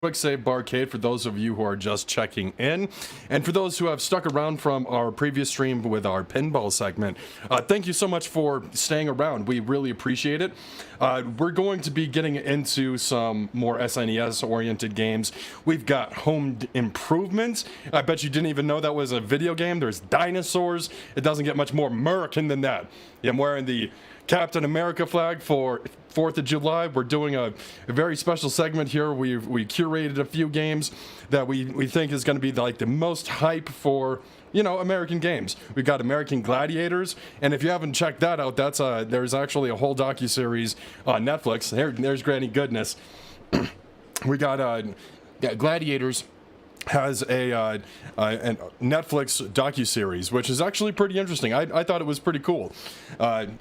Quicksave Barcade for those of you who are just checking in, and for those who have stuck around from our previous stream with our pinball segment, thank you so much for staying around. We really appreciate it. We're going to be getting into some more SNES oriented games. We've got Home Improvement. I bet you didn't even know that was a video game. There's dinosaurs. It doesn't get much more American than that. Yeah, I'm wearing the Captain America flag for 4th of July. We're doing a very special segment here. We curated a few games that we think is going to be like the most hype for, you know, American games. We've got American Gladiators, and if you haven't checked that out, that's there's actually a whole docuseries on Netflix. There's Granny Goodness. We got Gladiators has a Netflix docuseries, which is actually pretty interesting. I thought it was pretty cool.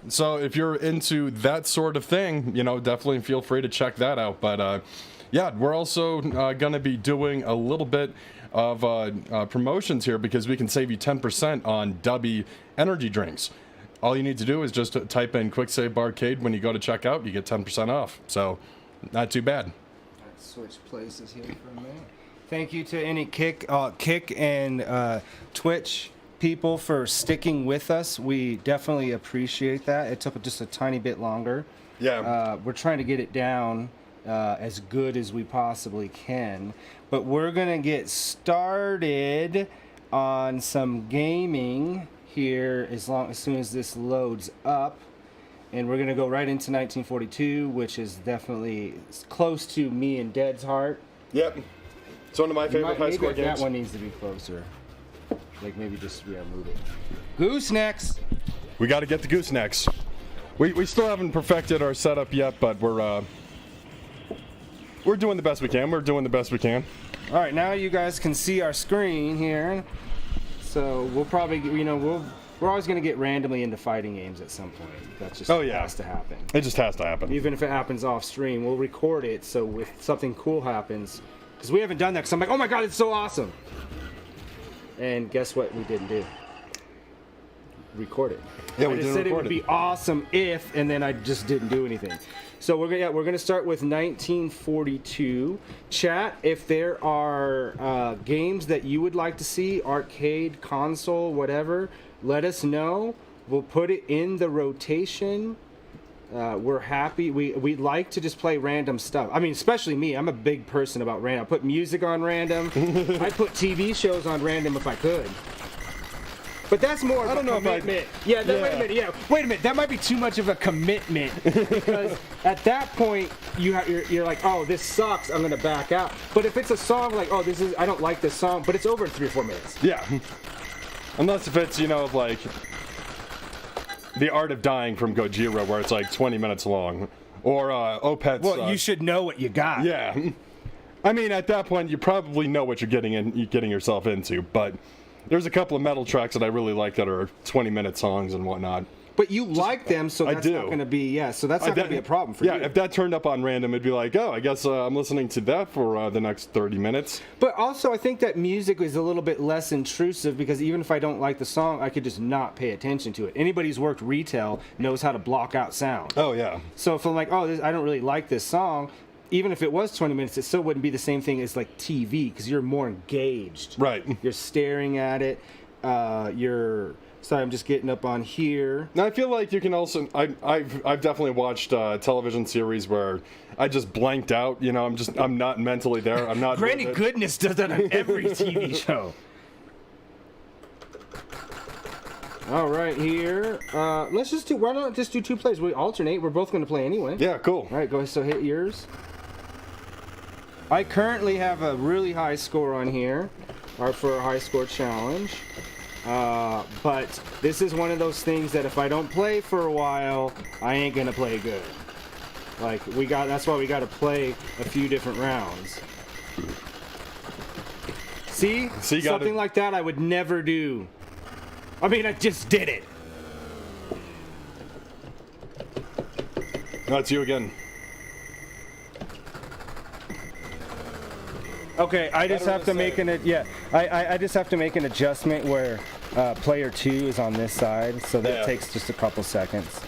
So if you're into that sort of thing, you know, definitely feel free to check that out. But yeah, we're also going to be doing a little bit of promotions here because we can save you 10% on Dubby energy drinks. All you need to do is just type in Quicksave Barcade when you go to checkout. You get 10% off. So not too bad. Let's switch places here for a minute. Thank you to any Kick and Twitch people for sticking with us. We definitely appreciate that. It took just a tiny bit longer. Yeah. We're trying to get it down as good as we possibly can. But we're going to get started on some gaming here as soon as this loads up. And we're going to go right into 1942, which is definitely close to me and Dead's heart. Yep. It's one of my favorite high score games. That one needs to be closer. Like maybe just move it. Goosenecks. We got to get the goosenecks. We still haven't perfected our setup yet, but we're doing the best we can. We're doing the best we can. All right, now you guys can see our screen here. So we'll probably, you know, we're always going to get randomly into fighting games at some point. That's just has to happen. It just has to happen. Even if it happens off stream, we'll record it so if something cool happens. Because we haven't done that, because I'm like, oh my god, it's so awesome. And guess what we didn't do? Record it. Yeah, we I just said it would be awesome if, and then I just didn't do anything. So we're gonna start with 1942. Chat, if there are games that you would like to see, arcade, console, whatever, let us know. We'll put it in the rotation. We're happy. We like to just play random stuff. I mean, especially me. I'm a big person about random. I put music on random. I put TV shows on random if I could. But that's more of a commitment. Wait a minute. That might be too much of a commitment because at that point you're like, oh, this sucks. I'm gonna back out. But if it's a song like, oh, I don't like this song, but it's over in 3 or 4 minutes. Yeah. Unless if it's, you know, like The Art of Dying from Gojira, where it's like 20 minutes long, or Opeth's. Well, you should know what you got. Yeah. I mean, at that point, you probably know what you're getting yourself into, but there's a couple of metal tracks that I really like that are 20-minute songs and whatnot. But you like them, so that's not going to be, so that's not going to be a problem for you. Yeah, if that turned up on random, it'd be like, oh, I guess I'm listening to that for the next 30 minutes. But also, I think that music is a little bit less intrusive because even if I don't like the song, I could just not pay attention to it. Anybody who's worked retail knows how to block out sound. Oh, yeah. So if I'm like, oh, I don't really like this song, even if it was 20 minutes, it still wouldn't be the same thing as like TV because you're more engaged. Right. You're staring at it. Sorry, I'm just getting up on here. Now, I feel like you can also. I've definitely watched television series where I just blanked out. You know, I'm not mentally there. I'm not. Granny Goodness does that on every TV show. All right, here. Let's just do. Why not just do 2 plays? We alternate. We're both going to play anyway. Yeah, cool. All right, go ahead. So hit yours. I currently have a really high score on here, or for a high score challenge. But this is one of those things that if I don't play for a while, I ain't gonna play good. Like that's why we gotta play a few different rounds. See something like that I would never do. I mean, I just did it. No, it's you again. Okay, I just have to make I just have to make an adjustment where player 2 is on this side, so that takes just a couple seconds.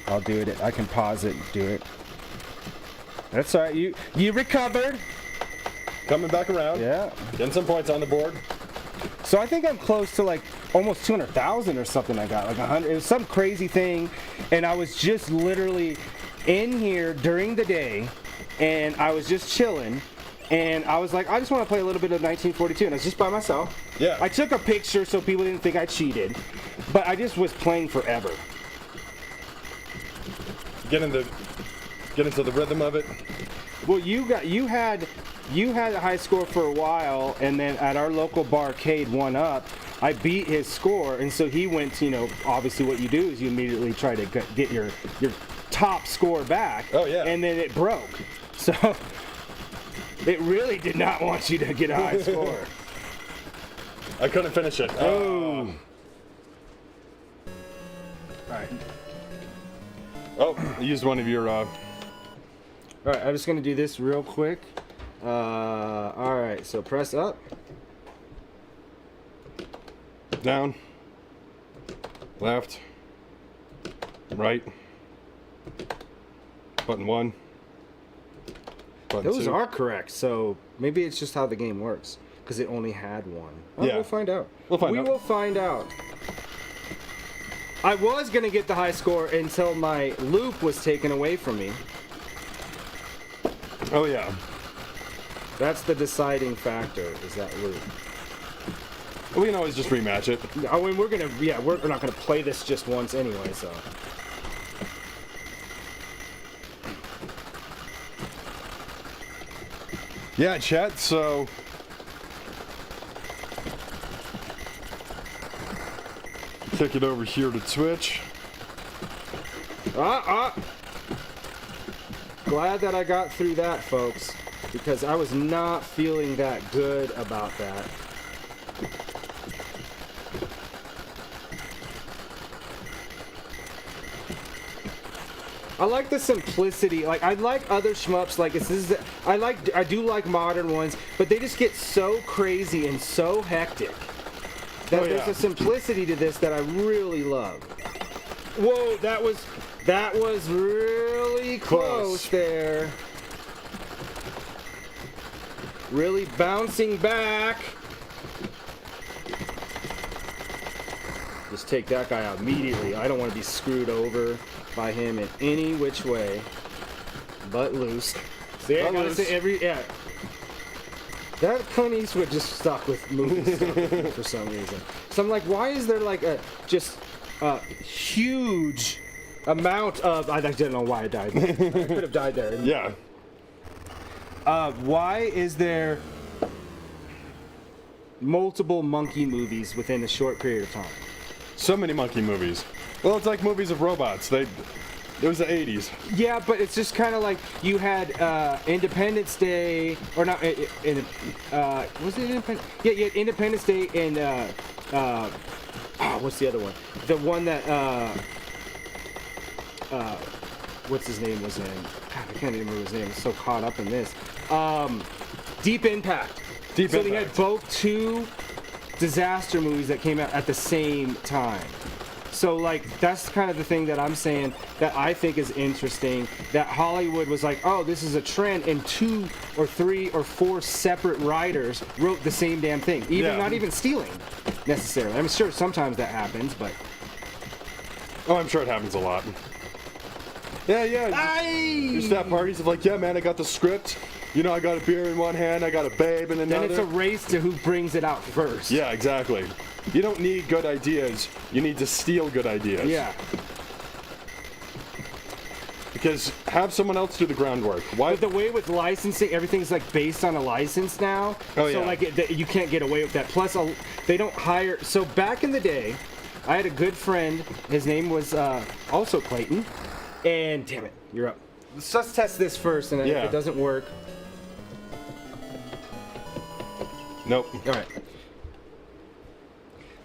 I'll do it. I can pause it and do it. That's all right. You recovered. coming back around. Yeah. Getting some points on the board. So I think I'm close to like almost 200,000 or something like that. Like 100. It was some crazy thing, and I was just literally in here during the day, and I was just chilling. And I was like, I just want to play a little bit of 1942, and I was just by myself. Yeah. I took a picture so people didn't think I cheated, but I just was playing forever. Get into the rhythm of it. Well, you had a high score for a while, and then at our local barcade 1-up, I beat his score, and so he went to, obviously what you do is you immediately try to get your top score back. Oh, yeah. And then it broke. So it really did not want you to get a high score. I couldn't finish it. Oh. All right. Oh, I used one of your... All right, I'm just going to do this real quick. All right, so press up. Down. Left. Right. Button 1. Button Those 2. are correct, so maybe it's just how the game works, because it only had one. Oh, Yeah. We'll find out. We'll find out. We will find out. I was going to get the high score until my loop was taken away from me. Oh, yeah. That's the deciding factor, is that loop. We can always just rematch it. I mean, we're not gonna play this just once anyway, so. Yeah, chat, so... Kick it over here to Twitch. Glad that I got through that, folks, because I was not feeling that good about that. I like the simplicity. Like, I like other shmups. Like, I do like modern ones, but they just get so crazy and so hectic. That there's a simplicity to this that I really love. Whoa, that was really close there. Really bouncing back. Just take that guy out immediately. I don't want to be screwed over by him in any which way but loose. See, I gotta say that Clint Eastwood just stuck with movie stuff for some reason. So I'm like, why is there like a huge amount of... I don't know why I died there. I could have died there. Yeah. Why is there multiple monkey movies within a short period of time? So many monkey movies. Well, it's like movies of robots. It was the 80s. Yeah, but it's just kind of like you had Independence Day, or not, was it Independence? Yeah, you had Independence Day and, what's the other one? The one that, what's his name was in? God, I can't even remember his name. I'm so caught up in this. Deep Impact. So they had both two disaster movies that came out at the same time. So, like, that's kind of the thing that I'm saying that I think is interesting, that Hollywood was like, oh, this is a trend, and 2 or 3 or 4 separate writers wrote the same damn thing, not even stealing, necessarily. I'm sure sometimes that happens, but... Oh, I'm sure it happens a lot. Yeah. There's that parties of like, yeah, man, I got the script. I got a beer in one hand, I got a babe in another. Then it's a race to who brings it out first. Yeah, exactly. You don't need good ideas. You need to steal good ideas. Yeah. Because have someone else do the groundwork. Why? But the way with licensing, everything's like based on a license now. Oh, yeah. So like you can't get away with that. Plus, they don't hire. So back in the day, I had a good friend. His name was also Clayton. And damn it, you're up. Let's test this first, and if it doesn't work. Nope. All right.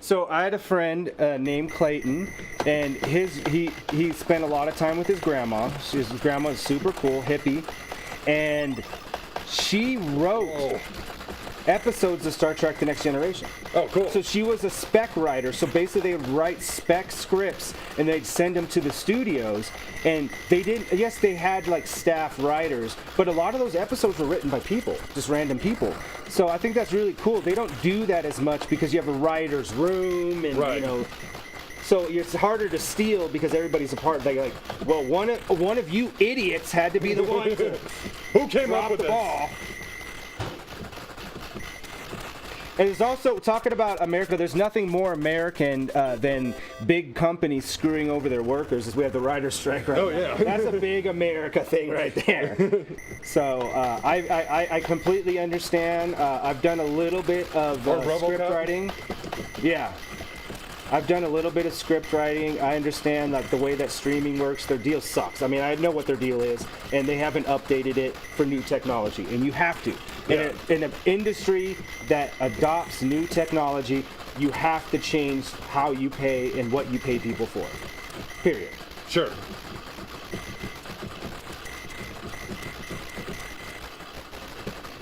So I had a friend named Clayton, and he spent a lot of time with his grandma. His grandma is super cool, hippie, and she wrote episodes of Star Trek: The Next Generation. Oh, cool. So she was a spec writer. So basically, they'd write spec scripts and they'd send them to the studios. And they didn't. Yes, they had like staff writers, but a lot of those episodes were written by people, just random people. So I think that's really cool. They don't do that as much because you have a writer's room and Right. you know. So it's harder to steal because everybody's a part. They're like, well, one of you idiots had to be the one to Who came up drop with the this? ball. And there's also, talking about America, there's nothing more American than big companies screwing over their workers as we have the writer's strike right now. Oh, yeah. That's a big America thing right there. So I completely understand. I've done a little bit of Or script RoboCop? writing. Yeah. I've done a little bit of script writing. I understand like the way that streaming works. Their deal sucks. I mean, I know what their deal is, and they haven't updated it for new technology, and you have to. Yeah. In an industry that adopts new technology, you have to change how you pay and what you pay people for. Period. Sure.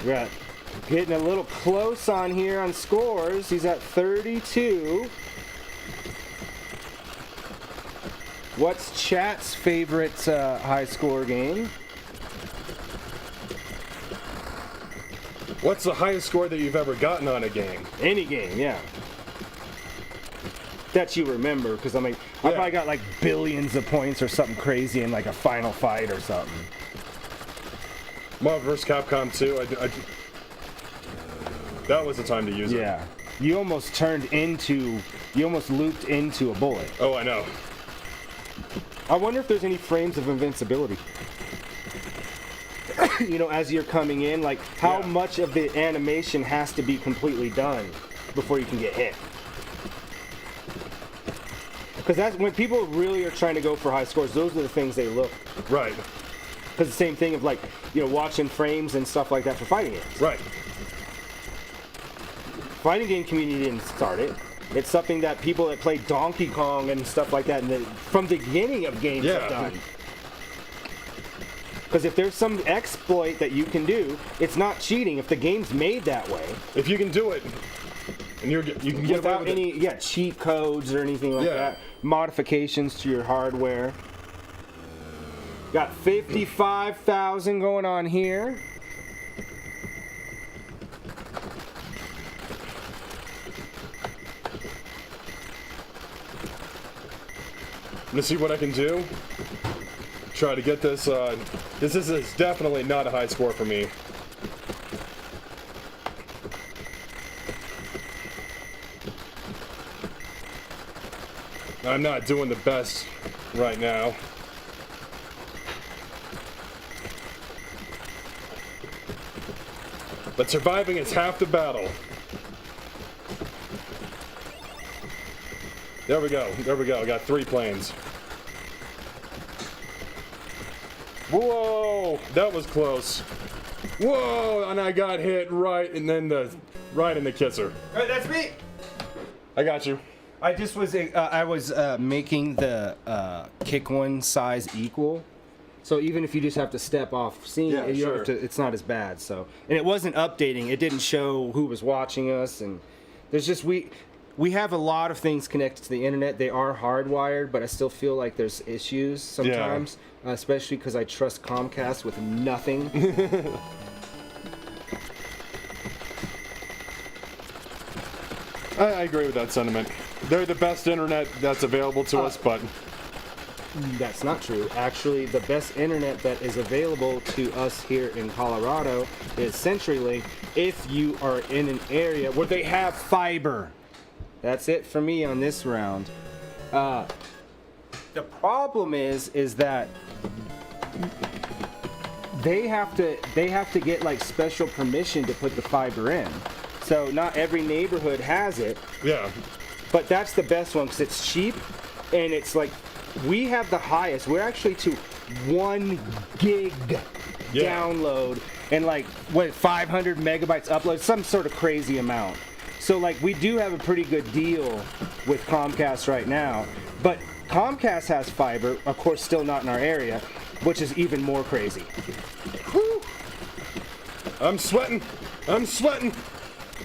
We're getting a little close on here on scores. He's at 32. What's chat's favorite high score game? What's the highest score that you've ever gotten on a game? Any game, yeah. That you remember, because I mean, I Yeah. probably got like billions of points or something crazy in like a final fight or something. Marvel vs. Capcom 2. That was the time to use it. Yeah. You almost looped into a bullet. Oh, I know. I wonder if there's any frames of invincibility. You know, as you're coming in, like how Yeah. much of the animation has to be completely done before you can get hit. Because that's when people really are trying to go for high scores, those are the things they look. Right. Because the same thing of like, you know, watching frames and stuff like that for fighting games. Right. Fighting game community didn't start it. It's something that people that play Donkey Kong and stuff like that from the beginning of games have Yeah. done. Because if there's some exploit that you can do, it's not cheating. If the game's made that way, If you can do it, and you can get away without with any it. cheat codes or anything like Yeah. that, modifications to your hardware. Got 55,000 going on here. Let's see what I can do. Try to get this. This is definitely not a high score for me. I'm not doing the best right now. But surviving is half the battle. There we go. There we go. I got 3 planes. Whoa! That was close. Whoa! And I got hit right, and then right in the kisser. All right, that's me. I got you. I just was making the kick one size equal, so even if you just have to step off scene, Yeah, you don't have sure. to, it's not as bad. So, and it wasn't updating; it didn't show who was watching us, and there's just we have a lot of things connected to the internet. They are hardwired, but I still feel like there's issues sometimes, especially because I trust Comcast with nothing. I agree with that sentiment. They're the best internet that's available to us, but That's not true. Actually, the best internet that is available to us here in Colorado is CenturyLink if you are in an area where they have fiber. That's it for me on this round. The problem is that they have to get like special permission to put the fiber in. So not every neighborhood has it. yeah. But that's the best one because it's cheap and it's like we have the highest. We're actually to 1 gig download and like 500 megabytes upload, some sort of crazy amount. So like we do have a pretty good deal with Comcast right now. But Comcast has fiber, of course, still not in our area, which is even more crazy. I'm sweating. I'm sweating.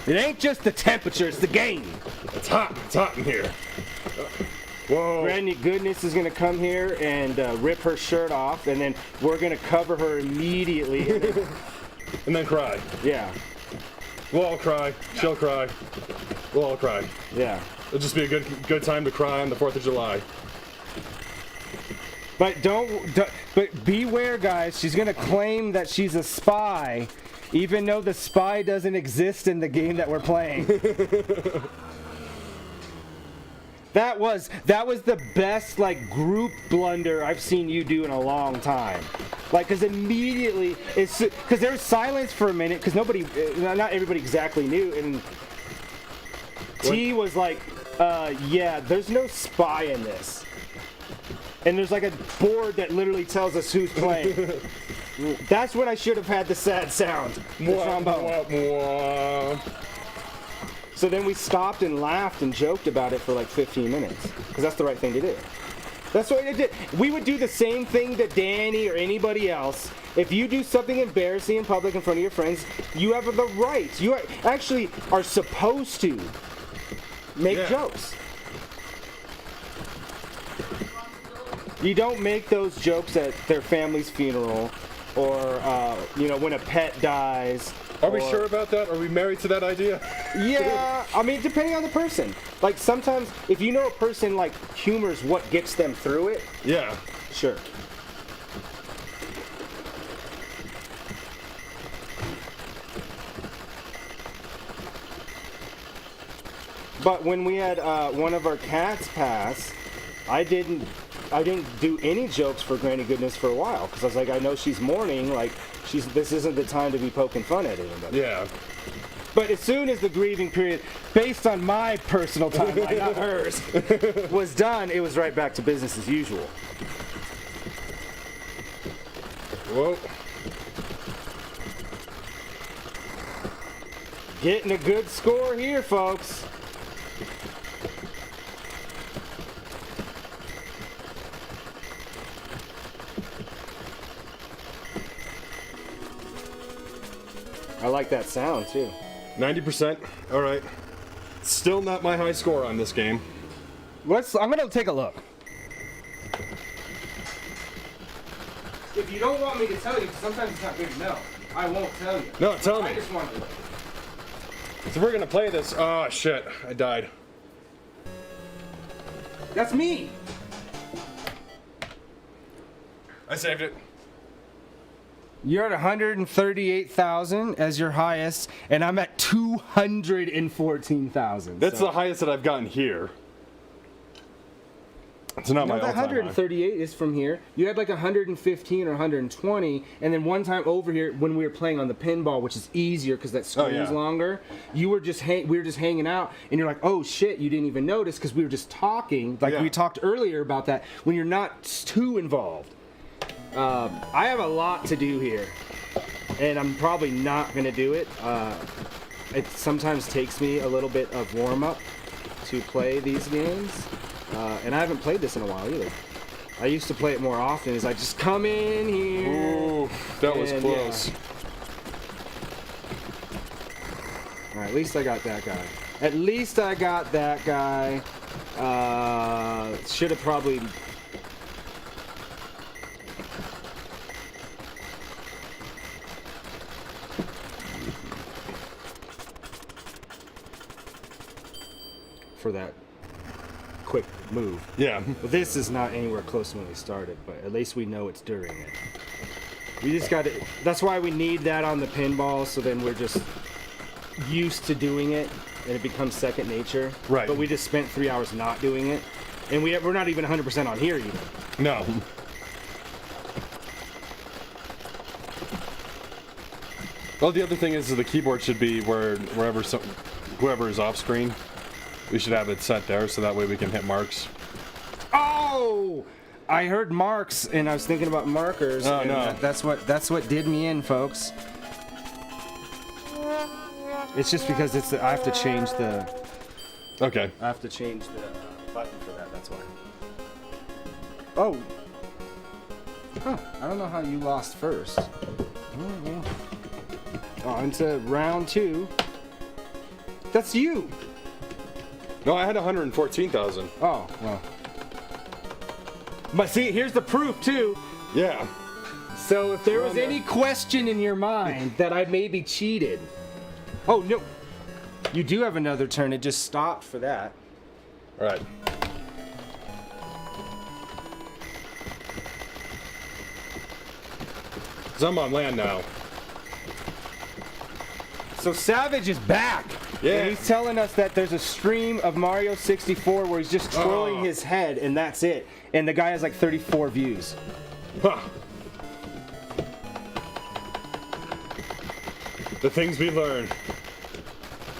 It ain't just the temperature, it's the game. It's hot in here. Whoa. Granny Goodness is gonna come here and rip her shirt off, and then we're gonna cover her immediately. And then cry. Yeah. We'll all cry. She'll cry. We'll all cry. Yeah. It'll just be a good time to cry on the 4th of July. But but beware, guys. She's gonna claim that she's a spy, even though the spy doesn't exist in the game that we're playing. That was the best like group blunder I've seen you do in a long time. Like, cause immediately cause there was silence for a minute because not everybody exactly knew, and T was like, yeah, there's no spy in this. And there's like a board that literally tells us who's playing. That's when I should have had the sad sound. The trombone. So then we stopped and laughed and joked about it for like 15 minutes. Because that's the right thing to do. That's what I did. We would do the same thing to Danny or anybody else. If you do something embarrassing in public in front of your friends, you have the right. You actually are supposed to make jokes. You don't make those jokes at their family's funeral or, when a pet dies. Are we sure about that? Are we married to that idea? Yeah, I mean, depending on the person. Like, sometimes, if you know a person, like, humors what gets them through it. Yeah. Sure. But when we had one of our cats pass, I didn't do any jokes for Granny Goodness for a while, because I was like, I know she's mourning, like, this isn't the time to be poking fun at anybody. Yeah. But as soon as the grieving period, based on my personal timeline, not hers, was done, it was right back to business as usual. Whoa. Getting a good score here, folks. I like that sound too. 90%. All right. Still not my high score on this game. I'm gonna take a look. If you don't want me to tell you, because sometimes it's not good to know, I won't tell you. No, tell me. I just want to. So we're gonna play this. Oh shit! I died. That's me. I saved it. You're at 138,000 as your highest, and I'm at 214,000. That's the highest that I've gotten here. It's not my the all-time 138 is from here. You had like 115 or 120, and then one time over here when we were playing on the pinball, which is easier because that screen's longer. You were just we were just hanging out, and you're like, oh shit, you didn't even notice because we were just talking. Like we talked earlier about that when you're not too involved. I have a lot to do here, and I'm probably not going to do it. It sometimes takes me a little bit of warm-up to play these games, and I haven't played this in a while either. I used to play it more often as I just come in here. Ooh, that was close. Yeah. All right, at least I got that guy. At least I got that guy. Should have probably... for that quick move. Yeah. But this is not anywhere close to when we started, but at least we know it's during it. We just got to, that's why we need that on the pinball, so then we're just used to doing it, and it becomes second nature. Right. But we just spent 3 hours not doing it, and we're not even 100% on here either. No. Well, the other thing is the keyboard should be whoever is off screen. We should have it set there so that way we can hit marks. Oh! I heard marks and I was thinking about markers. Oh, no. That's what did me in, folks. It's just because I have to change the... Okay. I have to change the button for that, that's why. Oh! Huh, I don't know how you lost first. On to round 2. That's you. No, I had 114,000. Oh, well. But see, here's the proof, too. Yeah. So if there was any question in your mind that I maybe cheated. Oh, no. You do have another turn. It just stopped for that. All right. So I'm on land now. So Savage is back. Yeah. And he's telling us that there's a stream of Mario 64 where he's just twirling his head and that's it. And the guy has like 34 views. Huh. The things we learn.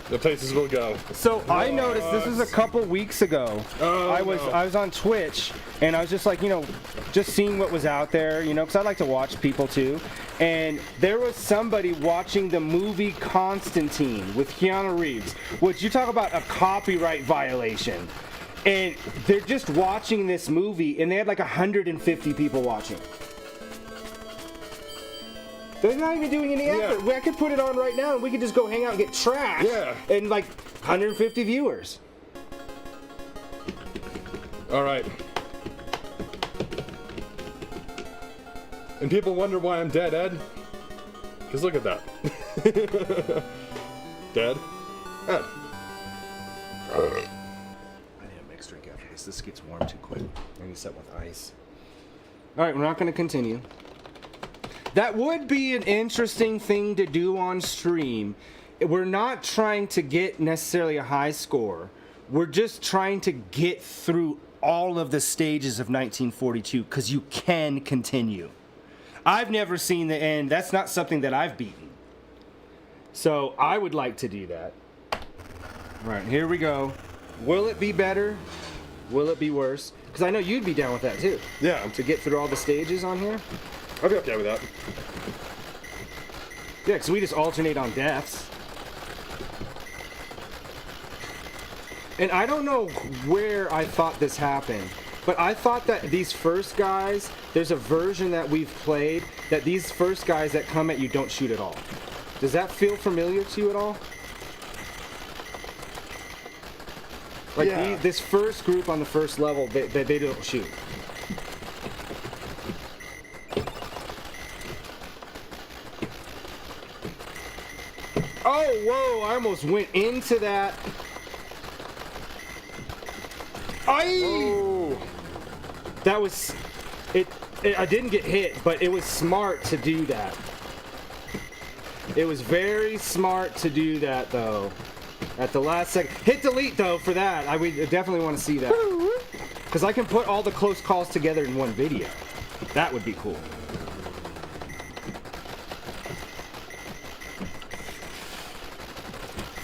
The places we'll go. So I noticed this was a couple weeks ago. I was on Twitch and I was just like, just seeing what was out there, because I like to watch people too. And there was somebody watching the movie Constantine with Keanu Reeves, which you talk about a copyright violation. And they're just watching this movie and they had like 150 people watching. They're not even doing any effort. Yeah. I could put it on right now and we could just go hang out and get trashed. Yeah. And like 150 viewers. All right. And people wonder why I'm dead, Ed. Because look at that. Dead. Ed. I need a mixed drink after this. This gets warm too quick. I need something with ice. All right, we're not going to continue. That would be an interesting thing to do on stream. We're not trying to get necessarily a high score. We're just trying to get through all of the stages of 1942 because you can continue. I've never seen the end. That's not something that I've beaten. So I would like to do that. All right, here we go. Will it be better? Will it be worse? Because I know you'd be down with that too. Yeah. To get through all the stages on here. I'll be okay with that. Yeah, because we just alternate on deaths. And I don't know where I thought this happened, but I thought that these first guys, there's a version that we've played, that these first guys that come at you don't shoot at all. Does that feel familiar to you at all? Like Yeah. this first group on the first level, they don't shoot. Oh, whoa, I almost went into that. Oh. That was, I didn't get hit, but it was smart to do that. It was very smart to do that, though. At the last second. Hit delete, though, for that. I would definitely want to see that. Because I can put all the close calls together in one video. That would be cool.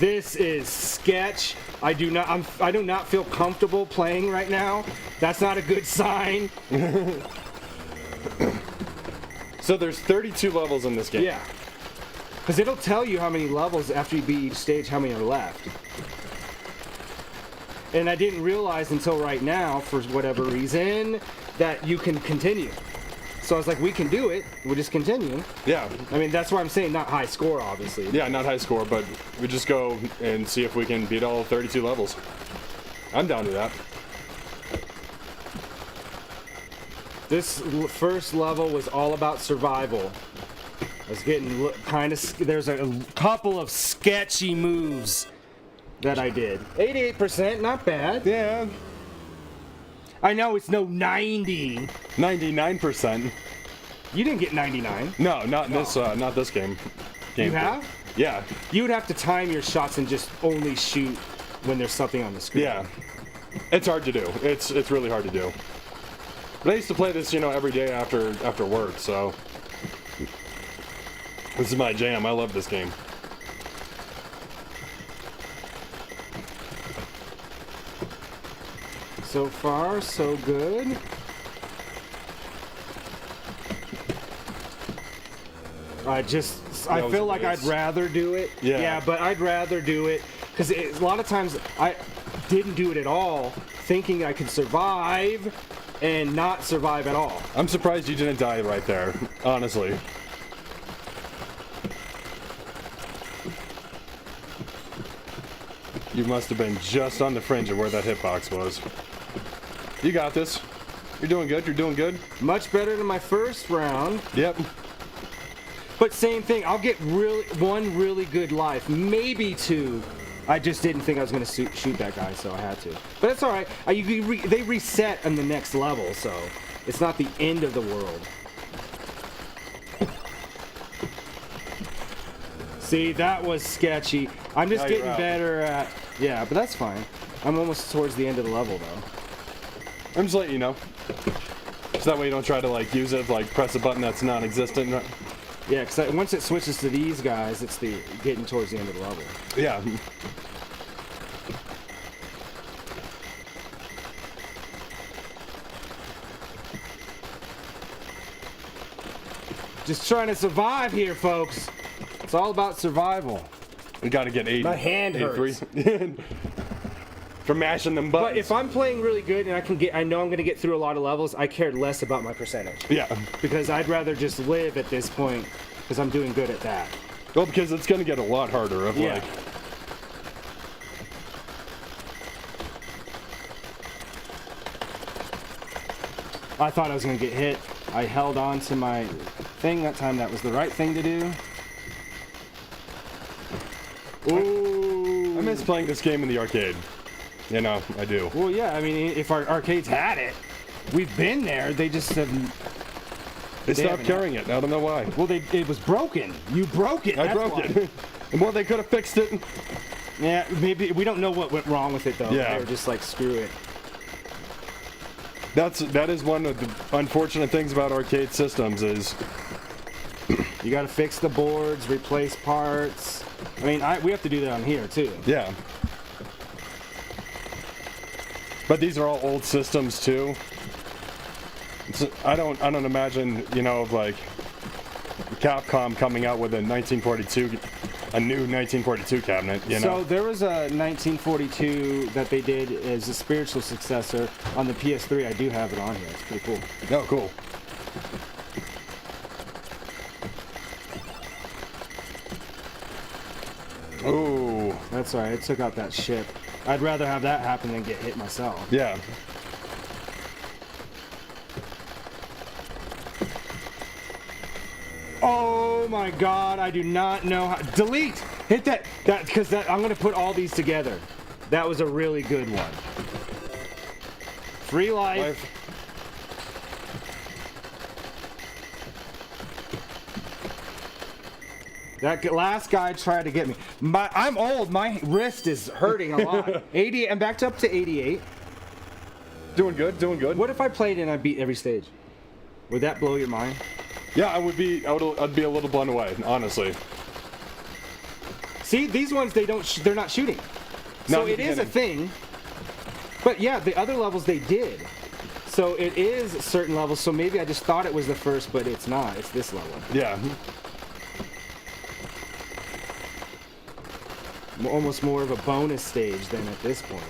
This is sketch. I do not feel comfortable playing right now. That's not a good sign. So there's 32 levels in this game. Yeah. Because it'll tell you how many levels after you beat each stage, how many are left. And I didn't realize until right now, for whatever reason, that you can continue. So I was like, we can do it. We'll just continue. Yeah. I mean, that's why I'm saying not high score, obviously. Yeah, not high score, but we just go and see if we can beat all 32 levels. I'm down to that. This first level was all about survival. I was getting kind of... There's a couple of sketchy moves that I did. 88%, not bad. Yeah. I know it's no 90. 99%. You didn't get 99. No, not this game. You have? Yeah. You would have to time your shots and just only shoot when there's something on the screen. Yeah. It's hard to do. It's really hard to do. But I used to play this, every day after work, so this is my jam. I love this game. So far, so good. I feel like I'd rather do it. Yeah. Yeah, but I'd rather do it because a lot of times I didn't do it at all, thinking I could survive and not survive at all. I'm surprised you didn't die right there, honestly. You must have been just on the fringe of where that hitbox was. You got this. You're doing good. You're doing good. Much better than my first round. Yep. But same thing. I'll get one really good life, maybe two. I just didn't think I was going to shoot that guy, so I had to. But it's all right. They reset on the next level, so it's not the end of the world. See, that was sketchy. I'm just getting better at... Yeah, but that's fine. I'm almost towards the end of the level, though. I'm just letting you know. So that way you don't try to, like, use it, like, press a button that's non-existent. Yeah, because once it switches to these guys, it's getting towards the end of the level. Yeah. Just trying to survive here, folks. It's all about survival. We got to get 80. My hand hurts. From mashing them buttons. But if I'm playing really good and I know I'm going to get through a lot of levels, I cared less about my percentage. Yeah. Because I'd rather just live at this point because I'm doing good at that. Well, because it's going to get a lot harder if like... I thought I was going to get hit. I held on to my thing that time. That was the right thing to do. Ooh. I miss playing this game in the arcade. You know, I do. Well, yeah, I mean, if our arcades had it, we've been there. They just haven't... They stopped carrying it. I don't know why. Well, it was broken. You broke it. I broke it. And well, they could have fixed it. Yeah, maybe. We don't know what went wrong with it, though. Yeah. They were just like, screw it. That is one of the unfortunate things about arcade systems is... You got to fix the boards, replace parts. I mean, we have to do that on here, too. Yeah. But these are all old systems too. So I don't imagine, you know, like Capcom coming out with a new 1942 cabinet, you know. So there was a 1942 that they did as a spiritual successor on the PS3. I do have it on here. It's pretty cool. Oh, cool. Ooh. That's all right. It took out that ship. I'd rather have that happen than get hit myself. Yeah. Oh my God! I do not know how. Delete. Hit that. Because I'm gonna put all these together. That was a really good one. Free life. That last guy tried to get me. I'm old. My wrist is hurting a lot. 80. I'm back up to 88. Doing good, doing good. What if I played and I beat every stage? Would that blow your mind? Yeah, I'd be a little blown away, honestly. See, these ones they're not shooting. So it is a thing. But yeah, the other levels they did. So it is certain levels. So maybe I just thought it was the first, but it's not. It's this level. Yeah. Almost more of a bonus stage than at this point.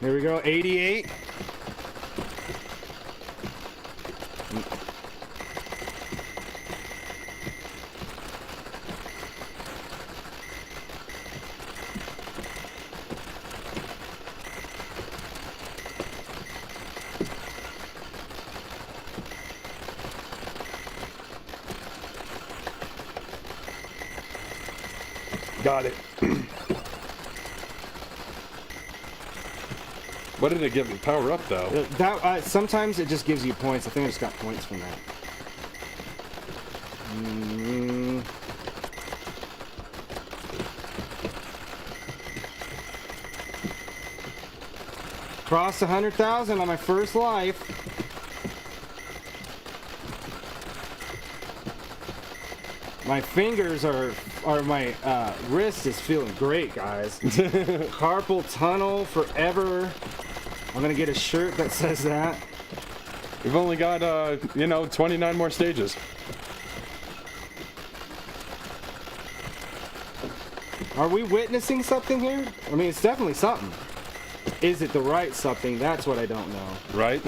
There we go, 88. Got it. What did it give me? Power up, though. Sometimes it just gives you points. I think I just got points from that. Crossed 100,000 on my first life. My fingers my wrist is feeling great, guys. Carpal tunnel forever. I'm gonna get a shirt that says that. We've only got, 29 more stages. Are we witnessing something here? I mean, it's definitely something. Is it the right something? That's what I don't know. Right?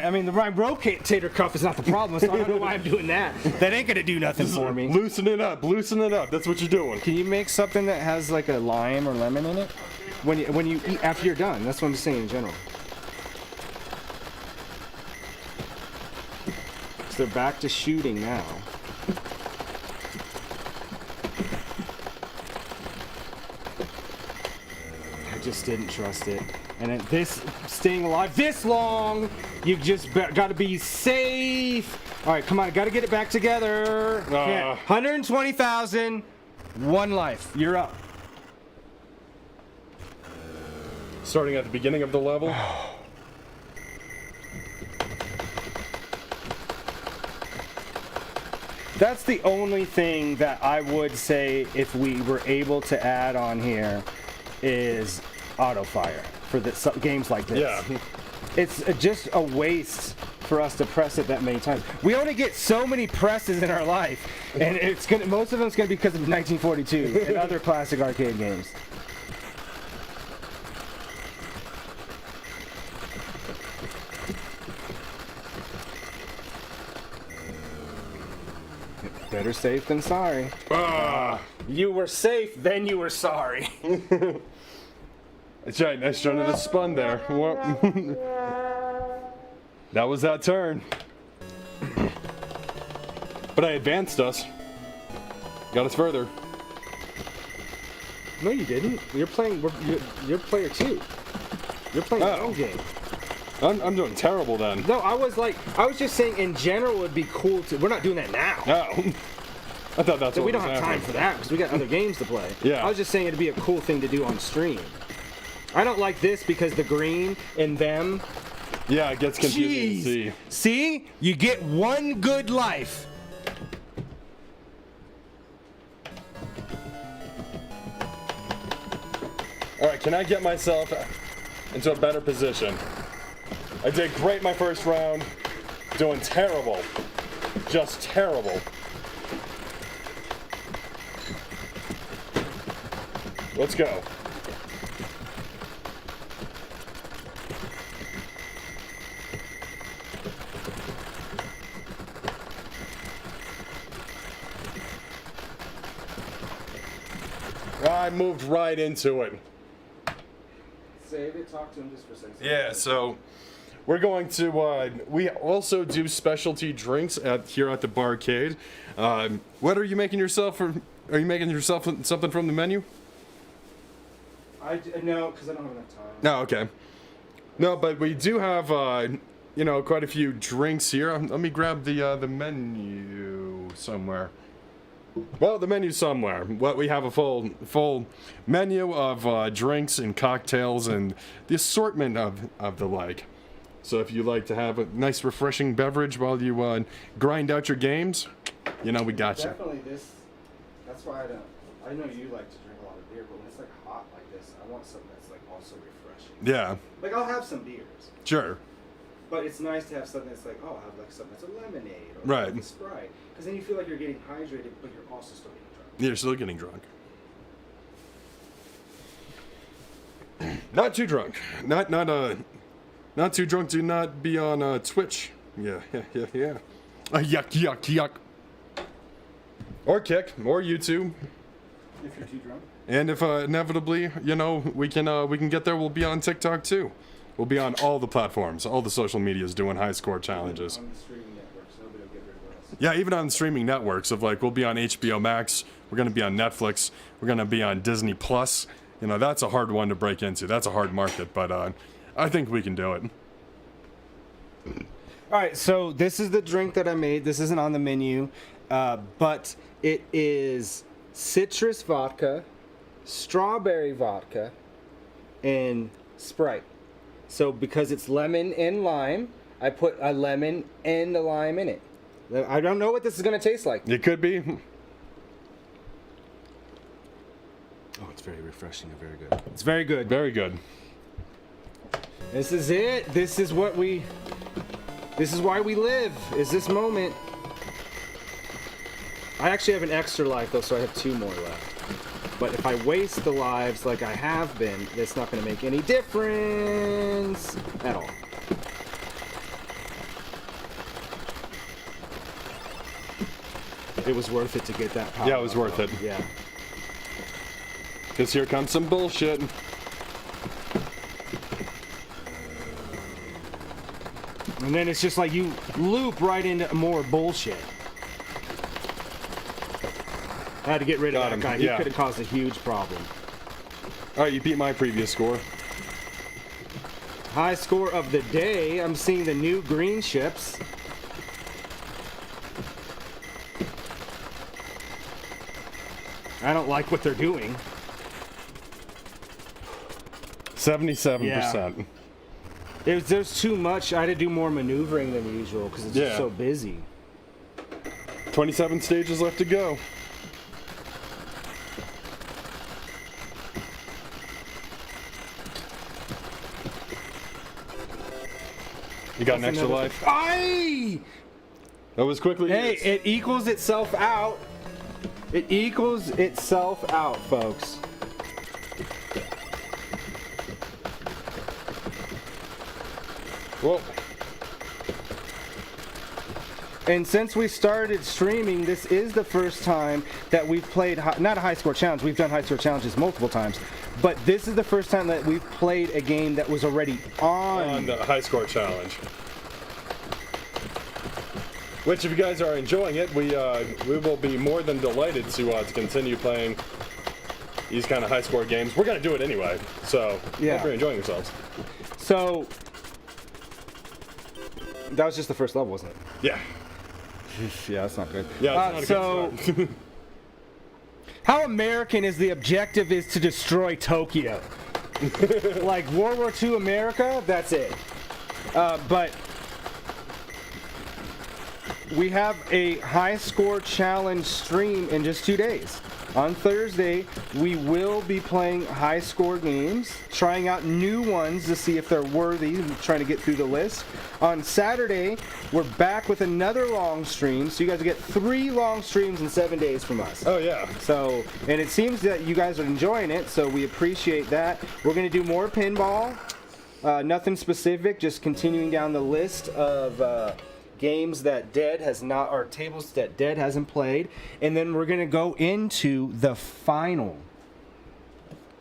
I mean, my rotator cuff is not the problem, so I don't know why I'm doing that. That ain't gonna do nothing for me. Loosen it up. Loosen it up. That's what you're doing. Can you make something that has like a lime or lemon in it? When you eat after you're done. That's what I'm just saying in general. So they're back to shooting now. I just didn't trust it. And then this staying alive this long, you just got to be safe. All right, come on, got to get it back together. 120,000, one life. You're up. Starting at the beginning of the level. That's the only thing that I would say if we were able to add on here is auto fire for games like this. Yeah. It's just a waste for us to press it that many times. We only get so many presses in our life, and most of them is gonna be because of 1942 and other classic arcade games. Better safe than sorry. You were safe, then you were sorry. That's right. Nice turn of the spun there. That was that turn. But I advanced us. Got us further. No, you didn't. You're playing. You're player 2. You're playing your own game. I'm doing terrible then. No, I was just saying in general it would be cool to. We're not doing that now. No. I thought that's what We don't was have time happening. for that because we got other games to play. Yeah. I was just saying it'd be a cool thing to do on stream. I don't like this because the green and them. Yeah, it gets confusing to see. See? You get one good life. All right, can I get myself into a better position? I did great my first round. Doing terrible. Just terrible. Let's go. I moved right into it. Save it, talk to him just for a second. Yeah, so we're going to, we also do specialty drinks here at the barcade. What are you making yourself are you making yourself something from the menu? No, because I don't have enough time. No, okay. No, but we do have, you know, quite a few drinks here. Let me grab the menu somewhere. Well, the menu's somewhere. What we have a full menu of drinks and cocktails and the assortment of the like. So if you like to have a nice refreshing beverage while you grind out your games, you know we got you. Definitely this. That's why I don't. I know you like to drink a lot of beer, but when it's like hot like this, I want something that's like also refreshing. Yeah. Like I'll have some beers. Sure. But it's nice to have something that's like, oh, I'll have like something that's a lemonade or Right. like a Sprite, because then you feel like you're getting hydrated, but you're also still getting drunk. You're still getting drunk. Not too drunk. Not too drunk to not be on Twitch. Yeah. Yuck, yuck, yuck. Or Kick, or YouTube. If you're too drunk. And if inevitably, you know, we can get there, we'll be on TikTok too. We'll be on all the platforms, all the social medias doing high score challenges. On the streaming networks, nobody will get rid of us. Yeah, even on streaming networks of like, we'll be on HBO Max, we're gonna be on Netflix, we're gonna be on Disney Plus. You know, that's a hard one to break into. That's a hard market, but I think we can do it. All right, so this is the drink that I made. This isn't on the menu, but it is citrus vodka, strawberry vodka, and Sprite. So because it's lemon and lime, I put a lemon and a lime in it. I don't know what this is going to taste like. It could be. Oh, it's very refreshing and very good. It's very good. Very good. This is it. This is why we live, is this moment. I actually have an extra life, though, so I have 2 more left. But if I waste the lives like I have been, it's not going to make any difference at all. it was worth it to get that power. Yeah, it was worth it. Yeah. Because here comes some bullshit. And then it's just like you loop right into more bullshit. I had to get rid of Got that him, guy. yeah. He could have caused a huge problem. All right, you beat my previous score. High score of the day. I'm seeing the new green ships. I don't like what they're doing. 77%. There's too much. I had to do more maneuvering than usual because it's just Yeah. so busy. 27 stages left to go. You got an extra life? Aye! That was quickly Hey, used. it equals itself out. It equals itself out, folks. Well, And since we started streaming, this is the first time that we've played, not a high score challenge, we've done high score challenges multiple times, but this is the first time that we've played a game that was already on the high score challenge. Which, if you guys are enjoying it, we will be more than delighted to continue playing these kind of high score games. We're gonna do it anyway, so Yeah. hope you're enjoying yourselves. So, that was just the first level, wasn't it? Yeah. Yeah, that's not good. Yeah. It's not a good start. How American is the objective is to destroy Tokyo? Like World War II America, that's it. But we have a high score challenge stream in just 2 days. On Thursday, we will be playing high score games, trying out new ones to see if they're worthy, trying to get through the list. On Saturday, we're back with another long stream, so you guys will get 3 long streams in 7 days from us. Oh yeah. So, and it seems that you guys are enjoying it, so we appreciate that. We're going to do more pinball. Nothing specific, just continuing down the list of games that Dead has not, or tables that Dead hasn't played. And then we're going to go into the final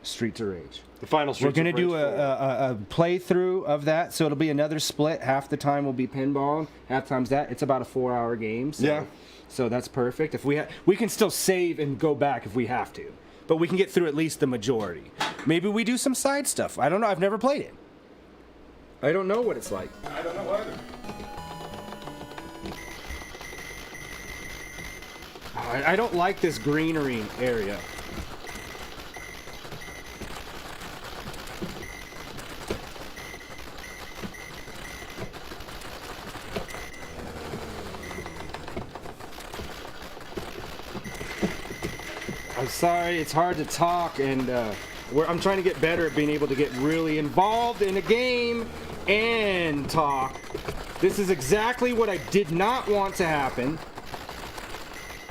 Streets of Rage. The final We're Streets going to of do Rage 4. a playthrough of that, so it'll be another split. Half the time will be pinball, half time's that. It's about a 4-hour game. So, Yeah. So that's perfect. If we can still save and go back if we have to, but we can get through at least the majority. Maybe we do some side stuff. I don't know. I've never played it. I don't know what it's like. I don't know either. I don't like this greenery area. I'm sorry, it's hard to talk, and I'm trying to get better at being able to get really involved in a game and talk. This is exactly what I did not want to happen.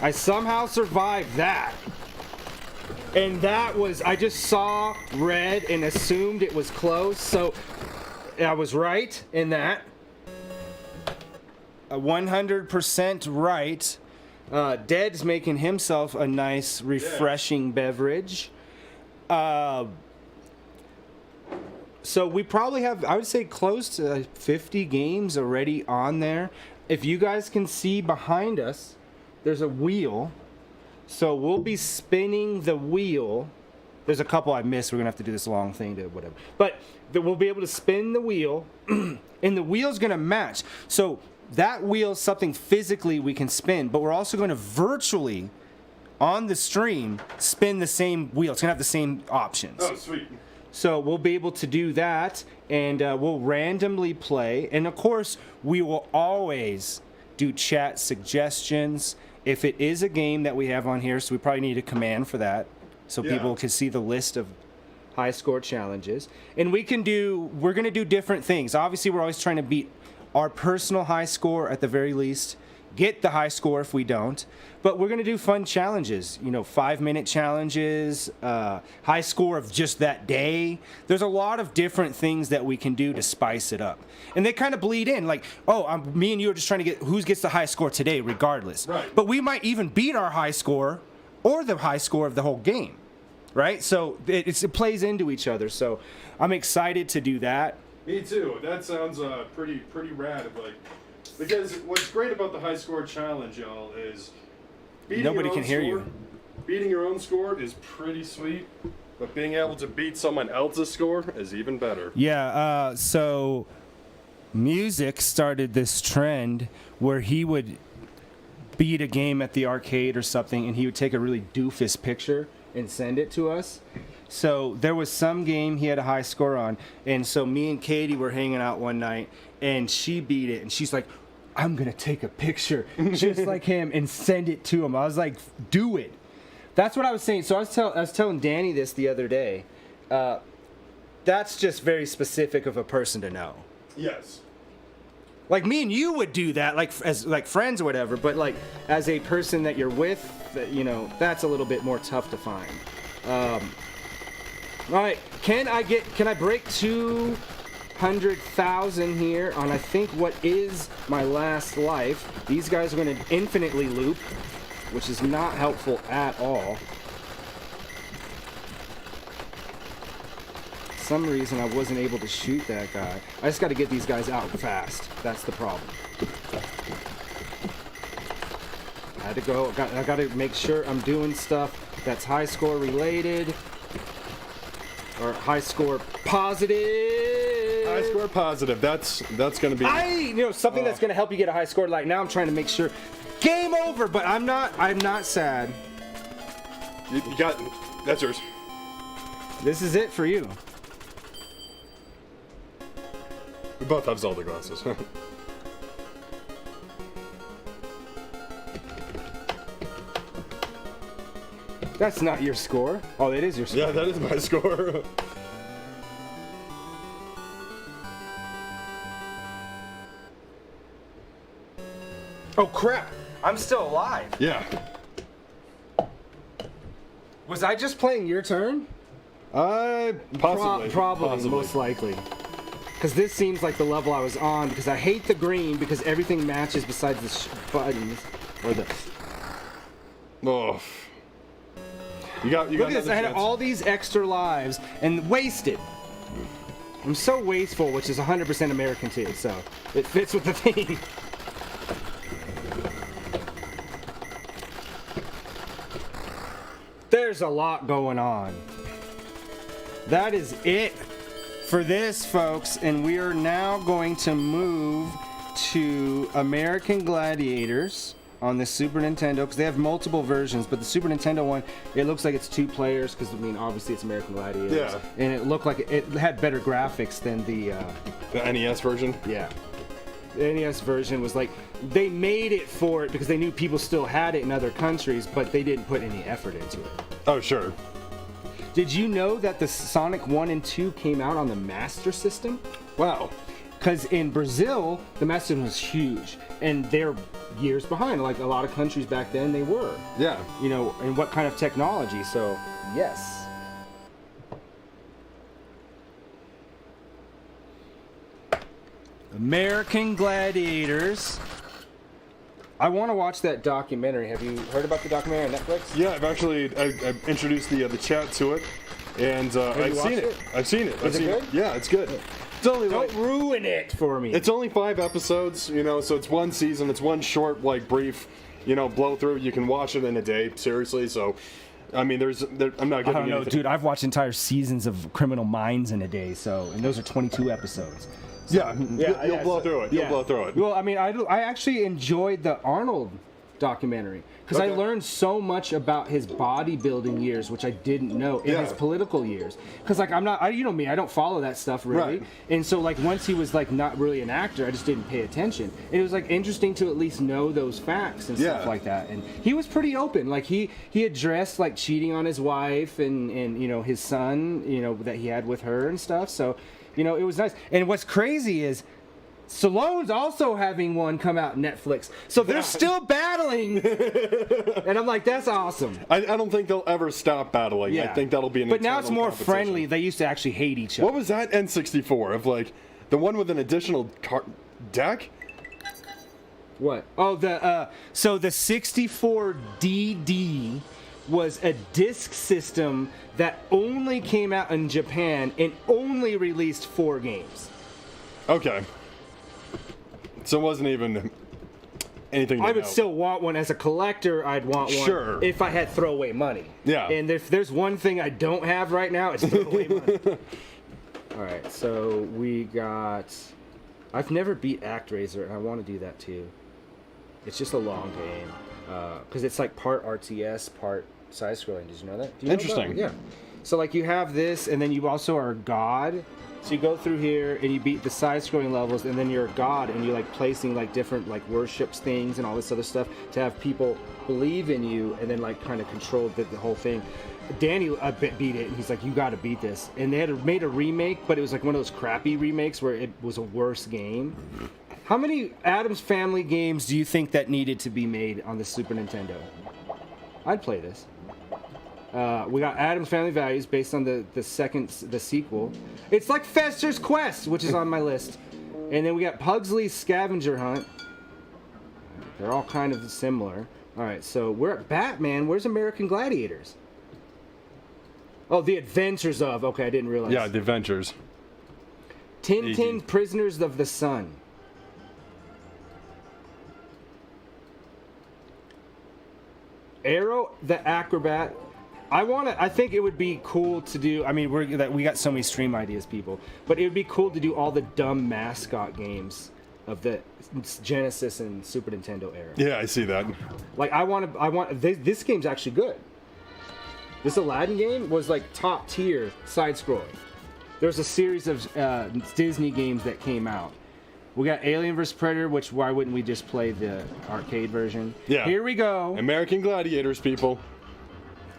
I somehow survived that. And that was, I just saw red and assumed it was close, so I was right in that. 100% right. Dead's making himself a nice, refreshing beverage. So we probably have, I would say, close to 50 games already on there. If you guys can see behind us, there's a wheel. So we'll be spinning the wheel. There's a couple I missed. We're going to have to do this long thing to whatever. But we'll be able to spin the wheel, and the wheel's going to match. So that wheel is something physically we can spin, but we're also going to virtually, on the stream, spin the same wheel. It's going to have the same options. Oh, sweet. So we'll be able to do that, and we'll randomly play. And of course, we will always do chat suggestions. If it is a game that we have on here, so we probably need a command for that, so people can see the list of high score challenges. And we're going to do different things. Obviously, we're always trying to beat our personal high score at the very least, get the high score if we don't. But we're going to do fun challenges, 5-minute challenges, high score of just that day. There's a lot of different things that we can do to spice it up. And they kind of bleed in, like, me and you are just trying to get who gets the high score today, regardless. Right. But we might even beat our high score or the high score of the whole game, right? So it plays into each other. So I'm excited to do that. Me too. That sounds pretty rad. Because what's great about the high score challenge, y'all, is Nobody can hear you. Beating your own score is pretty sweet, but being able to beat someone else's score is even better. Yeah. So Music started this trend where he would beat a game at the arcade or something, and he would take a really doofus picture and send it to us. So there was some game he had a high score on, and so me and Katie were hanging out one night, and she beat it, and she's like, I'm going to take a picture just like him and send it to him. I was like, do it. That's what I was saying. So I was telling Danny this the other day. That's just very specific of a person to know. Yes. Like me and you would do that, as friends or whatever, but like as a person that you're with, that's a little bit more tough to find. All right, can I break 200,000 here on I think what is my last life? These guys are going to infinitely loop, which is not helpful at all. For some reason I wasn't able to shoot that guy. I just got to get these guys out fast. That's the problem. I had to go. I got to make sure I'm doing stuff that's high score related or high score positive. High score positive. That's going to be something that's going to help you get a high score. Like now I'm trying to make sure game over, but I'm not sad. You got that's yours. This is it for you. We both have Zelda glasses. That's not your score. Oh, it is your score. Yeah, that is my score. Oh crap! I'm still alive. Yeah. Was I just playing your turn? Possibly. Probably, most likely. Because this seems like the level I was on, because I hate the green, because everything matches besides the buttons. Or the... Oh. You got Look at this, I had all these extra lives, and wasted. I'm so wasteful, which is 100% American too, so it fits with the theme. There's a lot going on. That is it for this, folks, and we are now going to move to American Gladiators on the Super Nintendo, because they have multiple versions, but the Super Nintendo one, it looks like it's 2 players, because obviously it's American Gladiators. Yeah. And it looked like it had better graphics than the NES version. Yeah. The NES version was like, they made it for it because they knew people still had it in other countries, but they didn't put any effort into it. Oh, sure. Did you know that the Sonic 1 and 2 came out on the Master System? Wow. Because in Brazil, the Master System was huge, and they're years behind. Like a lot of countries back then, they were. Yeah. And what kind of technology, so yes. American Gladiators. I want to watch that documentary. Have you heard about the documentary on Netflix? Yeah, I've introduced the chat to it, and I've seen it. I've seen it. Is it good? Yeah, it's good. It's only Don't ruin it for me. It's only 5 episodes, so it's one season. It's one short, brief, blow through. You can watch it in a day, seriously. So, I'm not giving I don't know, anything. dude. I've watched entire seasons of Criminal Minds in a day, and those are 22 episodes. So, you'll blow through it. You'll blow through it. Well, I actually enjoyed the Arnold documentary because I learned so much about his bodybuilding years, which I didn't know, in his political years. Because I'm not, you know me, I don't follow that stuff really. Right. And so once he was not really an actor, I just didn't pay attention. And it was interesting to at least know those facts and stuff like that. And he was pretty open. He addressed cheating on his wife and his son, that he had with her and stuff. So. It was nice. And what's crazy is Stallone's also having one come out on Netflix. So they're still battling. And I'm like, that's awesome. I don't think they'll ever stop battling. Yeah. I think that'll be an But now it's eternal more competition. friendly. They used to actually hate each other. What was that N64 of like the one with an additional deck? What? Oh, so the 64DD was a disc system that only came out in Japan and only released 4 games. Okay. So it wasn't even anything to I would note. still want one as a collector. I'd want one Sure. if I had throwaway money. Yeah. And if there's one thing I don't have right now, it's throwaway money. All right, so we got. I've never beat ActRaiser, and I want to do that too. It's just a long game because it's like part RTS, part side-scrolling. Did you know that? Do you know Interesting. about it? Yeah. So like you have this, and then you also are a god. So you go through here and you beat the side-scrolling levels, and then you're a god, and you're like placing like different like worships things and all this other stuff to have people believe in you, and then like kind of control the whole thing. Danny beat it, and he's like, "You got to beat this." And they had made a remake, but it was like one of those crappy remakes where it was a worse game. How many Addams Family games do you think that needed to be made on the Super Nintendo? I'd play this. We got Addams Family Values based on the sequel. It's like Fester's Quest, which is on my list. And then we got Pugsley's Scavenger Hunt. They're all kind of similar. All right, so we're at Batman. Where's American Gladiators? Oh, The Adventures of. Okay, I didn't realize. Yeah, The Adventures. Tintin Easy. Prisoners of the Sun. Arrow the Acrobat. I think it would be cool to do. I mean, we got so many stream ideas, people. But it would be cool to do all the dumb mascot games of the Genesis and Super Nintendo era. Yeah, I see that. Like this game's actually good. This Aladdin game was like top tier side scrolling. There's a series of Disney games that came out. We got Alien vs Predator, which why wouldn't we just play the arcade version? Yeah. Here we go. American Gladiators, people.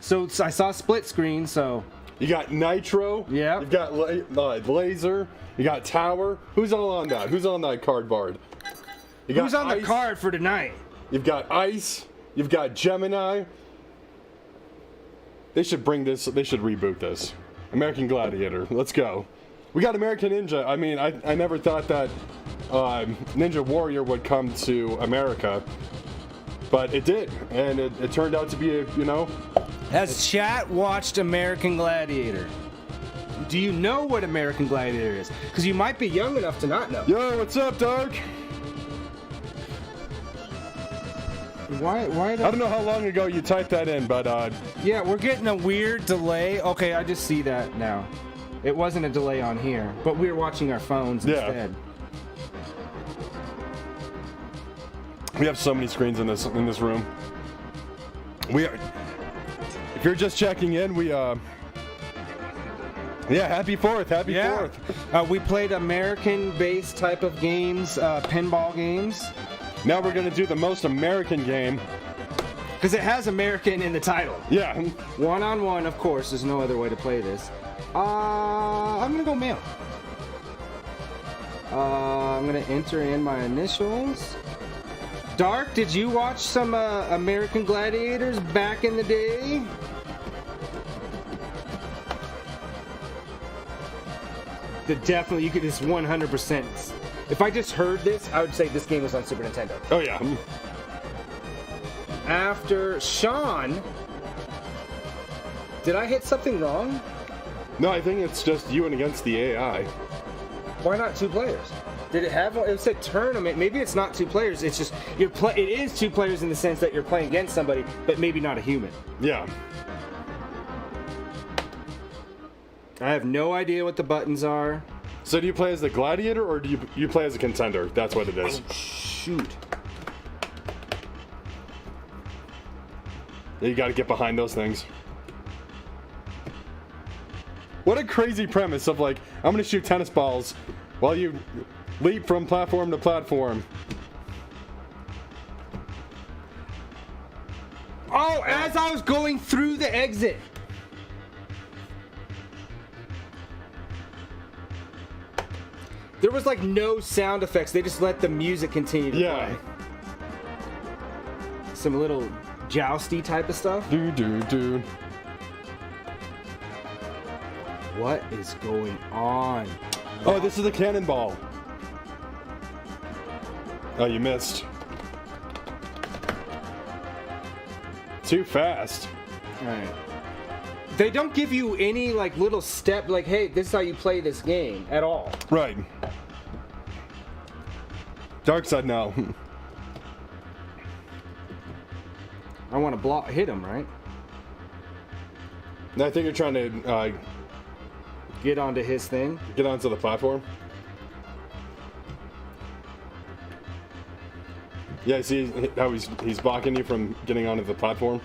So I saw split screen, so You got Nitro. Yeah. You've got Laser. You got Tower. Who's all on that? Who's on that cardboard? You got who's on the Ice. card for tonight? You've got Ice. You've got Gemini. They should bring this. They should reboot this. American Gladiator. Let's go. We got American Ninja. I mean, I never thought that Ninja Warrior would come to America, but it did, and it turned out to be a. Has chat watched American Gladiator? Do you know what American Gladiator is? Because you might be young enough to not know. Yo, what's up, Dark? Why I don't know how long ago you typed that in, but Yeah, we're getting a weird delay. Okay, I just see that now. It wasn't a delay on here, but we were watching our phones Yeah. instead. we have so many screens in this room. We are. If you're just checking in, we yeah, happy 4th, happy 4th. We played American-based type of games, pinball games, Now we're gonna do the most American game. because it has American in the title. Yeah. One-on-one, of course. There's no other way to play this. I'm gonna go male. I'm gonna enter in my initials. Dark, did you watch some American Gladiators back in the day? Definitely, you could just 100%. If I just heard this, I would say this game was on Super Nintendo. Oh yeah. After Sean, did I hit something wrong? No, I think it's just you and against the AI. Why not 2 players? Did it have? It said tournament. Maybe it's not 2 players. It's just it is 2 players in the sense that you're playing against somebody, but maybe not a human. Yeah. I have no idea what the buttons are. So do you play as the gladiator or do you play as a contender? That's what it is. Shoot. You got to get behind those things. What a crazy premise of like, I'm going to shoot tennis balls while you leap from platform to platform. Oh, as I was going through the exit. There was like no sound effects. They just let the music continue to play. Some little jousty type of stuff. Do. What is going on? Oh, this is the cannonball. Oh, you missed. Too fast. All right. They don't give you any like little step, like, hey, this is how you play this game at all. Right. Dark side now. I want to hit him, right? I think you're trying to Get onto his thing. get onto the platform. Yeah, see how he's blocking you from getting onto the platform?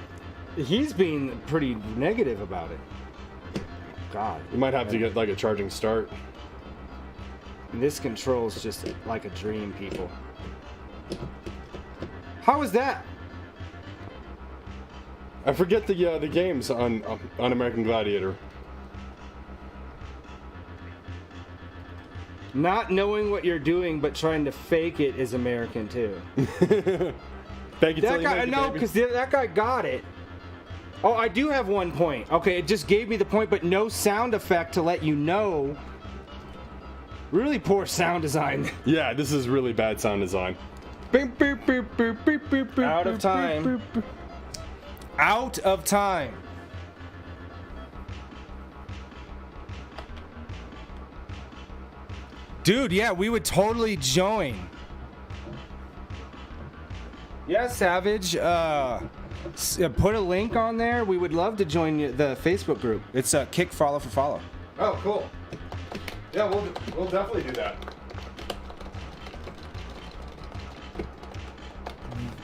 He's being pretty negative about it. God. You might have to get like a charging start. This control's just like a dream, people. How is that? I forget the games on American Gladiator. Not knowing what you're doing but trying to fake it is American too. Fake it till That you guy, make it, no, baby. because that guy got it. Oh, I do have 1 point. Okay, it just gave me the point, but no sound effect to let you know. Really poor sound design. Yeah, this is really bad sound design. Out of time. Out of time. Dude, yeah, we would totally join. Yeah, Savage. Put a link on there. We would love to join the Facebook group. It's Kick Follow for Follow. Oh, cool. Yeah, we'll definitely do that.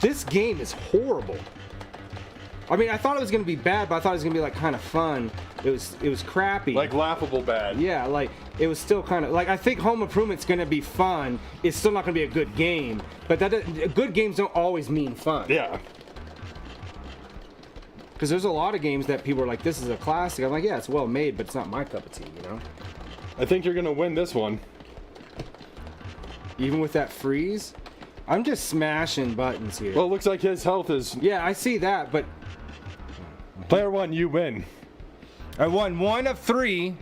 This game is horrible. I mean, I thought it was gonna be bad, but I thought it was gonna be like kind of fun. It was crappy. Like laughable bad. Yeah, like it was still kind of like, I think Home Improvement's gonna be fun. It's still not gonna be a good game, but good games don't always mean fun. Yeah. Because there's a lot of games that people are like, this is a classic. I'm like, yeah, it's well made, but it's not my cup of tea, you know? I think you're gonna win this one. Even with that freeze, I'm just smashing buttons here. Well, it looks like his health is. Yeah, I see that, but Player one, you win. I won 1 of 3.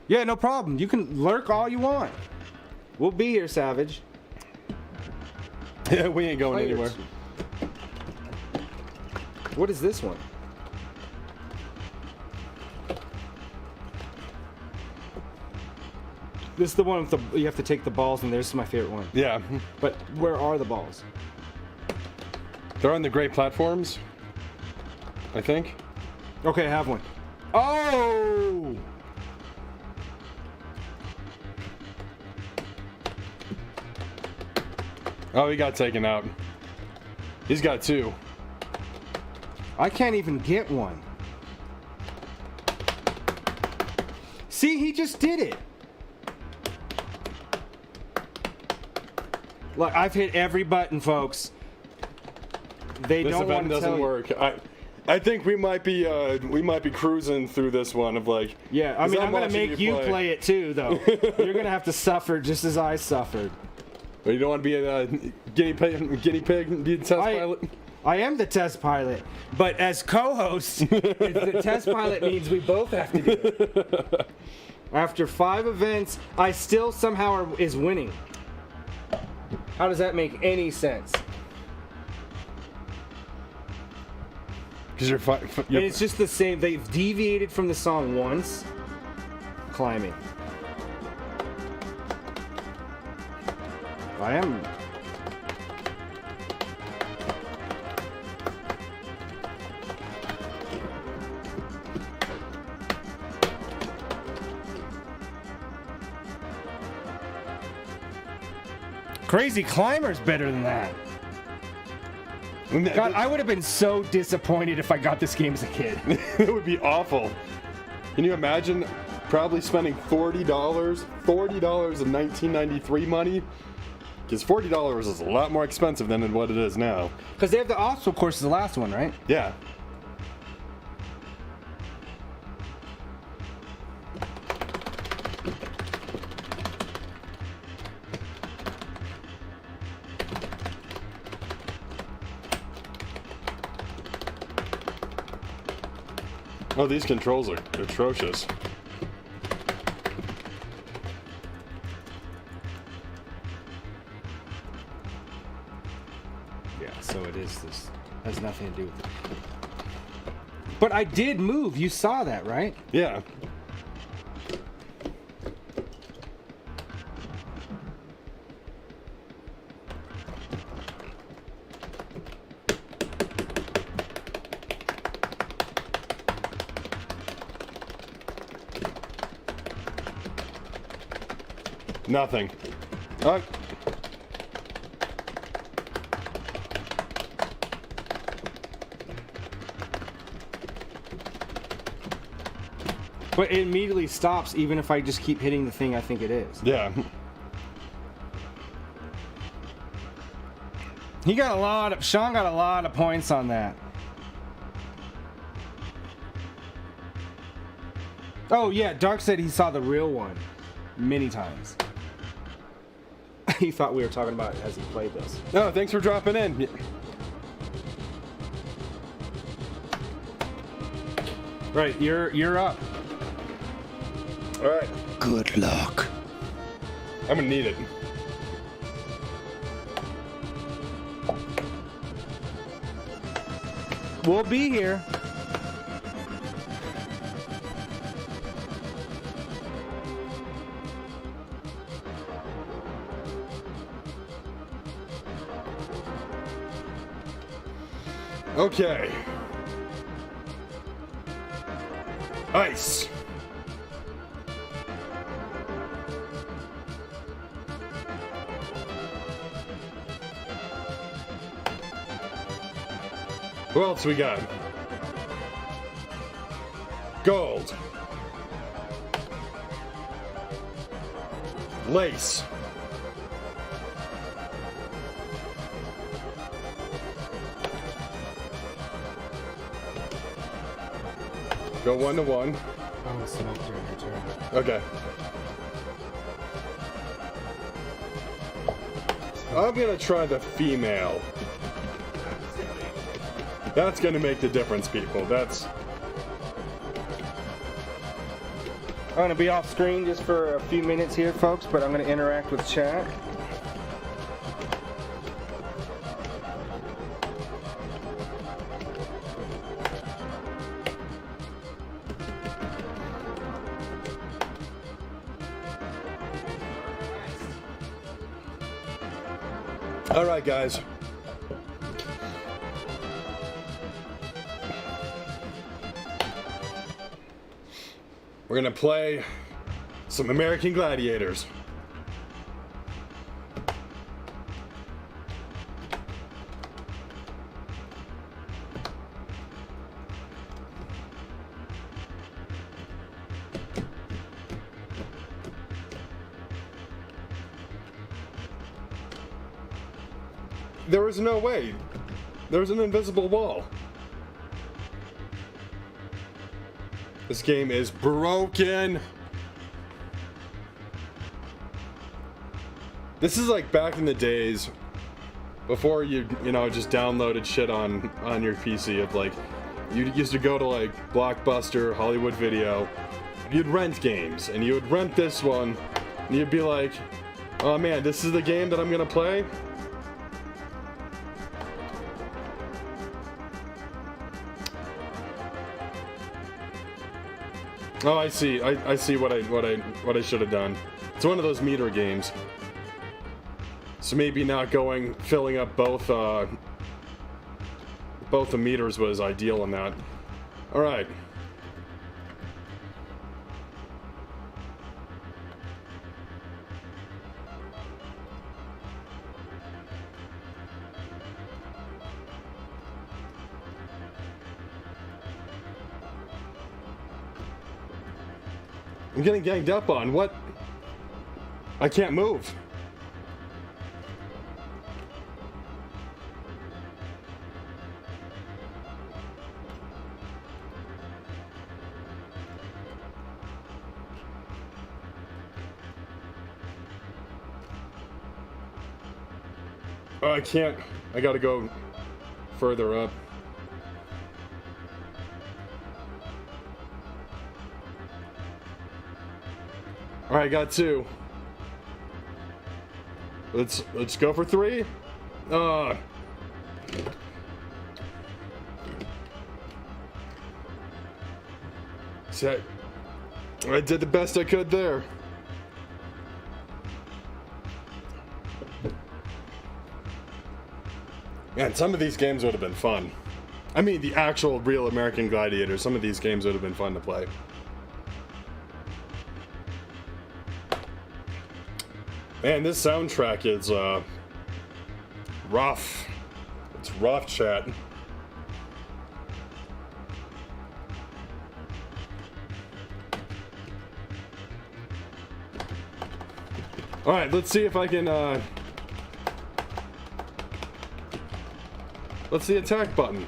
Yeah, no problem. You can lurk all you want. We'll be here, Savage. Yeah, we ain't going Players. anywhere. What is this one? This is the one with the, you have to take the balls, and this is my favorite one. Yeah. But where are the balls? They're on the great platforms, I think. Okay, I have one. Oh! Oh, he got taken out. He's got 2. I can't even get one. See, he just did it. Look, I've hit every button, folks. They This don't want event to doesn't tell you. work. I think we might be cruising through this one of like. Yeah, I mean, I'm gonna watching make you play it too, though. You're gonna have to suffer just as I suffered. But you don't want to be a guinea pig, be the test pilot. I am the test pilot, but as co-host, the test pilot means we both have to do it. After 5 events, I still somehow is winning. How does that make any sense? Because And it's just the same. They've deviated from the song once. Climbing. I am. Crazy Climber's better than that. God, I would have been so disappointed if I got this game as a kid. It would be awful. Can you imagine probably spending $40 in 1993 money? Because $40 is a lot more expensive than what it is now. Because they have the obstacle course is the last one, right? Yeah. Oh, these controls are atrocious. Yeah, so it is this. Has nothing to do with it. But I did move. You saw that, right? Yeah. Nothing. But it immediately stops even if I just keep hitting the thing I think it is. Yeah. Sean got a lot of points on that. Oh yeah, Dark said he saw the real one many times. He thought we were talking about it as he played this. No, thanks for dropping in. Right, you're up. All right. Good luck. I'm gonna need it. We'll be here. Okay. Ice. Who else we got? Gold. Lace. Go 1-1. Oh, so your turn. Okay. I'm gonna try the female. That's gonna make the difference, people. That's... I'm gonna be off screen just for a few minutes here, folks, but I'm gonna interact with chat. All right, guys. We're gonna play some American Gladiators. There was no way. There was an invisible wall. This game is broken. This is like back in the days before you know, just downloaded shit on your PC of like, you used to go to like Blockbuster, Hollywood Video, you'd rent games, and you would rent this one, and you'd be like, oh man, this is the game that I'm gonna play? Oh, I see. I see what I should have done. It's one of those meter games. So maybe not filling up both the meters was ideal in that. All right. I'm getting ganged up on. What? I can't move. Oh, I can't. I gotta go further up. All right, got 2. Let's go for 3. So I did the best I could there. Man, some of these games would have been fun. I mean, the actual real American Gladiator, some of these games would have been fun to play. Man, this soundtrack is, rough. It's rough, chat. Alright, let's see if I can, What's the attack button?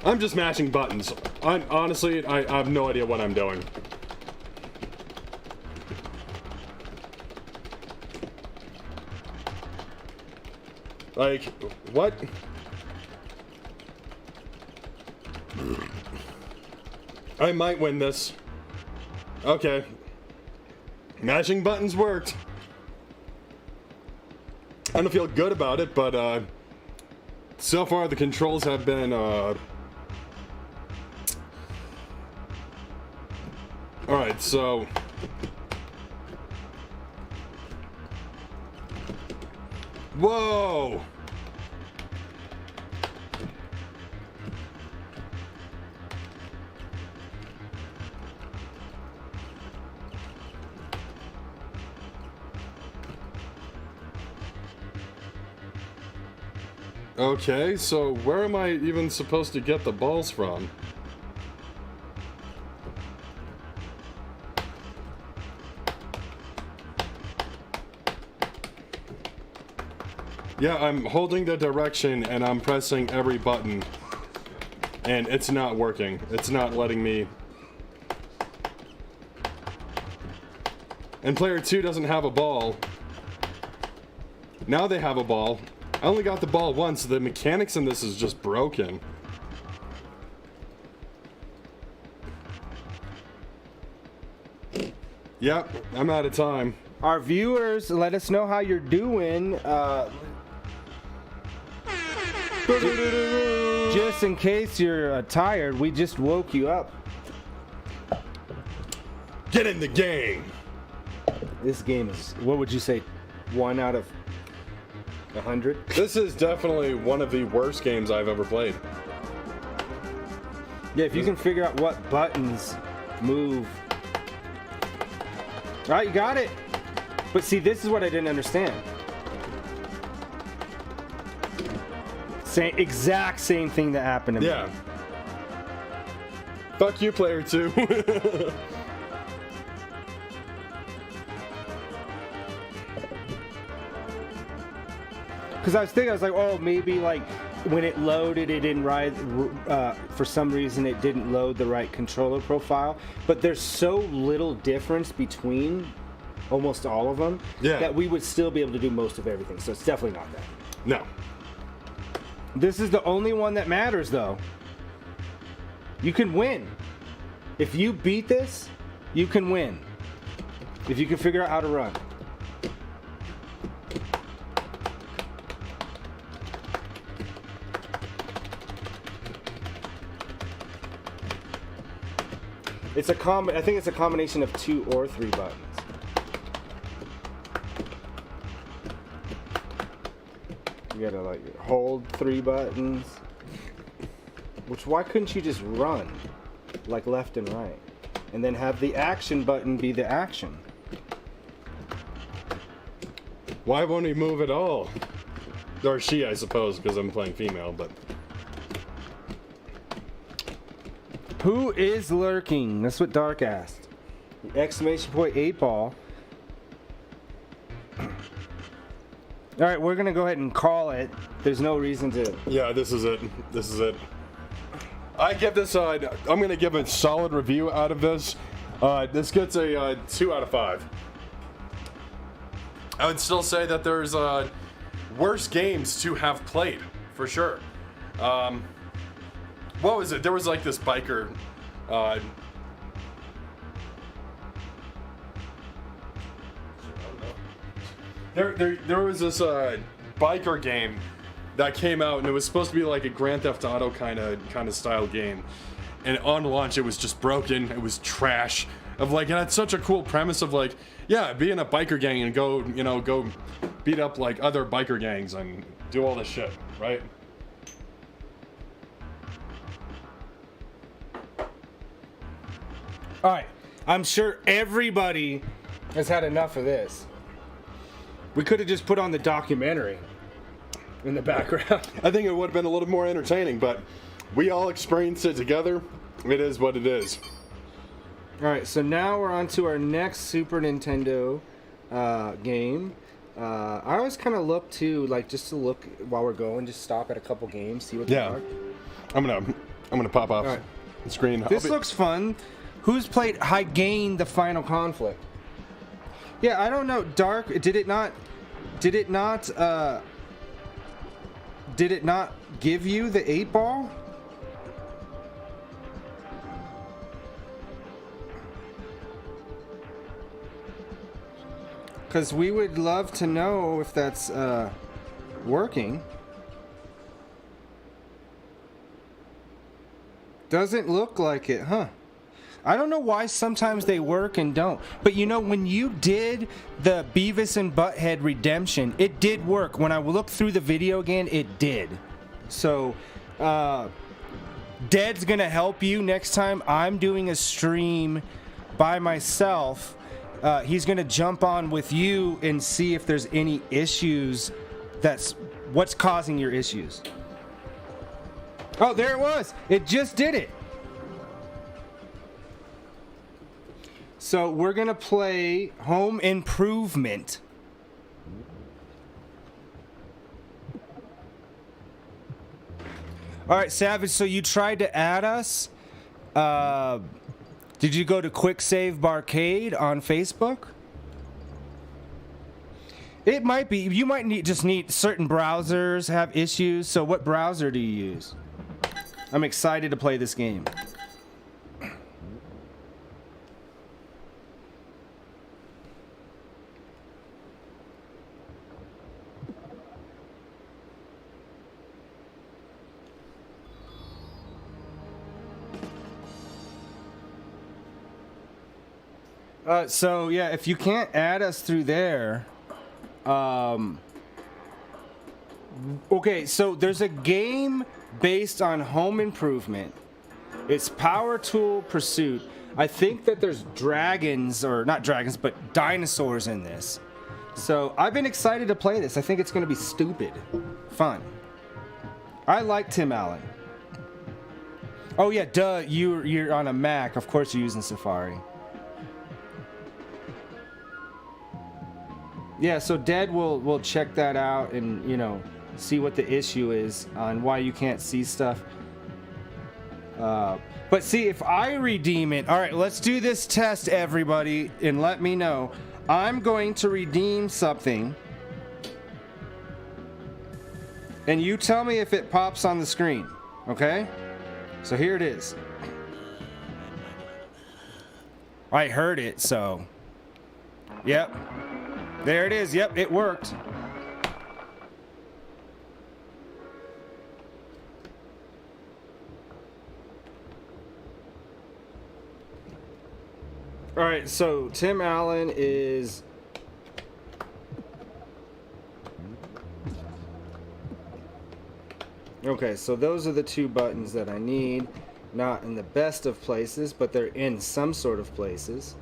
I'm just mashing buttons. Honestly, I have no idea what I'm doing. Like, what? I might win this. Okay. Mashing buttons worked. I don't feel good about it, but so far the controls have been Alright, so whoa! Okay, so where am I even supposed to get the balls from? Yeah, I'm holding the direction and I'm pressing every button. And it's not working. It's not letting me. And player 2 doesn't have a ball. Now they have a ball. I only got the ball once, so the mechanics in this is just broken. Yep, I'm out of time. Our viewers, let us know how you're doing. Just in case you're tired, we just woke you up. Get in the game! This game is, what would you say, 1 out of 100? This is definitely one of the worst games I've ever played. Yeah, if you can figure out what buttons move. All right, you got it. But see, this is what I didn't understand. Exact same thing that happened to me. Yeah. Fuck you, player 2. Because I was thinking, I was like, oh, maybe like when it loaded, it didn't for some reason it didn't load the right controller profile. But there's so little difference between almost all of them that we would still be able to do most of everything. So it's definitely not that. No. This is the only one that matters, though. You can win. If you beat this, you can win. If you can figure out how to run. It's I think it's a combination of 2 or 3 buttons. You gotta like hold 3 buttons. Why couldn't you just run like left and right, and then have the action button be the action? Why won't he move at all? Or she, I suppose, because I'm playing female, but. Who is lurking? That's what Dark asked. Exclamation point 8 ball. All right, we're gonna go ahead and call it. There's no reason to. Yeah, this is it. This is it. I give this. I'm gonna give a solid review out of this. This gets a 2 out of 5. I would still say that there's worse games to have played for sure. What was it? There was like this biker Uh, there was this biker game that came out, and it was supposed to be like a Grand Theft Auto kind of style game. And on launch, it was just broken. It was trash. Of like, it had such a cool premise of like, yeah, be in a biker gang and go beat up like other biker gangs and do all this shit, right? All right, I'm sure everybody has had enough of this. We could have just put on the documentary in the background. I think it would have been a little more entertaining, but we all experienced it together. It is what it is. All right, so now we're on to our next Super Nintendo game. I always kind of look to just to look while we're going, just stop at a couple games, see what they are. I'm gonna pop off the screen. This looks fun. Who's played High Gain: The Final Conflict? Yeah, I don't know. Dark. Did it not give you the 8-ball? Because we would love to know if that's working. Doesn't look like it, huh? I don't know why sometimes they work and don't. But when you did the Beavis and Butthead Redemption, it did work. When I looked through the video again, it did. So, Dead's gonna help you next time I'm doing a stream by myself. He's gonna jump on with you and see if there's any issues. What's causing your issues. Oh, there it was. It just did it. So we're going to play Home Improvement. All right, Savage, so you tried to add us. Did you go to Quicksave Barcade on Facebook? It might be. You might just need certain browsers have issues. So what browser do you use? I'm excited to play this game. So yeah, if you can't add us through there, okay, so there's a game based on home improvement. It's Power Tool Pursuit. I think that there's dragons, or not dragons, but dinosaurs in this. So I've been excited to play this. I think it's going to be stupid fun. I like Tim Allen. Oh yeah, duh, you're on a Mac. Of course you're using Safari. Yeah, so Dead will check that out and, see what the issue is on why you can't see stuff. But see, if I redeem it... All right, let's do this test, everybody, and let me know. I'm going to redeem something. And you tell me if it pops on the screen, okay? So here it is. I heard it, so... Yep. There it is. Yep, it worked. All right, so Tim Allen is... Okay, so those are the two buttons that I need. Not in the best of places, but they're in some sort of places.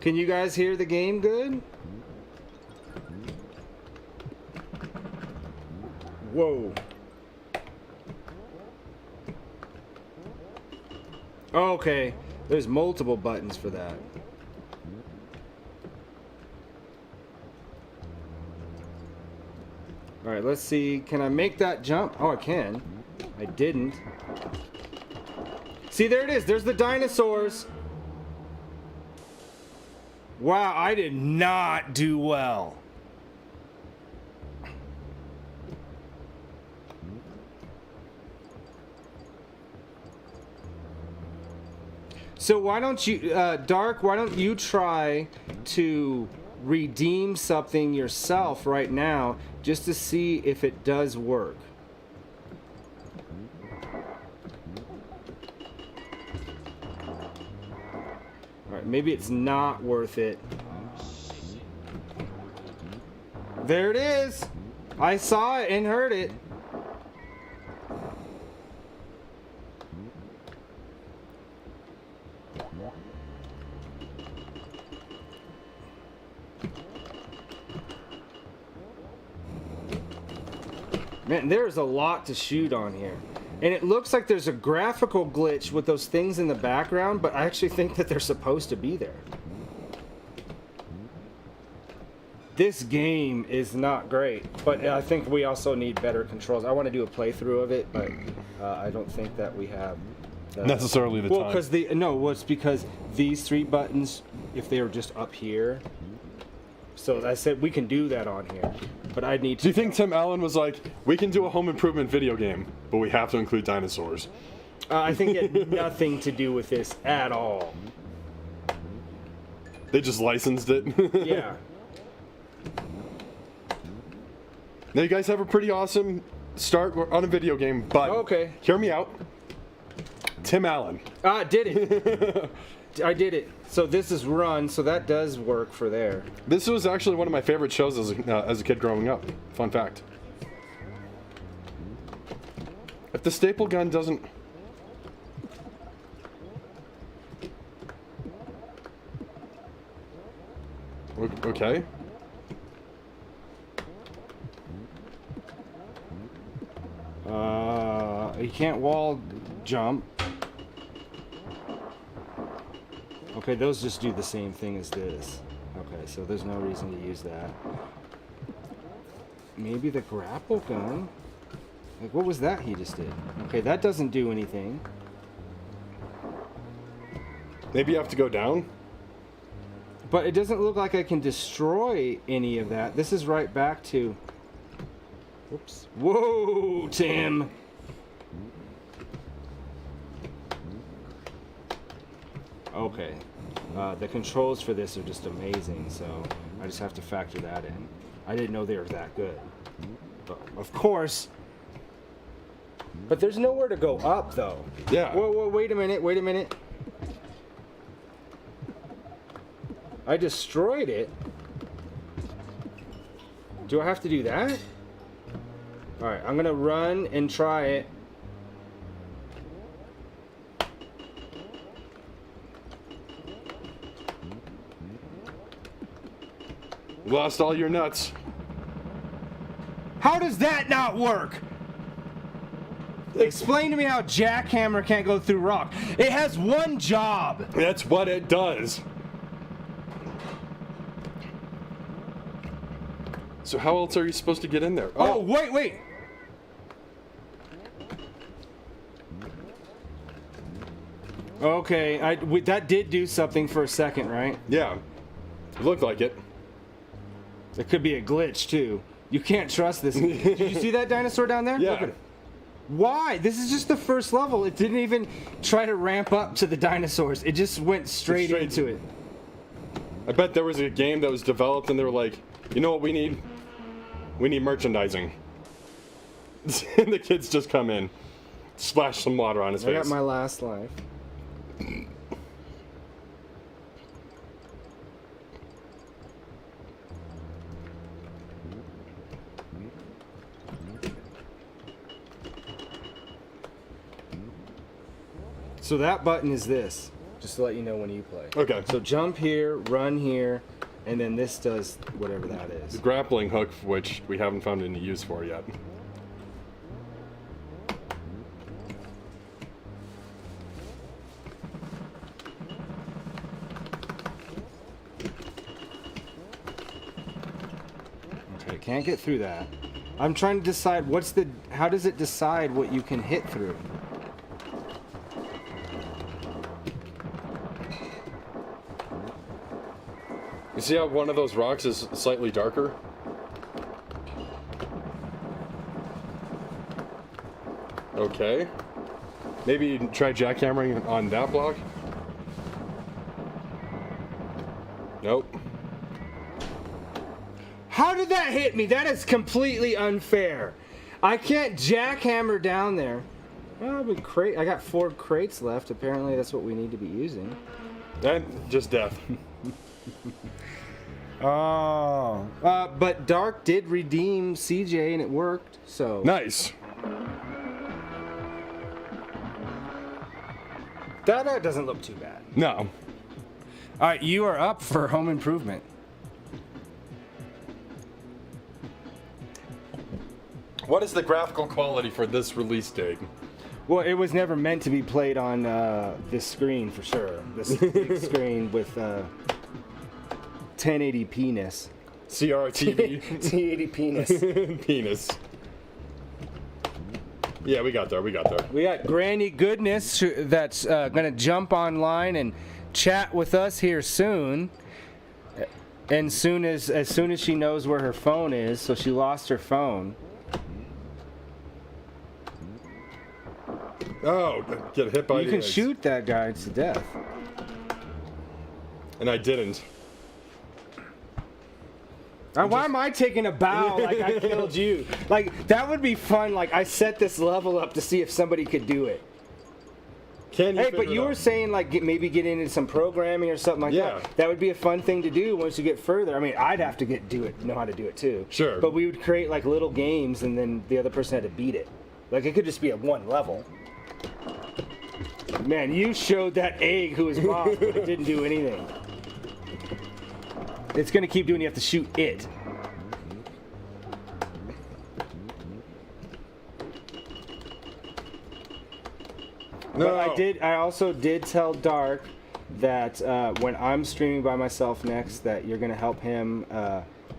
Can you guys hear the game good? Whoa. Okay, there's multiple buttons for that. All right, let's see. Can I make that jump? Oh, I can. I didn't. See, there it is. There's the dinosaurs. Wow, I did not do well. So why don't you, Dark? Why don't you try to redeem something yourself right now, just to see if it does work? All right, maybe it's not worth it. There it is. I saw it and heard it. Man, there's a lot to shoot on here. And it looks like there's a graphical glitch with those things in the background, but I actually think that they're supposed to be there. This game is not great, but I think we also need better controls. I want to do a playthrough of it, but I don't think that we have necessarily the time. Well, it's because these 3 buttons, if they were just up here, so I said we can do that on here, but I need to. Do you think Tim Allen was like, we can do a home improvement video game, but we have to include dinosaurs? I think it had nothing to do with this at all. They just licensed it? Yeah. Now you guys have a pretty awesome start on a video game, but okay. Hear me out. Tim Allen. Did it. I did it. So this is run, so that does work for there. This was actually one of my favorite shows as a kid growing up. Fun fact. If the staple gun doesn't... Okay. You can't wall jump. Okay, those just do the same thing as this. Okay, so there's no reason to use that. Maybe the grapple gun? Like, what was that he just did? Okay, that doesn't do anything. Maybe you have to go down? But it doesn't look like I can destroy any of that. This is right back to... Whoops. Whoa, Tim! Okay. The controls for this are just amazing, so I just have to factor that in. I didn't know they were that good. But of course. But there's nowhere to go up, though. Yeah. Whoa, wait a minute, wait a minute. I destroyed it. Do I have to do that? Alright, I'm gonna run and try it. Lost all your nuts. How does that not work? Explain to me how a jackhammer can't go through rock. It has one job. That's what it does. So how else are you supposed to get in there? Oh, wait. Okay, that did do something for a second, right? Yeah. It looked like it. It could be a glitch, too. You can't trust this. Did you see that dinosaur down there? Yeah. Look at it. Why? This is just the first level. It didn't even try to ramp up to the dinosaurs. It just went straight into it. I bet there was a game that was developed and they were like, you know what we need? We need merchandising. And the kids just come in, splash some water on his face. I got my last life. So that button is this, just to let you know when you play. Okay. So jump here, run here, and then this does whatever that is. The grappling hook, which we haven't found any use for yet. Okay, can't get through that. I'm trying to decide how does it decide what you can hit through? You see how one of those rocks is slightly darker? Okay. Maybe try jackhammering on that block? Nope. How did that hit me? That is completely unfair. I can't jackhammer down there. Well, I got 4 crates left. Apparently, that's what we need to be using. And just death. Oh. But Dark did redeem CJ, and it worked. So Nice. that doesn't look too bad. No. All right, you are up for home improvement. What is the graphical quality for this release date? Well, it was never meant to be played on this screen for sure. This big screen with 1080p-ness. CRTV. 1080p-ness. Penis. Yeah, we got there. We We got Granny Goodness that's going to jump online and chat with us here soon. And as soon as she knows where her phone is, so she lost her phone. Oh, get hit by You can shoot that guy to death. And I didn't. Why am I taking a bow like I killed you? Like, that would be fun. Like, I set this level up to see if somebody could do it. Can you? Hey, but you were saying, like, maybe get into some programming or something like Yeah. that. That would be a fun thing to do once you get further. I mean, I'd have to know how to do it too. Sure. But we would create, like, little games, and then the other person had to beat it. Like, it could just be at one level. Man, you showed that egg who was boss, but it didn't do anything. It's gonna keep doing. You have to shoot it. No. But I also did tell Dark that when I'm streaming by myself next, that you're gonna help him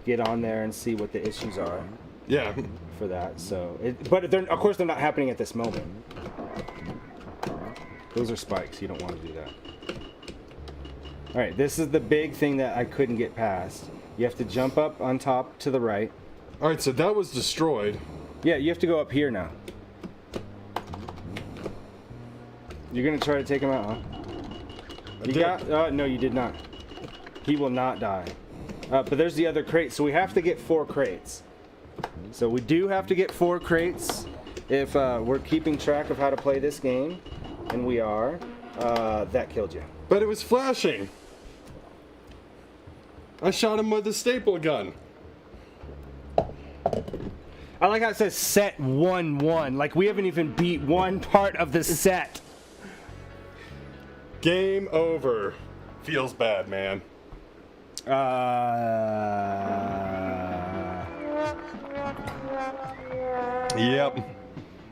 get on there and see what the issues are Yeah. for that. So, but of course they're not happening at this moment. Those are spikes. You don't want to do that. All right, this is the big thing that I couldn't get past. You have to jump up on top to the right. All right, so that was destroyed. Yeah, you have to go up here now. You're gonna try to take him out, huh? I did. No, you did not. He will not die. But there's the other crate, so we have to get 4 crates. So we do have to get 4 crates if we're keeping track of how to play this game, and we are. That killed you. But it was flashing. I shot him with a staple gun. I like how it says set 1-1. Like we haven't even beat one part of the set. Game over. Feels bad, man.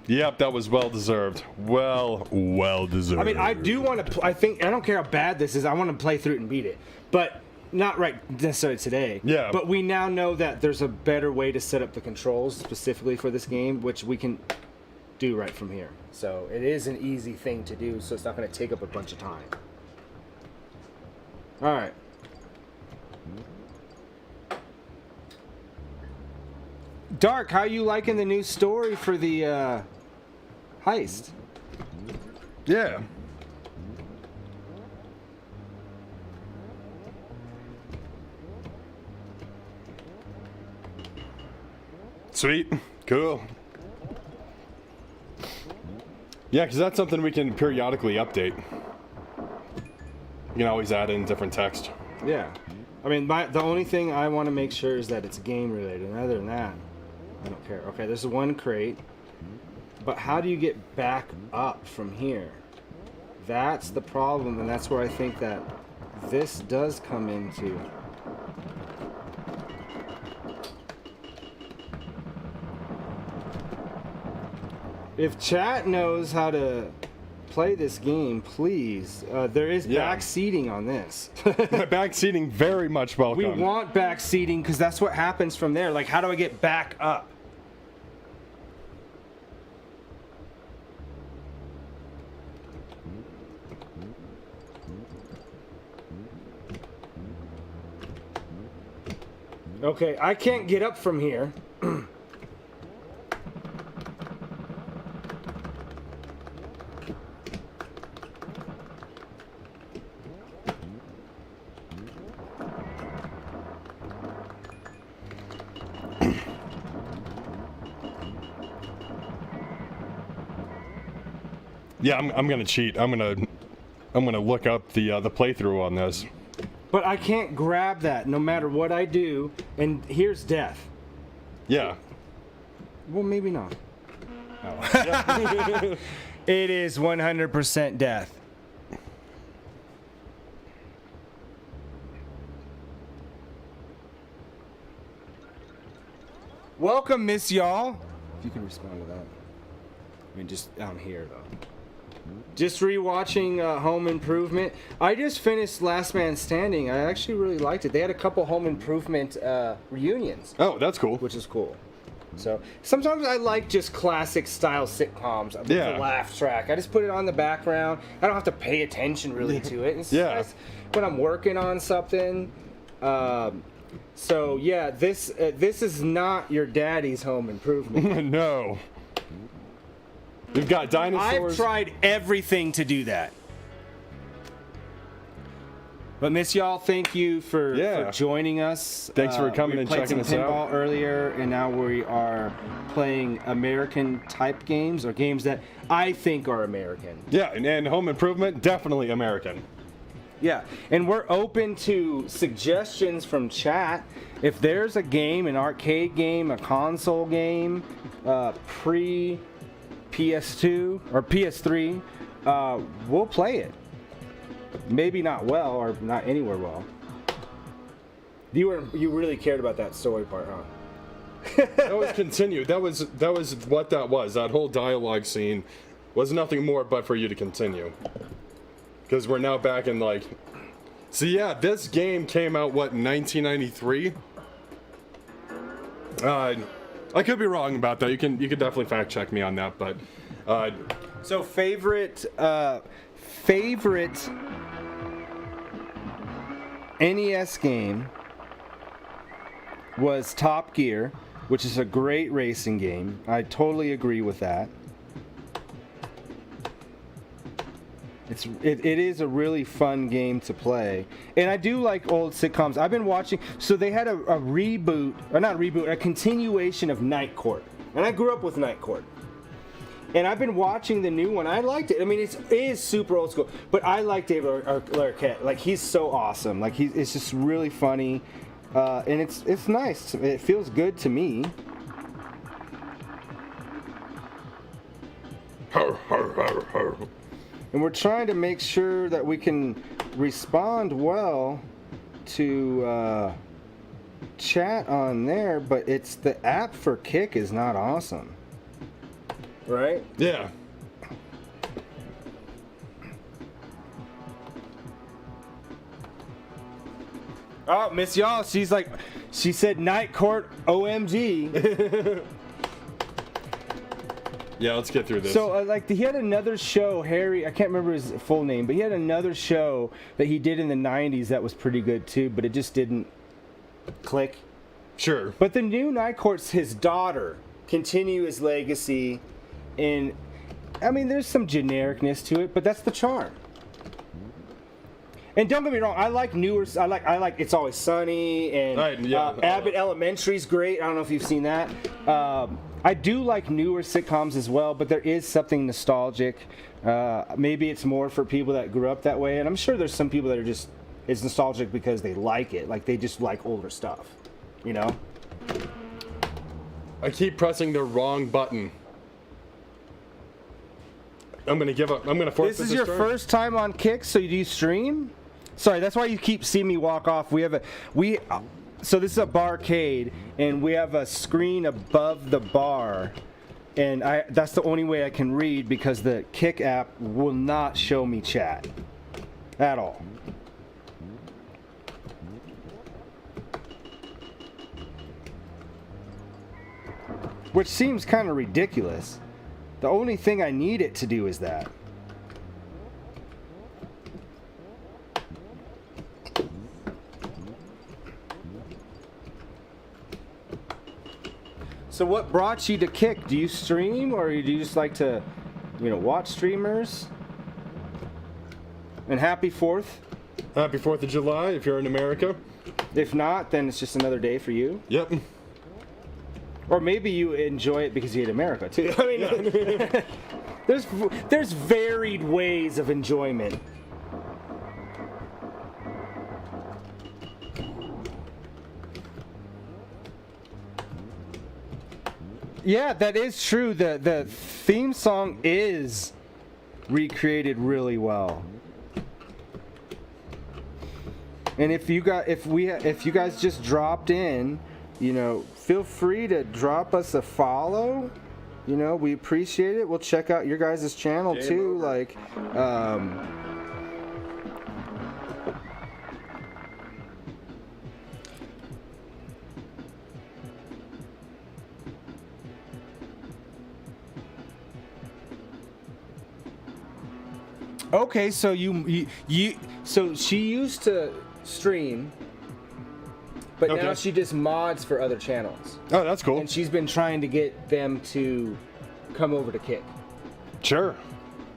Yep, that was well deserved. Well deserved. I mean, I do want to. I don't care how bad this is. I want to play through it and beat it, but not right necessarily today. Yeah. But we now know that there's a better way to set up the controls specifically for this game, which we can do right from here. So it is an easy thing to do. So it's not going to take up a bunch of time. All right. Dark, how you liking the new story for the heist? Yeah. Sweet. Cool. Yeah, because that's something we can periodically update. You can always add in different text. Yeah. I mean, the only thing I want to make sure is that it's game related. And other than that, I don't care. Okay, there's one crate. But how do you get back up from here? That's the problem, and that's where I think that this does come into. If chat knows how to play this game, please. There is back seating on this. Back seating very much welcome. We want back seating because that's what happens from there. Like, how do I get back up? Okay, I can't get up from here. Yeah, I'm gonna cheat. I'm gonna look up the playthrough on this. But I can't grab that no matter what I do, and here's death. Yeah. Well, maybe not. Oh. It is 100% death. Welcome, Miss Y'all. If you can respond to that. I mean, just down here, though. Just rewatching Home Improvement. I just finished Last Man Standing. I actually really liked it. They had a couple Home Improvement reunions. Oh, that's cool. Which is cool. So sometimes I like just classic style sitcoms with a laugh track. I just put it on the background. I don't have to pay attention really to it. It's nice when I'm working on something. So yeah, this is not your daddy's Home Improvement. No. We've got dinosaurs. I've tried everything to do that. But Miss Y'all, thank you for joining us. Thanks for coming and checking us out. We played some pinball earlier, and now we are playing American type games, or games that I think are American. Yeah, and Home Improvement, definitely American. Yeah, and we're open to suggestions from chat. If there's a game, an arcade game, a console game, pre-PS2 or PS3, we'll play it. Maybe not well, or not anywhere well. You really cared about that story part, huh? That was continued. That was what that was. That whole dialogue scene was nothing more but for you to continue. Because we're now back in like... So yeah, this game came out, what, in 1993? I could be wrong about that. You could definitely fact check me on that, but... So favorite NES game was Top Gear, which is a great racing game. I totally agree with that. It is a really fun game to play, and I do like old sitcoms. I've been watching. So they had a reboot, or not reboot, a continuation of Night Court, and I grew up with Night Court. And I've been watching the new one. I liked it. I mean, it is super old school, but I like David Arquette. Like, he's so awesome. Like, it's just really funny, and it's nice. It feels good to me. And we're trying to make sure that we can respond well to chat on there, but it's the app for Kick is not awesome. Right? Yeah. Oh, Miss Y'all, she said Night Court OMG. Yeah, let's get through this. So, he had another show, Harry, I can't remember his full name, but he had another show that he did in the 90s that was pretty good too, but it just didn't click. Sure. But the new Night Court's his daughter continue his legacy. And I mean, there's some genericness to it, but that's the charm. And don't get me wrong, I like newer. I like It's Always Sunny, and Abbott Elementary's great. I don't know if you've seen that. I do like newer sitcoms as well, but there is something nostalgic. Maybe it's more for people that grew up that way, and I'm sure there's some people that are just it's nostalgic because they like it, like they just like older stuff, you know. I keep pressing the wrong button. I'm gonna give up. I'm gonna force this. This is your first time on Kick, so do you stream? Sorry, that's why you keep seeing me walk off. So this is a barcade, and we have a screen above the bar, and that's the only way I can read because the Kick app will not show me chat at all. Which seems kind of ridiculous. The only thing I need it to do is that. So what brought you to Kick? Do you stream, or do you just like to, watch streamers? And happy 4th. Happy 4th of July if you're in America. If not, then it's just another day for you. Yep. Or maybe you enjoy it because you hate America, too. I mean, There's varied ways of enjoyment. Yeah, that is true. The theme song is recreated really well. And if you guys just dropped in, feel free to drop us a follow. We appreciate it. We'll check out your guys' channel too. Like, okay, so so she used to stream, but now she just mods for other channels. Oh, that's cool. And she's been trying to get them to come over to Kick. Sure.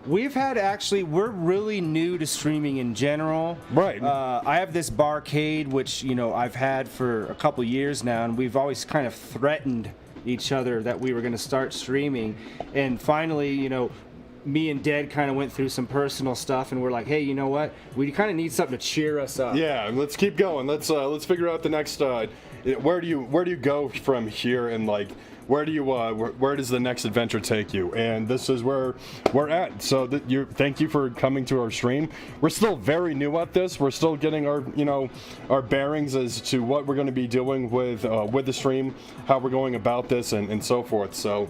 We're really new to streaming in general. Right. I have this barcade, which, I've had for a couple years now, and we've always kind of threatened each other that we were going to start streaming. And finally, me and Dead kind of went through some personal stuff, and we're like, hey, you know what? We kind of need something to cheer us up. Yeah, let's keep going. Let's figure out the next. Where do you go from here, and like where does the next adventure take you? And this is where we're at. So thank you for coming to our stream. We're still very new at this. We're still getting our bearings as to what we're going to be doing with the stream, how we're going about this, and so forth. So.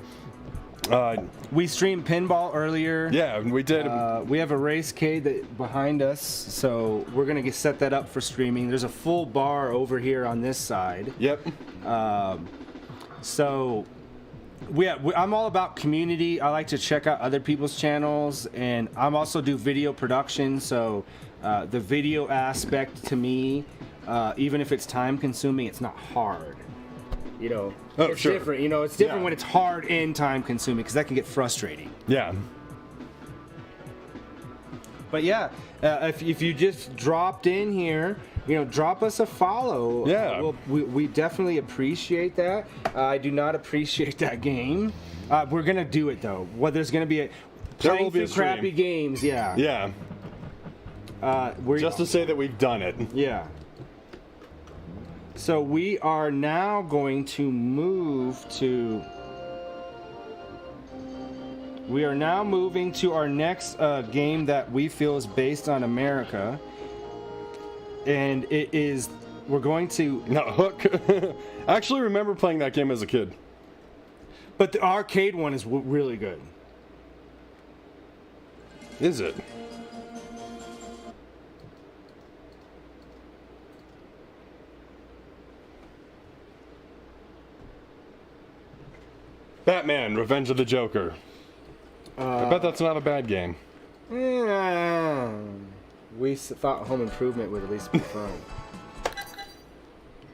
We streamed pinball earlier. Yeah, we did. We have a racecade behind us, so we're gonna set that up for streaming. There's a full bar over here on this side. Yep. So, I'm all about community. I like to check out other people's channels, and I'm also do video production. So, the video aspect to me, even if it's time consuming, it's not hard. It's sure. different. It's different when it's hard and time consuming, because that can get frustrating. Yeah. But yeah, if you just dropped in here, drop us a follow. Yeah. We definitely appreciate that. I do not appreciate that game. We're gonna do it though. There's gonna be playing through crappy games. Yeah. Yeah. Just to say that we've done it. Yeah. So we are now going to move to. We are now moving to our next game that we feel is based on America, and it is. We're going to Hook. I actually remember playing that game as a kid. But the arcade one is really good. Is it? Batman, Revenge of the Joker. I bet that's not a bad game. We thought Home Improvement would at least be fun.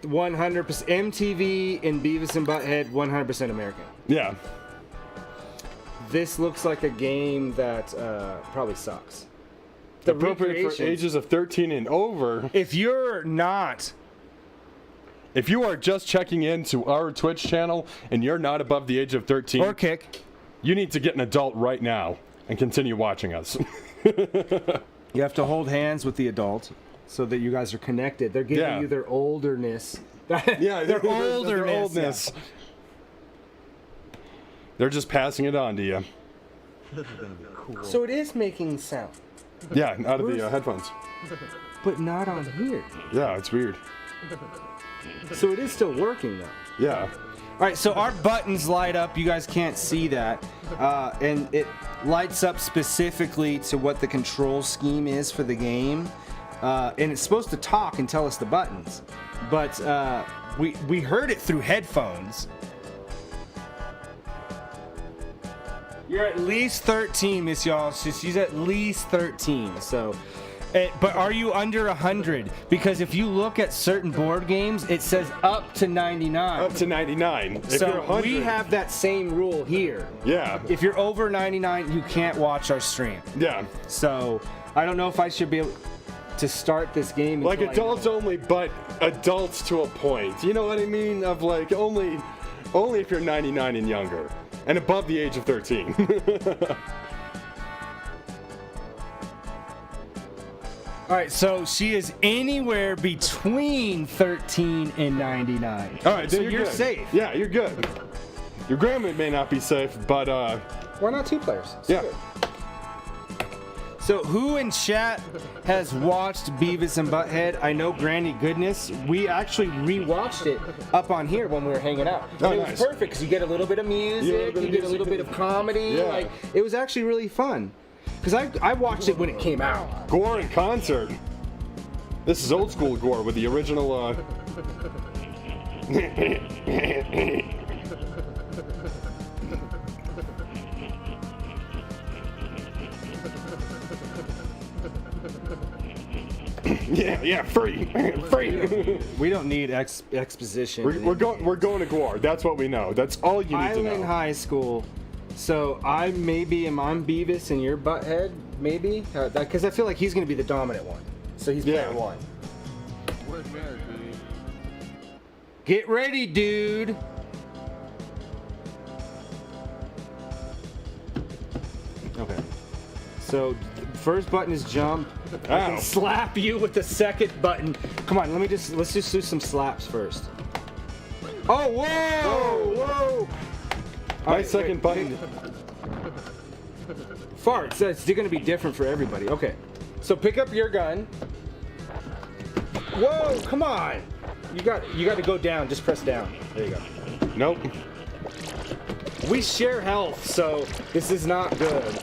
100% MTV and Beavis and Butthead, 100% American. Yeah. This looks like a game that probably sucks. Appropriate for ages of 13 and over. If you are just checking into our Twitch channel and you're not above the age of 13 or Kick, you need to get an adult right now and continue watching us. You have to hold hands with the adult so that you guys are connected. They're giving you their olderness. Yeah, their olderness. Yeah. They're just passing it on to you. Cool. So it is making sound. Yeah, out of the headphones. But not on here. Yeah, it's weird. So it is still working though. Yeah. All right, so our buttons light up. You guys can't see that, and it lights up specifically to what the control scheme is for the game, and it's supposed to talk and tell us the buttons, but we heard it through headphones. You're at least 13, Miss Y'all. She's at least 13. So, but are you under 100? Because if you look at certain board games, it says up to 99. Up to 99. If so you're 100, we have that same rule here. Yeah. If you're over 99, you can't watch our stream. Yeah. So I don't know if I should be able to start this game. Like adults only, but adults to a point. You know what I mean? Of like only if you're 99 and younger. and above the age of 13. All right, so she is anywhere between 13 and 99. All right, so then you're good. safe. Yeah, you're good. Your grandma may not be safe, but Why not 2 players? It's yeah. good. So who in chat has watched Beavis and Butthead? I know Granny Goodness. We actually rewatched it up on here when we were hanging out. And Oh, it nice. was perfect because you get a little bit of music, you get a little bit of comedy. Yeah. Like, it was actually really fun. Because I watched it when it came out. Gore in concert. This is old school Gore with the original. Yeah, free. We don't need exposition. We're going to Gore. That's what we know. That's all you need to Island know. High School. So I'm Beavis and you're Butthead, maybe? Because I feel like he's going to be the dominant one. So he's player 1. Get ready, dude. Okay. So first button is jump. I can Ow. slap you with the second button. Come on, let's just do some slaps first. Oh, whoa! Whoa! My Alright, second button. Farts. It's going to be different for everybody. Okay. So pick up your gun. Whoa! Come on. You got to go down. Just press down. There you go. Nope. We share health, so this is not good.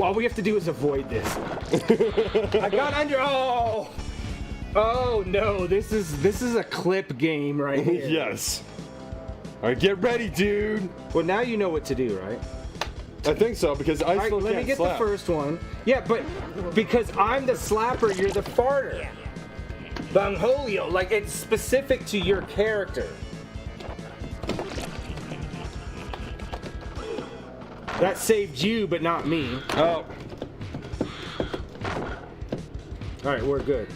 All we have to do is avoid this. I got under. Oh! Oh no! This is a clip game right here. Yes. All right, get ready, dude. Well, now you know what to do, right? I think so because I All right, still let can't me get slap. the first one. Yeah, but because I'm the slapper, you're the farter. Bangholio, like it's specific to your character. That saved you, but not me. Oh. All right, we're good.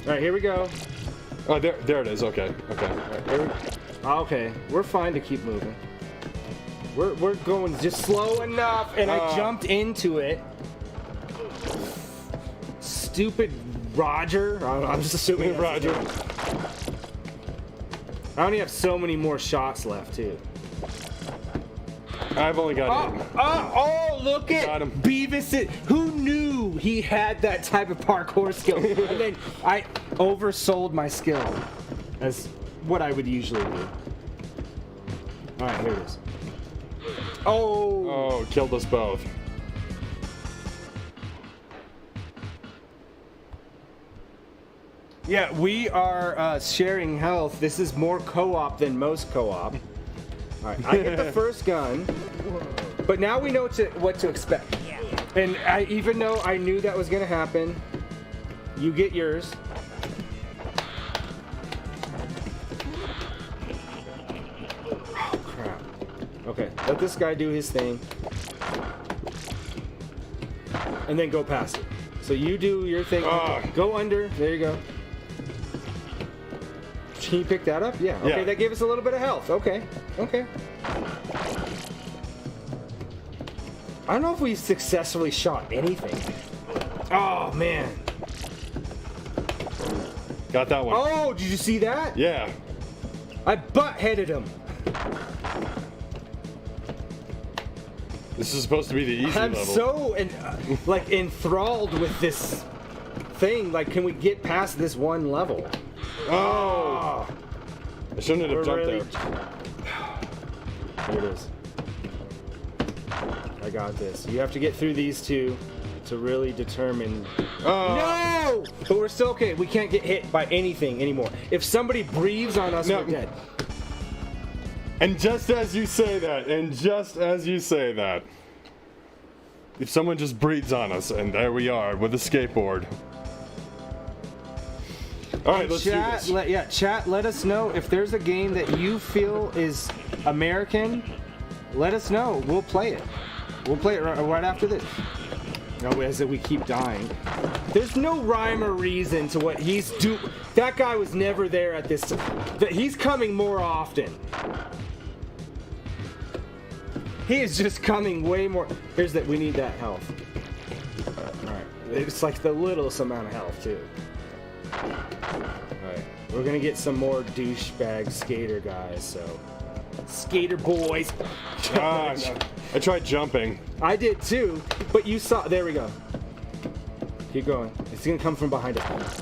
All right, here we go. Oh, there it is. Okay. Okay, we're fine to keep moving. We're going just slow enough, and I jumped into it. Stupid Roger. I'm just assuming that's Roger. his name. I only have so many more shots left, too. I've only got it. Oh, look at Got him. Beavis. Who knew he had that type of parkour skill? And then I oversold my skill as what I would usually do. All right, here it is. Oh. Oh, killed us both. Yeah, we are sharing health. This is more co-op than most co-op. All right, I get the first gun, but now we know what to expect. And even though I knew that was going to happen, you get yours. Oh, crap. Okay, let this guy do his thing. And then go past it. So you do your thing. Go under. There you go. Can you pick that up? Yeah. Okay, Yeah. that gave us a little bit of health. Okay. Okay. I don't know if we successfully shot anything. Oh, man. Got that one. Oh, did you see that? Yeah. I butt-headed him. This is supposed to be the easy I'm level. so enthralled with this thing. Like, can we get past this one level? Oh. I shouldn't have jumped really- there. Here it is. I got this. You have to get through these two to really determine. No! But we're still okay. We can't get hit by anything anymore. If somebody breathes on us, No. we're dead. And just as you say that, if someone just breathes on us, and there we are with a skateboard. All right, let's do this. Chat, let us know if there's a game that you feel is American. Let us know. We'll play it. We'll play it right after this. No, as we keep dying. There's no rhyme or reason to what he's doing. That guy was never there at this. He's coming more often. He is just coming way more. Here's that. We need that health. All right. It's like the littlest amount of health too. All right. We're gonna get some more douchebag skater guys. So, skater boys. I tried jumping. I did too, but you saw. There we go. Keep going. It's gonna come from behind us.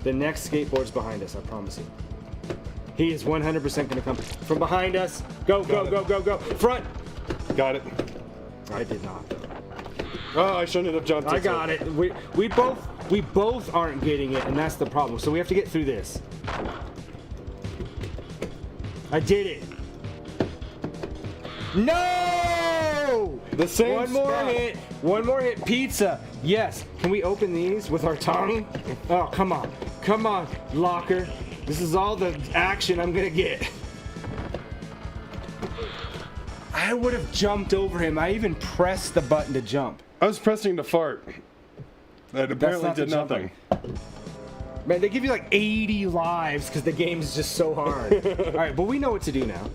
The next skateboard's behind us. I promise you. He is 100% gonna come from behind us. Go, go, go, go, go. Front. Got it. I did not. Oh, I shouldn't have jumped. I got it. We both aren't getting it, and that's the problem. So we have to get through this. I did it. No! The same One more spot. hit. One more hit. Pizza. Yes. Can we open these with our tongue? Oh, come on. Come on, locker. This is all the action I'm gonna get. I would have jumped over him. I even pressed the button to jump. I was pressing to fart. That apparently not the did nothing. Man, they give you like 80 lives because the game is just so hard. All right, but we know what to do now.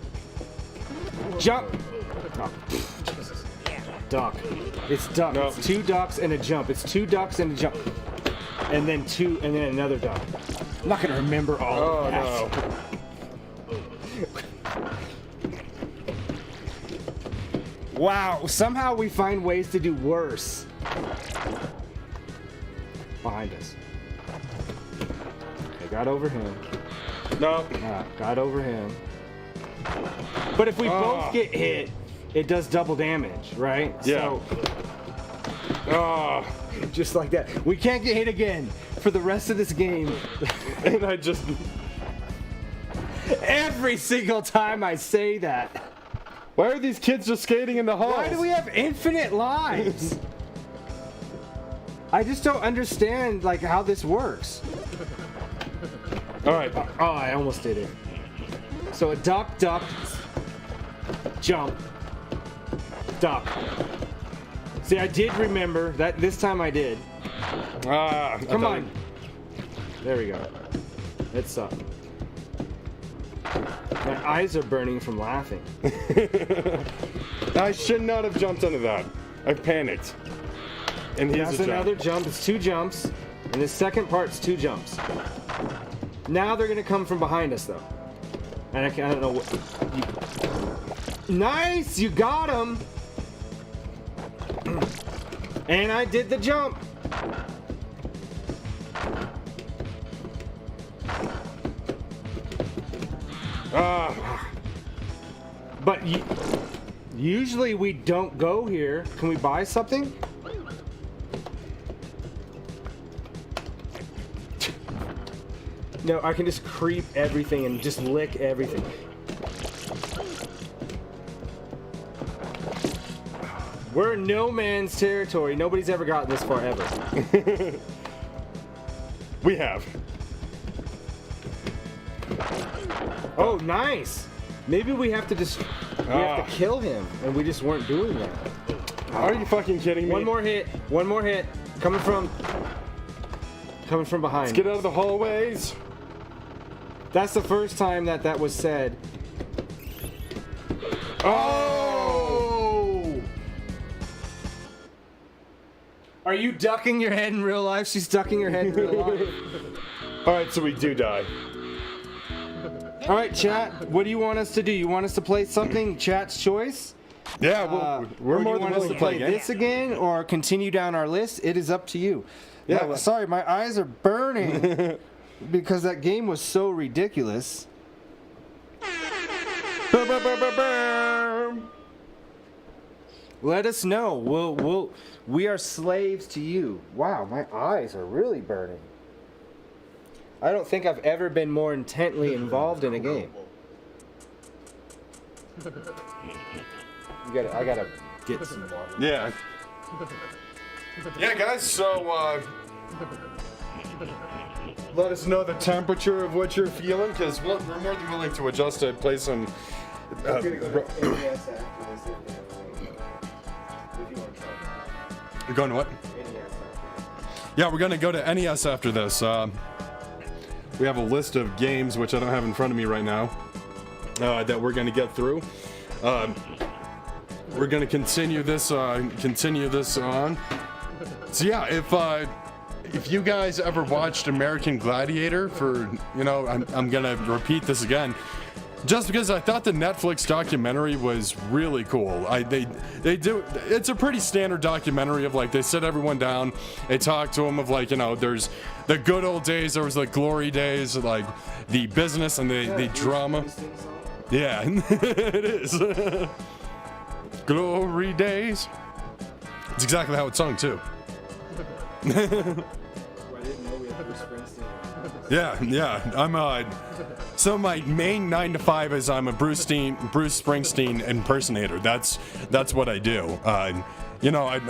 Jump. Oh, Jesus. Duck. It's duck. No. It's 2 ducks and a jump. It's 2 ducks and a jump. And then another duck. I'm not gonna remember all of that. Oh Wow, somehow we find ways to do worse. Behind us. Okay, got over him. no. Got over him. But if we both get hit, it does double damage, right? Yeah. So, just like that. We can't get hit again for the rest of this game. And I just. Every single time I say that. Why are these kids just skating in the halls? Why do we have infinite lives? I just don't understand like how this works. All right. Oh, I almost did it. So a duck, jump, duck. See, I did remember that this time I did. Come on. There we go. It's up. My eyes are burning from laughing. I should not have jumped into that. I panicked. And here's That's a jump. another jump. It's 2 jumps. And the second part's 2 jumps. Now they're gonna come from behind us though. And I don't know what. Nice! You got him! And I did the jump. But usually we don't go here. Can we buy something? No, I can just creep everything and just lick everything. We're in no man's territory. Nobody's ever gotten this far ever. We have. Oh, nice. Maybe we have to just we have to kill him, and we just weren't doing that. Are you fucking kidding me? One more hit. One more hit. Coming from behind. Let's get out of the hallways. That's the first time that was said. Oh! Are you ducking your head in real life? She's ducking her head in real life. All right, so we do die. All right, chat. What do you want us to do? You want us to play something? Chat's choice. Yeah, well, we're Or do more you than want us willing to to play play games. this again, or continue down our list. It is up to you. Yeah, Yeah. Sorry, my eyes are burning because that game was so ridiculous. Let us know. We are slaves to you. Wow, my eyes are really burning. I don't think I've ever been more intently involved in a game. I gotta get some water. Yeah. Yeah, guys, so let us know the temperature of what you're feeling, because we're more than willing to adjust to play some. I'm gonna go to NES after this if you want to try. You're going to what? NES after yeah, we're gonna go to NES after this. We have a list of games which I don't have in front of me right now that we're gonna get through. We're gonna continue this on. So yeah, if you guys ever watched American Gladiator, I'm gonna repeat this again, just because I thought the Netflix documentary was really cool. They do. It's a pretty standard documentary of like they sit everyone down, they talk to them of like there's the good old days, there was the glory days, like the business and the drama. Yeah, it is. Glory days. It's exactly how it's sung too. Yeah. I'm so my main 9 to 5 is I'm a Bruce Springsteen impersonator. That's what I do. I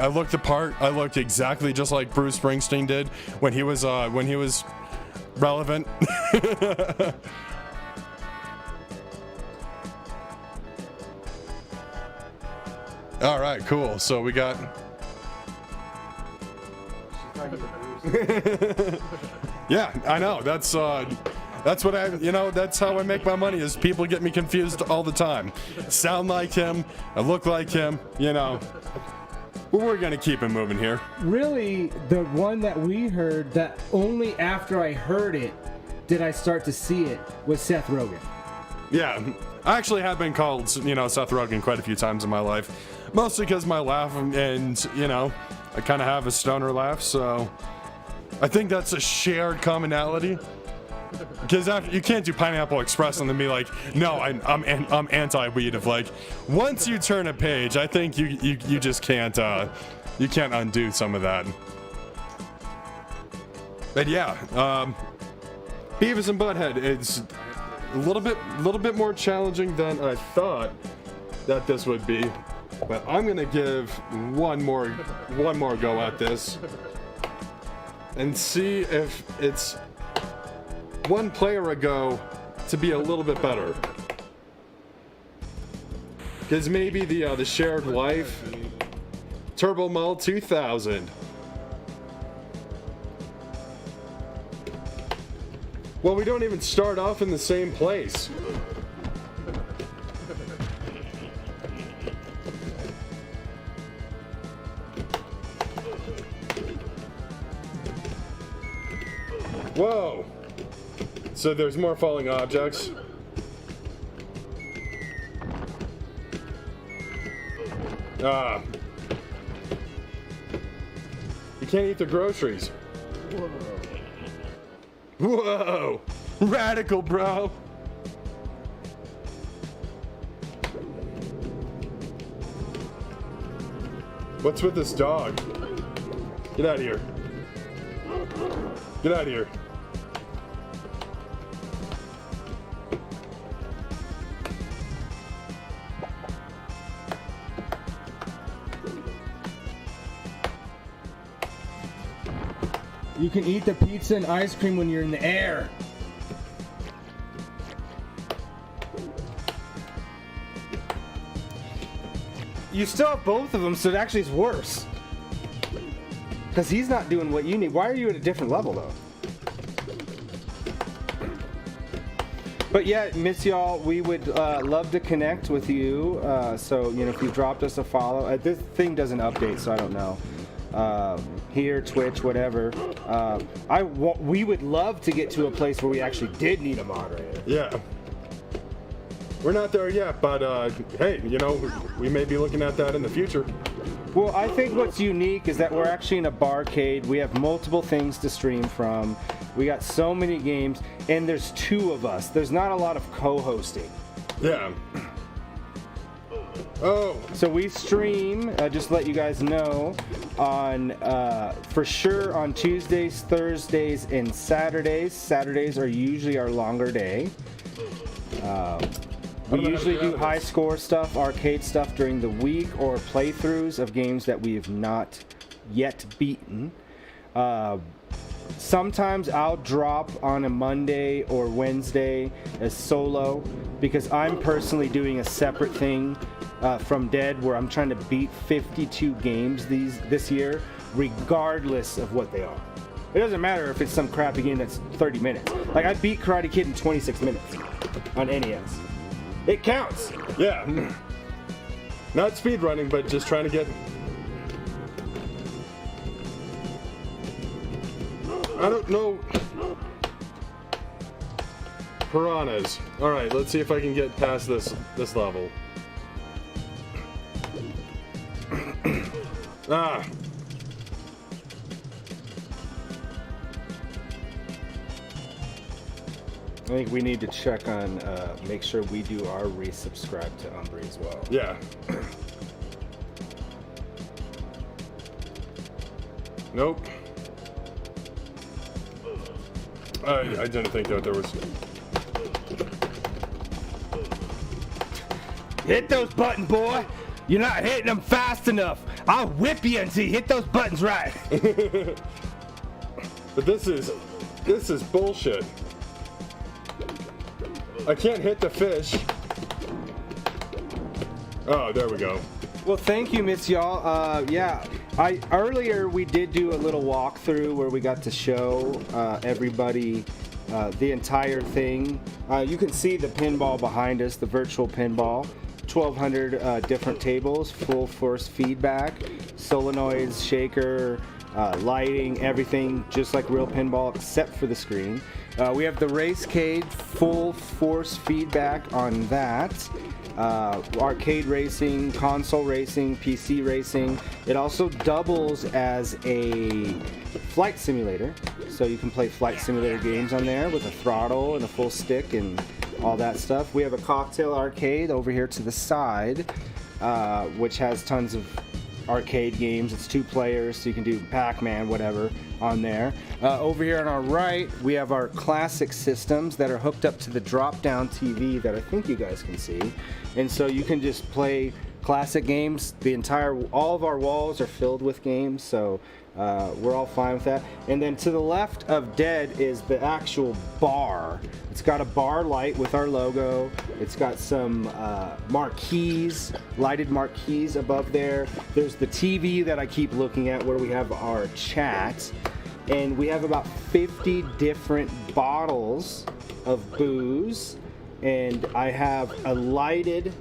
look the part. I look exactly just like Bruce Springsteen did when he was relevant. All right, cool. So we got. Yeah, I know. That's what that's how I make my money, is people get me confused all the time. Sound like him, I look like him, But we're gonna keep it moving here. Really, the one that we heard, that only after I heard it did I start to see it, was Seth Rogen. Yeah, I actually have been called, Seth Rogen quite a few times in my life. Mostly because my laugh and, I kind of have a stoner laugh, so I think that's a shared commonality. Because you can't do Pineapple Express and then be like, no, I'm anti-weed. Of like, once you turn a page, I think you just can't undo some of that. But yeah, Beavis and Butthead, it's a little bit more challenging than I thought that this would be. But I'm gonna give one more go at this and see if it's one player ago to be a little bit better. Because maybe the shared life, Turbo Mall 2000. Well, we don't even start off in the same place. Whoa! So there's more falling objects. You can't eat the groceries. Whoa! Radical, bro! What's with this dog? Get out of here. Get out of here. You can eat the pizza and ice cream when you're in the air. You still have both of them, so it actually is worse. Because he's not doing what you need. Why are you at a different level, though? But yeah, miss y'all. We would love to connect with you. So, if you dropped us a follow. This thing doesn't update, so I don't know. Here, Twitch, whatever. We would love to get to a place where we actually did need a moderator. Yeah. We're not there yet, but hey, we may be looking at that in the future. Well, I think what's unique is that we're actually in a barcade. We have multiple things to stream from. We got so many games, and there's 2 of us. There's not a lot of co-hosting. Yeah. Oh. So we stream, just to let you guys know, on for sure on Tuesdays, Thursdays, and Saturdays. Saturdays are usually our longer day. We usually do high score stuff, arcade stuff during the week, or playthroughs of games that we have not yet beaten. Sometimes I'll drop on a Monday or Wednesday as solo because I'm personally doing a separate thing from Dead where I'm trying to beat 52 games this year, regardless of what they are. It doesn't matter if it's some crappy game that's 30 minutes. Like, I beat Karate Kid in 26 minutes on NES. It counts. Yeah. Not speed running, but just trying to get... I don't know. Piranhas. Alright, let's see if I can get past this level. Ah. I think we need to check on, make sure we do our resubscribe to Umbry as well. Yeah. Nope. I didn't think that there was... Hit those buttons, boy! You're not hitting them fast enough! I'll whip you until you hit those buttons right! But this is bullshit. I can't hit the fish. Oh, there we go. Well, thank you, Miss Y'all. Yeah, earlier we did do a little walkthrough where we got to show everybody the entire thing. You can see the pinball behind us, the virtual pinball. 1,200 different tables, full force feedback, solenoids, shaker, lighting, everything just like real pinball except for the screen. We have the Racecade, full force feedback on that. Arcade racing, console racing, PC racing. It also doubles as a flight simulator, so you can play flight simulator games on there with a throttle and a full stick and all that stuff. We have a cocktail arcade over here to the side, which has tons of arcade games. It's 2 players, so you can do Pac-Man, whatever, on there. Over here on our right, we have our classic systems that are hooked up to the drop-down TV that I think you guys can see. And so you can just play classic games. All of our walls are filled with games, so we're all fine with that. And then to the left of Dead is the actual bar. It's got a bar light with our logo. It's got some marquees, lighted marquees above there. There's the TV that I keep looking at where we have our chat. And we have about 50 different bottles of booze. And I have a lighted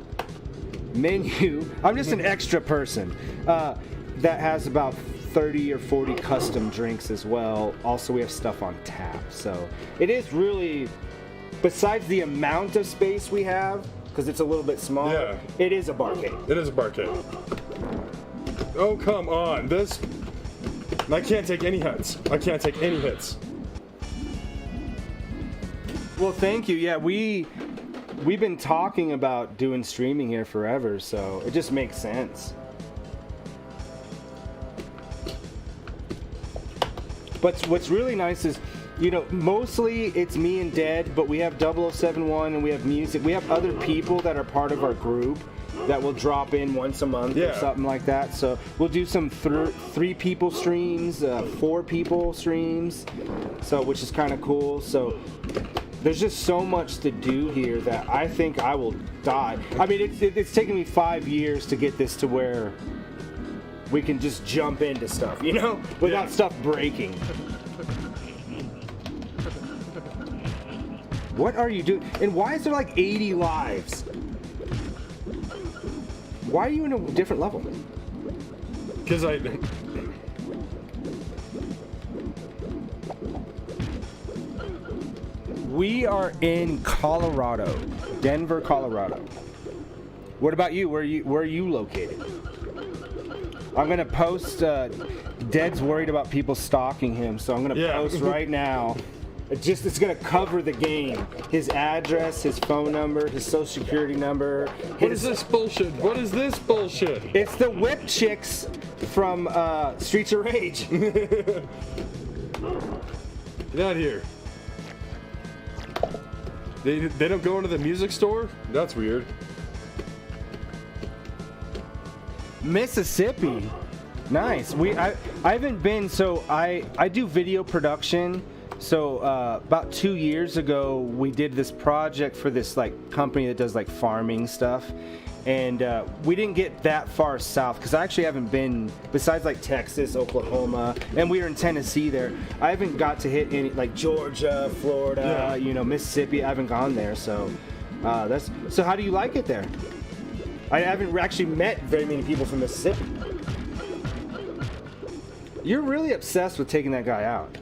menu. I'm just an extra person that has about 30 or 40 custom drinks as well. Also, we have stuff on tap. So it is really, besides the amount of space we have, because it's a little bit smaller, it is a barcade. It is a barcade. Oh, come on. I can't take any hits. I can't take any hits. Well, thank you. Yeah, we've been talking about doing streaming here forever, so it just makes sense. But what's really nice is, mostly it's me and Dead, but we have 0071 and we have music. We have other people that are part of our group that will drop in once a month or something like that. So we'll do some 3 people streams, 4 people streams, so which is kind of cool. So there's just so much to do here that I think I will die. I mean, it's taken me 5 years to get this to where we can just jump into stuff, without stuff breaking. What are you doing? And why is there like 80 lives? Why are you in a different level? Because We are in Colorado, Denver, Colorado. What about you? Where are you located? I'm gonna post. Dead's worried about people stalking him, so I'm gonna post right now. It's gonna cover the game. His address, his phone number, his social security number. What is this bullshit? What is this bullshit? It's the whip chicks from Streets of Rage. Get out of here. They don't go into the music store? That's weird. Mississippi. Nice. I haven't been. So I do video production. So about 2 years ago, we did this project for this like company that does like farming stuff, and we didn't get that far south because I actually haven't been besides like Texas, Oklahoma, and we were in Tennessee there. I haven't got to hit any like Georgia, Florida, Mississippi. I haven't gone there. So so. How do you like it there? I haven't actually met very many people from Mississippi. You're really obsessed with taking that guy out.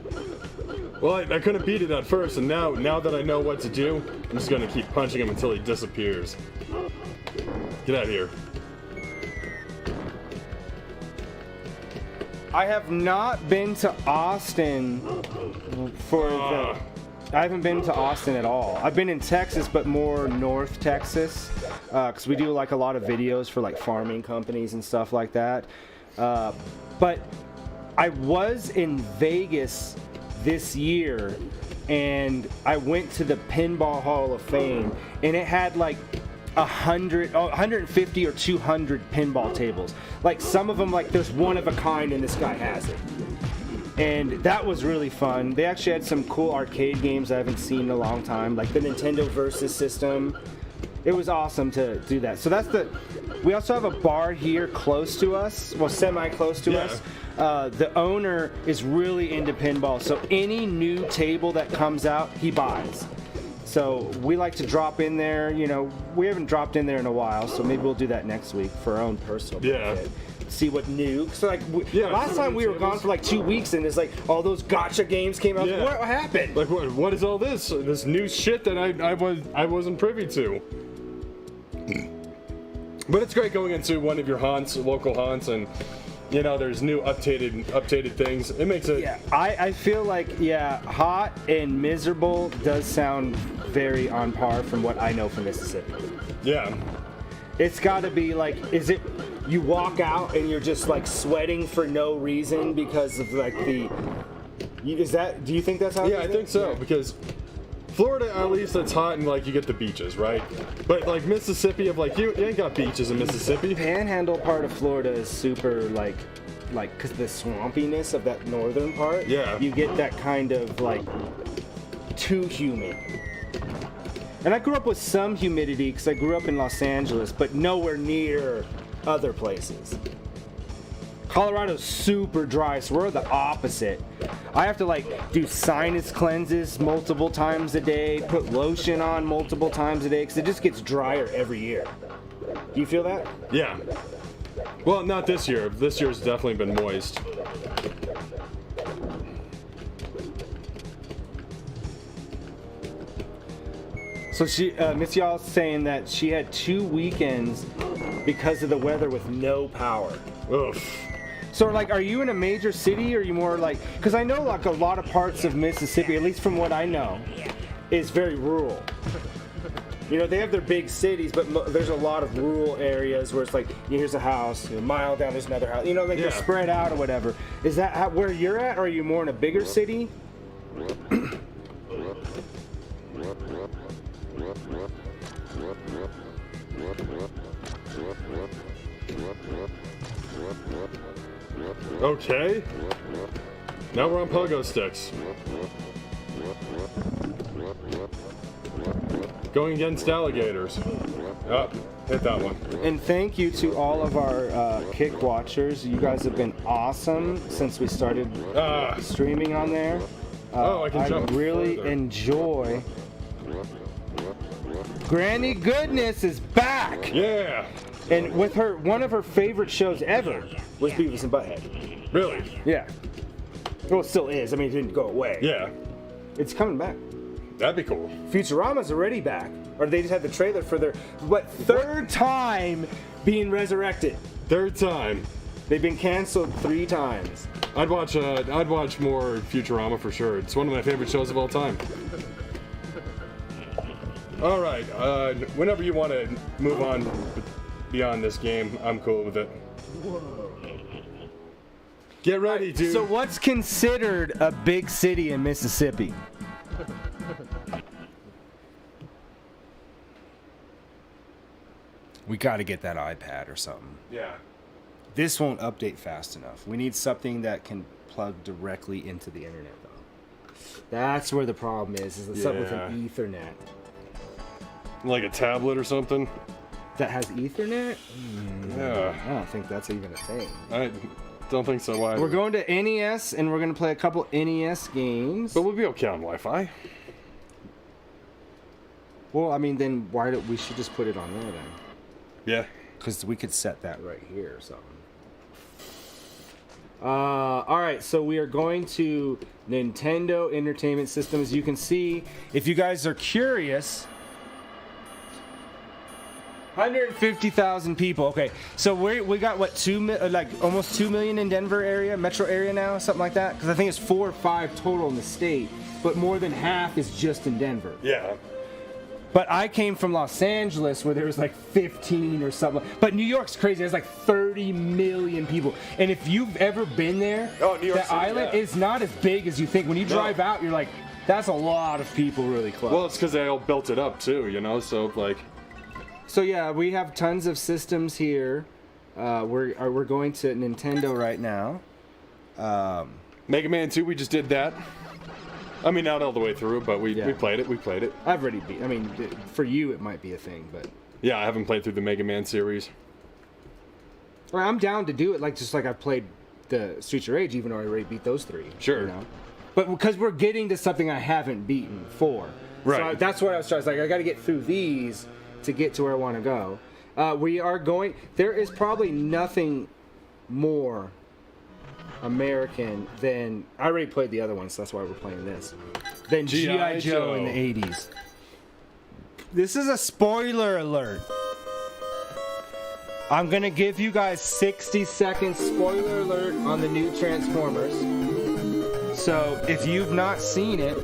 Well, I couldn't beat it at first, and now that I know what to do, I'm just gonna keep punching him until he disappears. Get out of here. I have not been to Austin I haven't been to Austin at all. I've been in Texas, but more North Texas, because we do like a lot of videos for like farming companies and stuff like that. But I was in Vegas this year, and I went to the Pinball Hall of Fame, and it had like 150 or 200 pinball tables. Like some of them, like there's one of a kind, and this guy has it. And that was really fun. They actually had some cool arcade games I haven't seen in a long time, like the Nintendo Versus system. It was awesome to do that. So we also have a bar here close to us, well, semi-close to us. The owner is really into pinball, so any new table that comes out, he buys. So we like to drop in there. We haven't dropped in there in a while, so maybe we'll do that next week for our own personal benefit. See what new. So like last time we were gone for like 2 weeks, and it's like all those gotcha games came out. Yeah. What happened? Like what is all this? This new shit that I wasn't privy to. But it's great going into one of your haunts, local haunts, and there's new updated things. It makes it. Yeah, I feel like hot and miserable does sound very on par from what I know from Mississippi. Yeah. It's got to be like, is it? You walk out and you're just like sweating for no reason because of like do you think that's how? Yeah, I think so because Florida, at least it's hot and like you get the beaches, right? But like Mississippi, you ain't got beaches in Mississippi. Panhandle part of Florida is super like because the swampiness of that northern part. Yeah. You get that kind of like too humid. And I grew up with some humidity because I grew up in Los Angeles, but nowhere near other places. Colorado's super dry, so we're the opposite. I have to like do sinus cleanses multiple times a day, put lotion on multiple times a day, because it just gets drier every year. Do you feel that? Yeah. Well, not this year. This year's definitely been moist. So Miss Y'all's saying that she had 2 weekends because of the weather with no power. Oof. So, like, are you in a major city, or are you more like... Because I know, like, a lot of parts of Mississippi, at least from what I know, is very rural. They have their big cities, but there's a lot of rural areas where it's like, here's a house, a mile down there's another house. They're spread out or whatever. Is that where you're at, or are you more in a bigger city? Okay. Now we're on pogo sticks. Going against alligators. Oh, hit that one. And thank you to all of our Kick watchers. You guys have been awesome since we started streaming on there. I can jump really further. enjoy. Granny Goodness is back. Yeah. And with one of her favorite shows ever was Beavis and Butthead. Really? Yeah. Well, it still is. I mean, it didn't go away. Yeah. It's coming back. That'd be cool. Futurama's already back. Or they just had the trailer for their, third time being resurrected. Third time. They've been canceled 3 times. I'd watch more Futurama for sure. It's one of my favorite shows of all time. All right. Whenever you want to move on beyond this game, I'm cool with it. Get ready, dude. So what's considered a big city in Mississippi? We got to get that iPad or something. Yeah. This won't update fast enough. We need something that can plug directly into the internet, though. That's where the problem is something with an Ethernet. Like a tablet or something? That has Ethernet? Yeah. I don't think that's even a thing. I don't think so either. We're going to NES, and we're going to play a couple NES games. But we'll be okay on Wi-Fi. Well, I mean, then we should just put it on there then. Yeah. Because we could set that right here or something. All right, so we are going to Nintendo Entertainment System. As you can see, if you guys are curious, 150,000 people. Okay, so we got what almost 2 million in Denver area, metro area now, something like that. Because I think it's 4 or 5 total in the state, but more than half is just in Denver. Yeah. But I came from Los Angeles where there was like 15 or something. But New York's crazy. There's like 30 million people. And if you've ever been there, New York that City, island is not as big as you think. When you drive out, you're like, that's a lot of people really close. Well, it's because they all built it up too, so like. So yeah, we have tons of systems here. We're going to Nintendo right now. Mega Man 2, we just did that. I mean, not all the way through, but we played it. We played it. I've already beat. I mean, for you, it might be a thing, but yeah, I haven't played through the Mega Man series. Well, I'm down to do it, just like I played the Streets of Rage, even though I already beat those 3. Sure. You know? But because we're getting to something I haven't beaten before, right? So that's what I was trying. I got to get through these to get to where I want to go. We are going. There is probably nothing more American than I already played the other ones, so that's why we're playing this. Than G.I. Joe in the 80s. This is a spoiler alert. I'm gonna give you guys 60 seconds spoiler alert on the new Transformers. So if you've not seen it,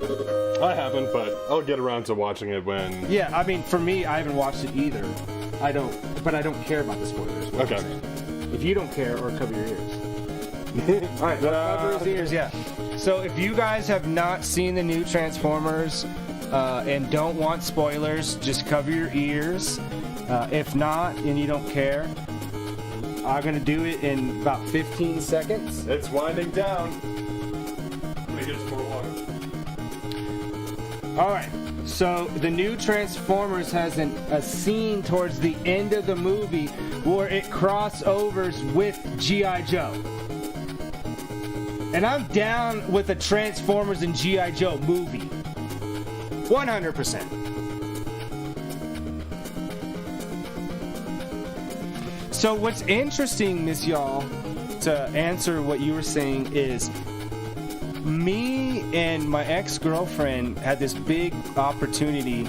I haven't, but I'll get around to watching it when. Yeah, I mean, for me, I haven't watched it either. I don't care about the spoilers. Okay. If you don't care, or cover your ears. All right, cover his ears, yeah. So if you guys have not seen the new Transformers and don't want spoilers, just cover your ears. If not, and you don't care, I'm going to do it in about 15 seconds. It's winding down. Let me get some more water. All right, so the new Transformers has a scene towards the end of the movie where it crossovers with G.I. Joe. And I'm down with a Transformers and G.I. Joe movie. 100%. So what's interesting, Miss Y'all, to answer what you were saying is me and my ex-girlfriend had this big opportunity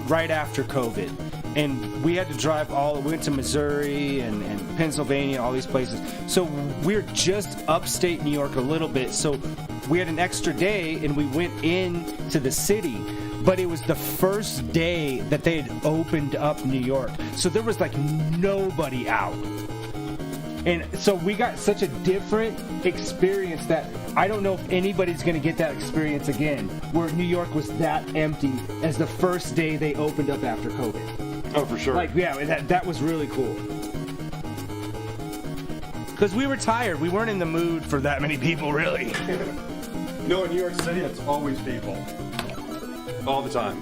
right after COVID. And we had to drive we went to Missouri and Pennsylvania, all these places. So we're just upstate New York a little bit. So we had an extra day and we went into the city. But it was the first day that they had opened up New York. So there was like nobody out. And so we got such a different experience that I don't know if anybody's going to get that experience again, where New York was that empty as the first day they opened up after COVID. Oh, for sure. That was really cool. Because we were tired. We weren't in the mood for that many people, really. No, in New York City, it's always people. All the time.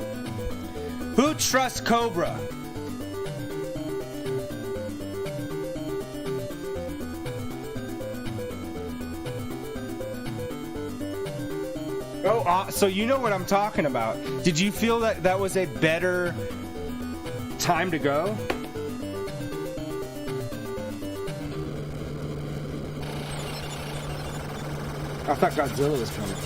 Who trusts Cobra? Oh, so you know what I'm talking about. Did you feel that was a better time to go? I thought Godzilla was coming.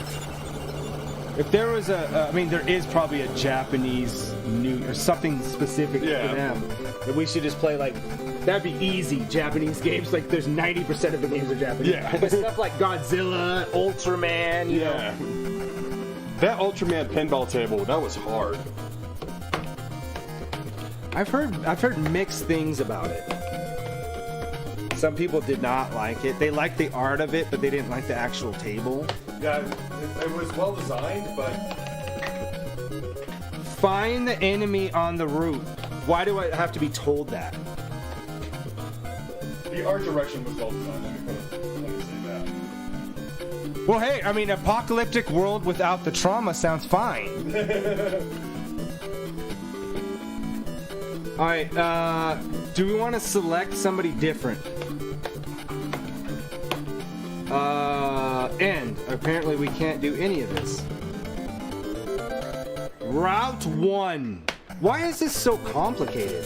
If there was there is probably a Japanese new or something specific for them that we should just play. That'd be easy. Japanese games, there's 90% of the games are Japanese. Yeah. But stuff like Godzilla, Ultraman, you know. That Ultraman pinball table, that was hard. I've heard mixed things about it. Some people did not like it. They liked the art of it, but they didn't like the actual table. Yeah, it was well designed, but... Find the enemy on the roof. Why do I have to be told that? The art direction was well designed. Let me say that. Well, hey, I mean, apocalyptic world without the trauma sounds fine. All right, do we want to select somebody different? And apparently we can't do any of this. Route 1. Why is this so complicated?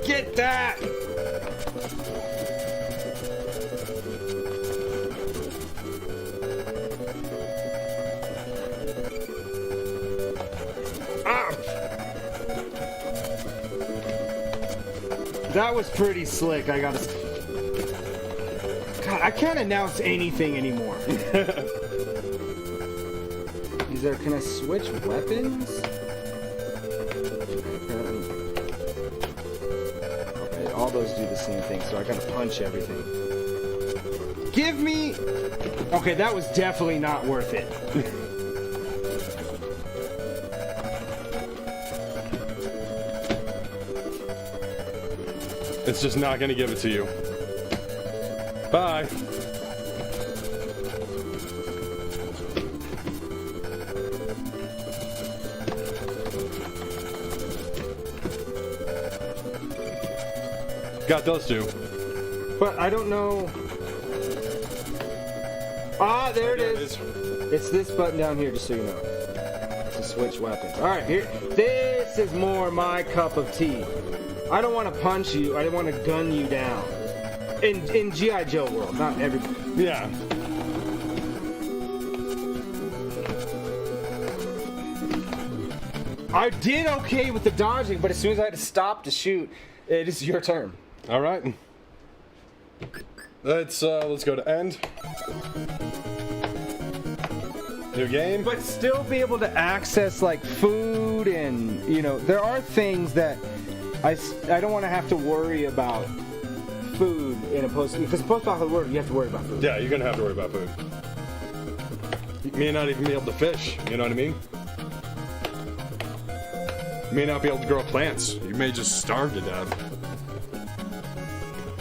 Get that! That was pretty slick, I gotta... God, I can't announce anything anymore. Is there... Can I switch weapons? Okay, all those do the same thing, so I gotta punch everything. Give me... Okay, that was definitely not worth it. It's just not going to give it to you. Bye. Got those two. But I don't know... Ah, there it is. It's this button down here, just so you know. To switch weapons. Alright, here. This is more my cup of tea. I don't want to punch you. I don't want to gun you down. In G.I. Joe world, not everybody. Yeah. I did okay with the dodging, but as soon as I had to stop to shoot, it is your turn. All right. Let's go to end. New game. But still be able to access like food and, you know, there are things that I don't want to have to worry about food in a post, because post-apocalyptic world you have to worry about food. Yeah, you're gonna have to worry about food. You may not even be able to fish. You know what I mean? You may not be able to grow plants. You may just starve to death.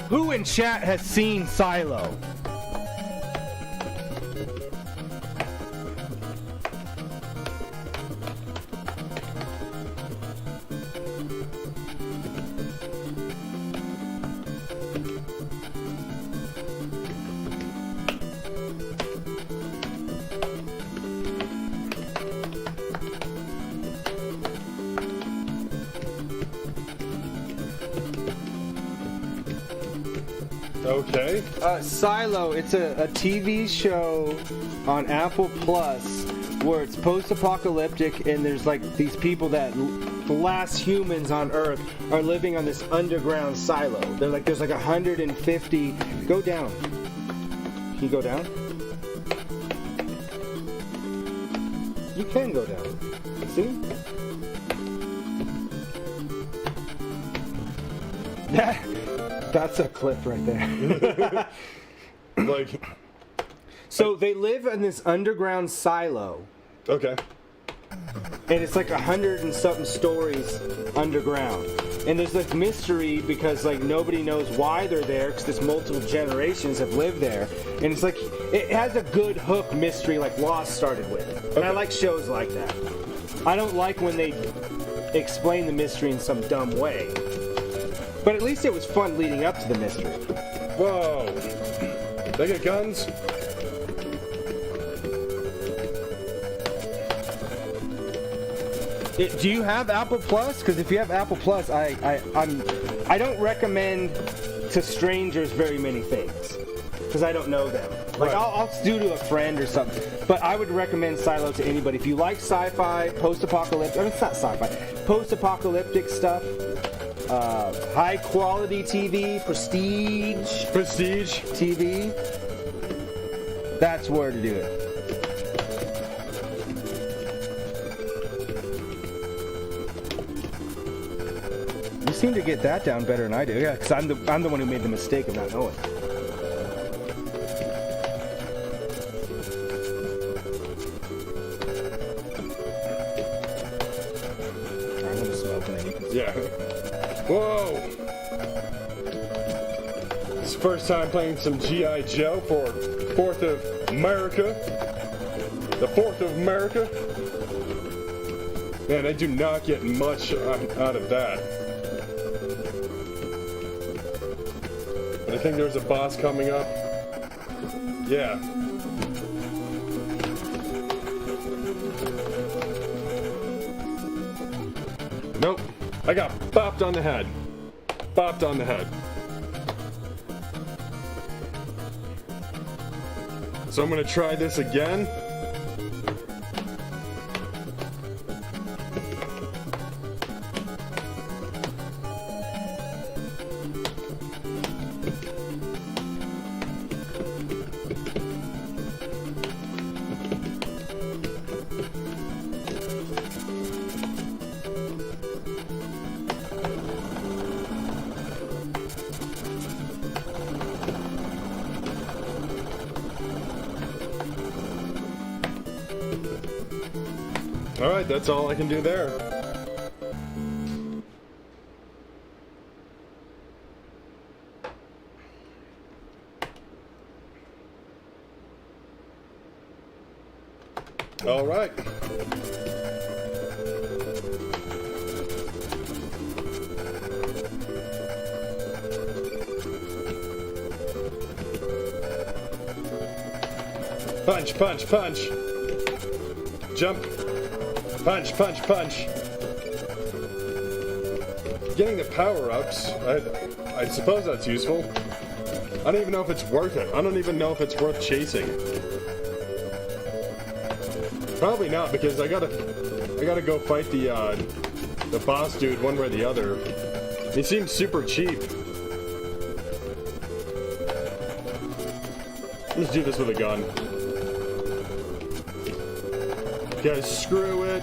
Who in chat has seen Silo? Okay. Silo, it's a TV show on Apple Plus where it's post-apocalyptic and there's like these people that the last humans on Earth are living on this underground silo. They're like, there's like 150. Go down. Can you go down? You can go down. See? That's a clip right there. Like, so they live in this underground silo, okay. and it's like 100 and something stories underground. And there's like mystery because like nobody knows why they're there because there's multiple generations have lived there. And it's like it has a good hook mystery like Lost started with. And I like shows like that. I don't like when they explain the mystery in some dumb way. But at least it was fun leading up to the mystery. Whoa. They get guns? Do you have Apple Plus? Because if you have Apple Plus, I don't recommend to strangers very many things because I don't know them. Like Right. I'll do to a friend or something. But I would recommend Silo to anybody if you like sci-fi, post-apocalyptic. I mean, it's not sci-fi, post-apocalyptic stuff. High quality TV, prestige TV. That's where to do it. You seem to get that down better than I do. Yeah, because I'm the one who made the mistake of not knowing. Yeah. Whoa! It's the first time playing some G.I. Joe for 4th of America. The 4th of America. Man, I do not get much out of that. But I think there's a boss coming up. Yeah. Nope. I got bopped on the head. Bopped on the head. So I'm gonna try this again. Alright, that's all I can do there. Alright. Punch, punch, punch. Jump. Punch, punch, punch. Getting the power-ups, I suppose that's useful. I don't even know if it's worth it. I don't even know if it's worth chasing. Probably not, because I gotta go fight the boss dude one way or the other. He seems super cheap. Let's do this with a gun. Guys, screw it.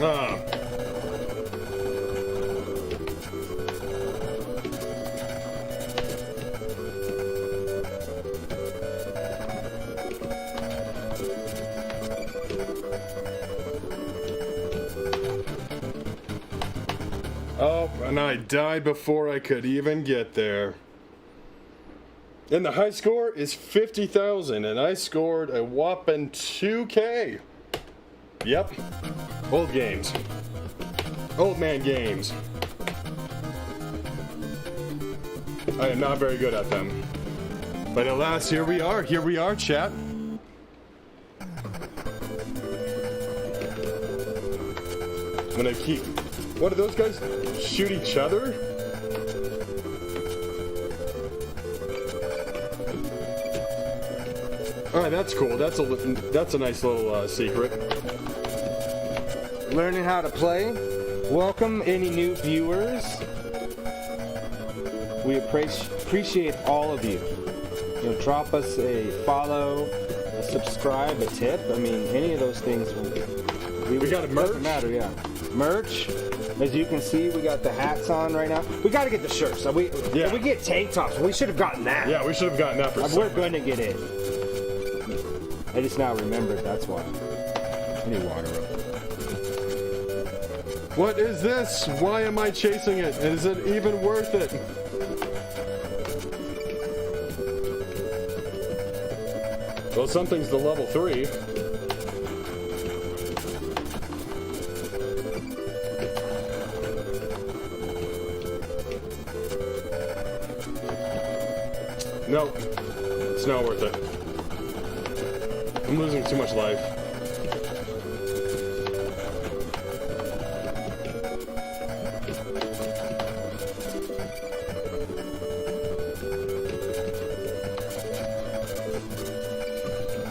Ah. Oh, and I died before I could even get there. And the high score is 50,000, and I scored a whopping 2K. Yep. Old games. Old man games. I am not very good at them. But alas, here we are. Here we are, chat. I'm gonna keep... What, do those guys shoot each other? Alright, that's cool. That's a nice little secret. Learning how to play. Welcome any new viewers. We appreciate all of you. You know, drop us a follow, a subscribe, a tip. I mean, any of those things. We got a merch. Doesn't matter, yeah. Merch. As you can see, we got the hats on right now. We got to get the shirts. So we get tank tops. We should have gotten that. Yeah, we should have gotten that for We're going to get it. I just now remembered, that's why. I need water. What is this? Why am I chasing it? Is it even worth it? Well, something's the level 3. Nope. It's not worth it. I'm losing too much life.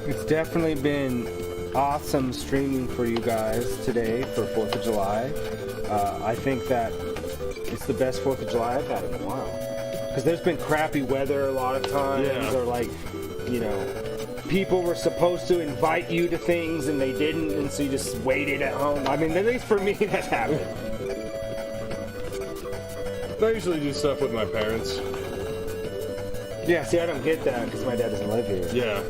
It's definitely been awesome streaming for you guys today for 4th of July. I think that it's the best 4th of July I've had in a while. Because there's been crappy weather a lot of times, or like, you know, people were supposed to invite you to things and they didn't, and so you just waited at home. I mean, at least for me, that happened. I usually do stuff with my parents. Yeah, see, I don't get that because my dad doesn't live here. Yeah.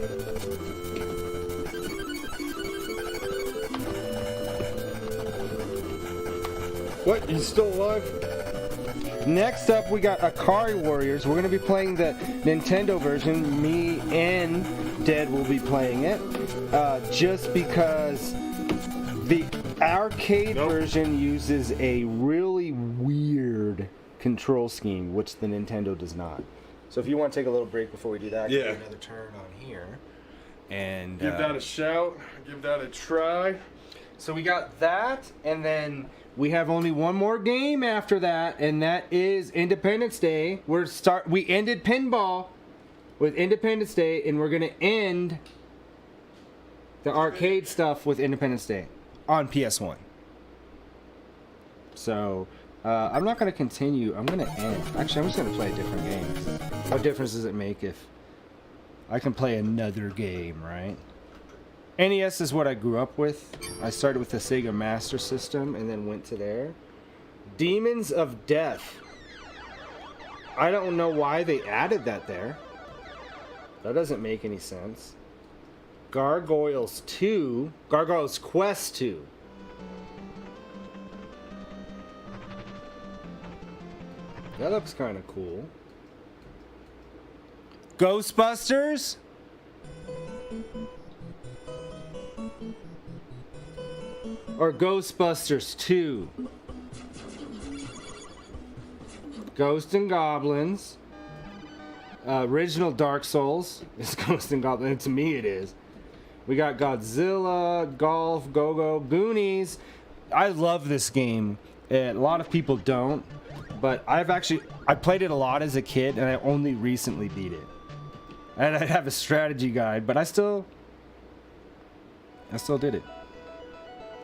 What? He's still alive? Next up, we got Akari Warriors. We're going to be playing the Nintendo version. Me and Dad will be playing it. Just because the arcade version uses a really weird control scheme, which the Nintendo does not. So if you want to take a little break before we do that, yeah. Another turn on here. And give that a shout. Give that a try. So we got that, and then we have only one more game after that, and that is Independence Day. We ended pinball with Independence Day, and we're gonna end the arcade stuff with Independence Day on PS1. So I'm not gonna continue. I'm gonna end. Actually, I'm just gonna play a different game. What difference does it make if I can play another game, right? NES is what I grew up with. I started with the Sega Master System and then went to there. Demons of Death. I don't know why they added that there. That doesn't make any sense. Gargoyles 2. Gargoyles Quest 2. That looks kind of cool. Ghostbusters? Or Ghostbusters 2. Ghosts and Goblins. Original Dark Souls is Ghosts and Goblins. To me, it is. We got Godzilla, Golf, Go-Go, Goonies. I love this game. A lot of people don't, but I played it a lot as a kid, and I only recently beat it. And I have a strategy guide, but I still did it.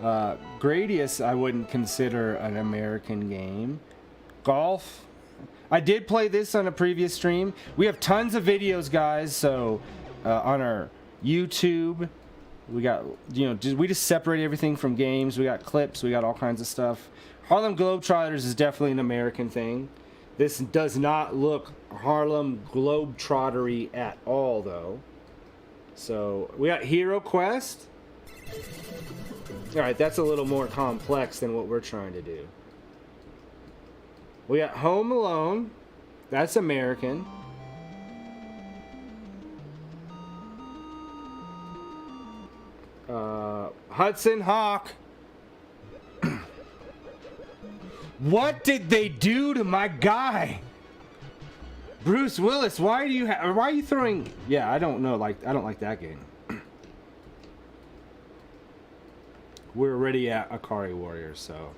Gradius, I wouldn't consider an American game. Golf, I did play this on a previous stream. We have tons of videos, guys. So on our YouTube, we got, we just separate everything from games. We got clips. We got all kinds of stuff. Harlem Globetrotters is definitely an American thing. This does not look Harlem Globetrottery at all, though. So we got Hero Quest. All right, that's a little more complex than what we're trying to do. We got Home Alone. That's American. Hudson Hawk. What did they do to my guy? Bruce Willis, why are you throwing... Yeah, I don't know, I don't like that game. We're already at Akari Warriors, so...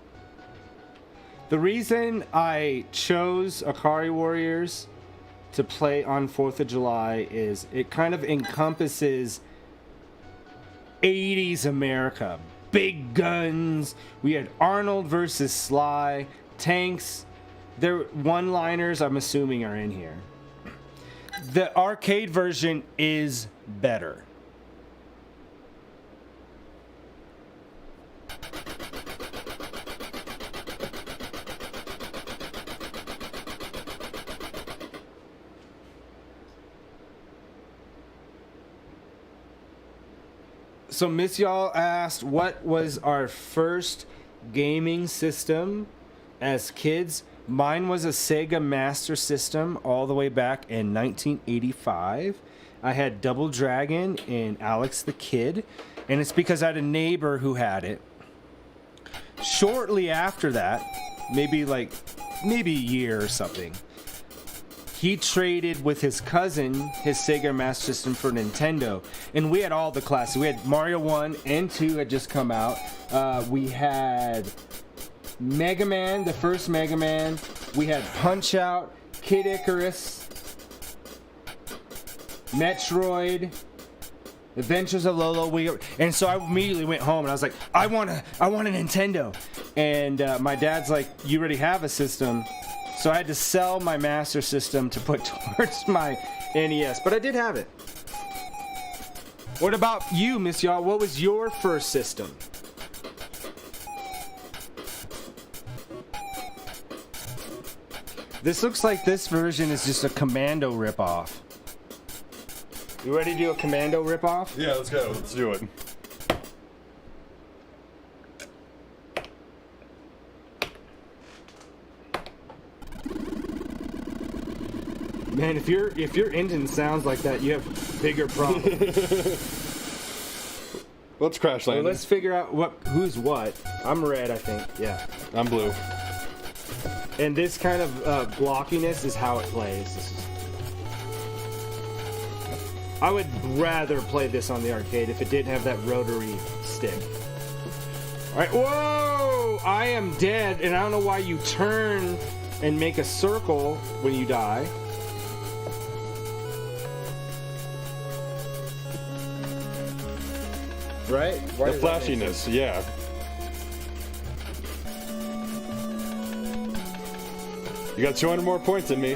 The reason I chose Akari Warriors to play on 4th of July is it kind of encompasses 80s America. Big guns. We had Arnold versus Sly. Tanks. Their one-liners, I'm assuming, are in here. The arcade version is better. So Miss Y'all asked, what was our first gaming system as kids? Mine was a Sega Master System all the way back in 1985. I had Double Dragon and Alex the Kid, and it's because I had a neighbor who had it. Shortly after that, maybe a year or something, he traded with his cousin his Sega Master System for Nintendo, and we had all the classics. We had Mario 1 and 2 had just come out. We had Mega Man, the first Mega Man. We had Punch Out, Kid Icarus, Metroid, Adventures of Lolo. And so I immediately went home and I was like, I want a Nintendo. And my dad's like, you already have a system. So I had to sell my Master System to put towards my NES, but I did have it. What about you, Miss Y'all? What was your first system? This looks like this version is just a Commando ripoff. You ready to do a Commando ripoff? Yeah, let's go. Let's do it. Man, if your engine sounds like that, you have bigger problems. Let's crash land. Well, let's figure out who's what. I'm red, I think. Yeah. I'm blue. And this kind of blockiness is how it plays. I would rather play this on the arcade if it didn't have that rotary stick. All right. Whoa! I am dead, and I don't know why you turn and make a circle when you die. Right? Why The does that make flashiness, yeah. You got 200 more points than me.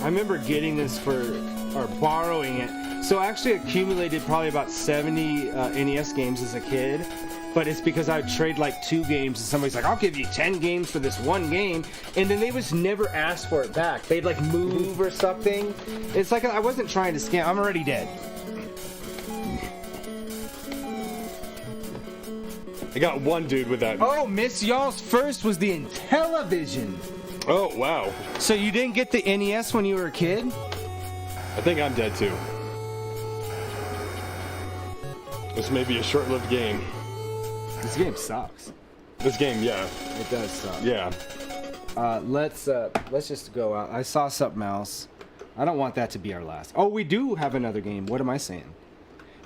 I remember getting this or borrowing it. So I actually accumulated probably about 70 NES games as a kid. But it's because I would trade like 2 games and somebody's like, I'll give you 10 games for this 1 game. And then they would never ask for it back. They'd like move or something. It's like I wasn't trying to scam. I'm already dead. I got one dude with that. Oh, Miss Y'all's first was the Intellivision. Oh, wow. So you didn't get the NES when you were a kid? I think I'm dead too. This may be a short-lived game. This game sucks. This game, yeah. It does suck. Yeah. Let's just go out. I saw something else. I don't want that to be our last. Oh, we do have another game. What am I saying?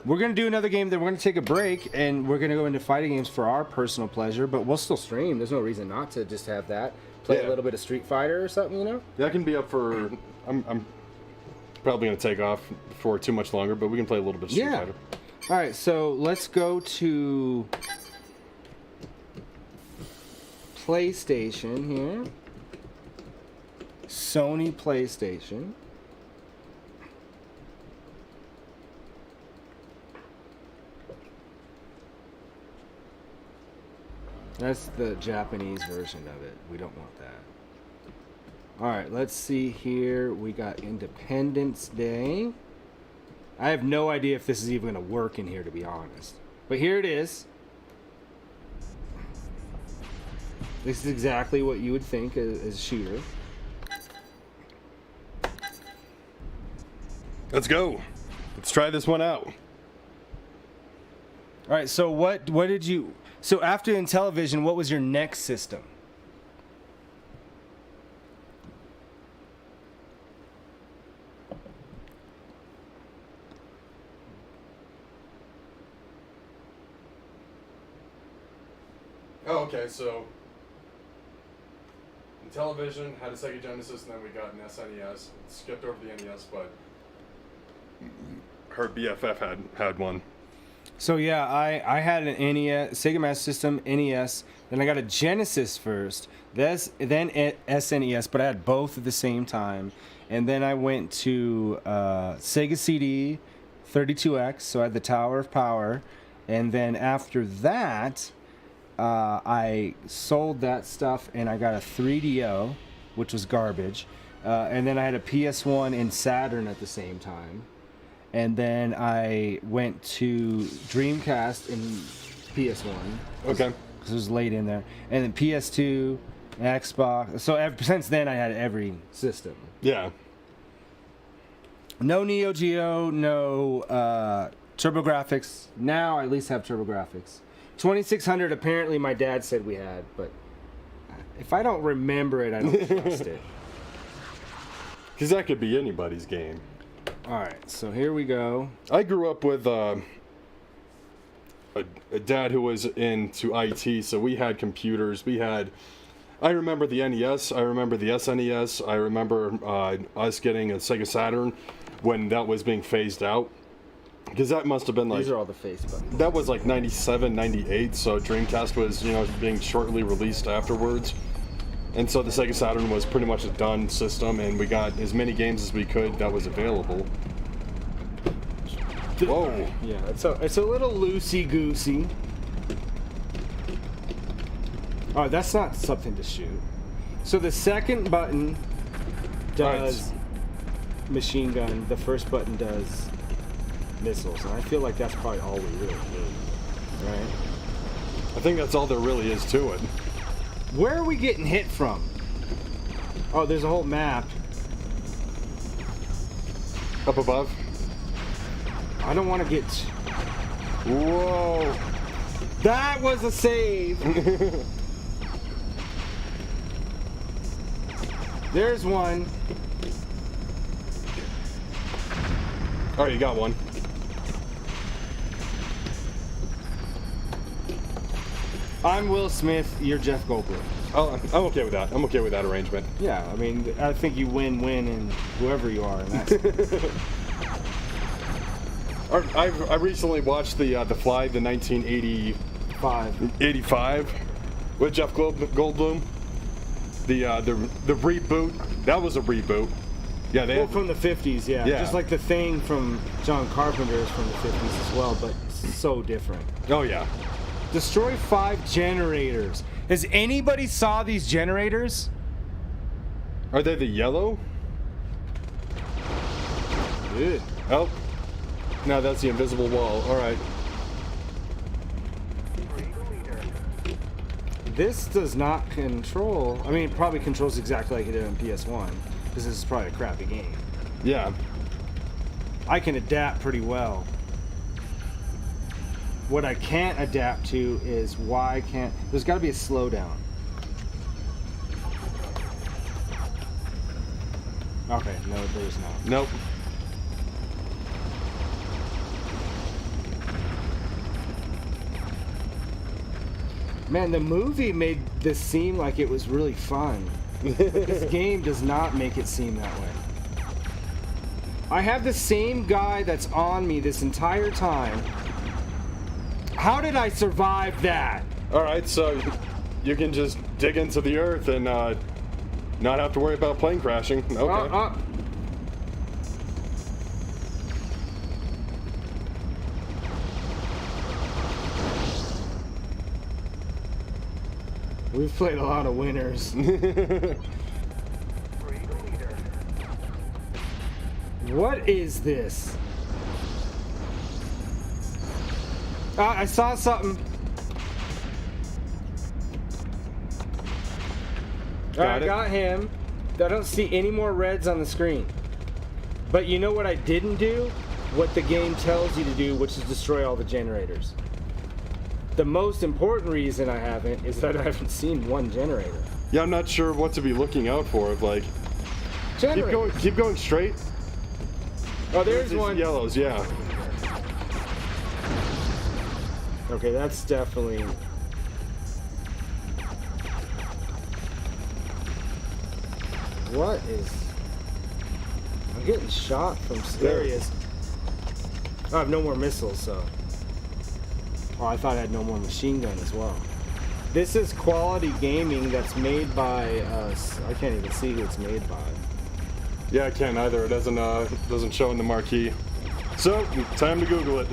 We're going to do another game, then we're going to take a break, and we're going to go into fighting games for our personal pleasure, but we'll still stream. There's no reason not to just have that. Play a little bit of Street Fighter or something, you know? That can be up for... I'm probably going to take off for too much longer, but we can play a little bit of Street Fighter. All right, so let's go to PlayStation here. Sony PlayStation. That's the Japanese version of it. We don't want that. All right, let's see here. We got Independence Day. I have no idea if this is even going to work in here, to be honest. But here it is. This is exactly what you would think as a shooter. Let's go. Let's try this one out. All right, so what did you... So after Intellivision, what was your next system? Oh, okay, so... Intellivision had a Sega Genesis, and then we got an SNES. Skipped over the NES, but... her BFF had one. So yeah, I had an NES, Sega Master System, NES, then I got a Genesis first, then SNES, but I had both at the same time. And then I went to Sega CD, 32X, so I had the Tower of Power. And then after that, I sold that stuff and I got a 3DO, which was garbage. And then I had a PS1 and Saturn at the same time. And then I went to Dreamcast and PS1. Okay. Because it was late in there. And then PS2, Xbox. So since then, I had every system. Yeah. No Neo Geo, no TurboGrafx. Now I at least have TurboGrafx. 2600, apparently my dad said we had, but if I don't remember it, I don't trust it. Because that could be anybody's game. All right, so here we go. I grew up with a dad who was into IT, so we had computers. I remember the NES, I remember the SNES, I remember us getting a Sega Saturn when that was being phased out. Because that must have been like... These are all the face buttons. That was like 97, 98, so Dreamcast was, being shortly released afterwards. And so the Sega Saturn was pretty much a done system, and we got as many games as we could that was available. Whoa. Yeah, it's a little loosey-goosey. Oh, that's not something to shoot. So the second button does machine gun. The first button does missiles. And I feel like that's probably all we really need, right? I think that's all there really is to it. Where are we getting hit from? Oh, there's a whole map. Up above. I don't want to get... Whoa. That was a save! There's one. All right, you got one. I'm Will Smith, you're Jeff Goldblum. Oh, I'm okay with that. I'm okay with that arrangement. Yeah, I mean, I think you win-win in whoever you are. And that's... I recently watched the Fly, the 1985 with Jeff Goldblum. The reboot. That was a reboot. Yeah, they had, from the 50s, yeah. Just like the Thing from John Carpenter is from the 50s as well, but so different. Oh yeah. Destroy 5 generators. Has anybody saw these generators? Are they the yellow? Good. Oh. No, that's the invisible wall. All right. This does not control... I mean, it probably controls exactly like it did on PS1, because this is probably a crappy game. Yeah. I can adapt pretty well. What I can't adapt to is why I can't... There's got to be a slowdown. Okay, no, there's not. Nope. Man, the movie made this seem like it was really fun. This game does not make it seem that way. I have the same guy that's on me this entire time. How did I survive that? All right, so you can just dig into the earth and not have to worry about plane crashing. Okay. We've played a lot of winners. What is this? I saw something. Got it. Got him. I don't see any more reds on the screen. But you know what I didn't do? What the game tells you to do, which is destroy all the generators. The most important reason I haven't is that I haven't seen one generator. Yeah, I'm not sure what to be looking out for. Like, keep going straight. Oh, there's one. Yellows, yeah. Okay, that's definitely... What is... I'm getting shot from areas. I have no more missiles, so... Oh, I thought I had no more machine gun as well. This is quality gaming that's made by us. I can't even see who it's made by. Yeah, I can't either. It doesn't show in the marquee. So, time to Google it.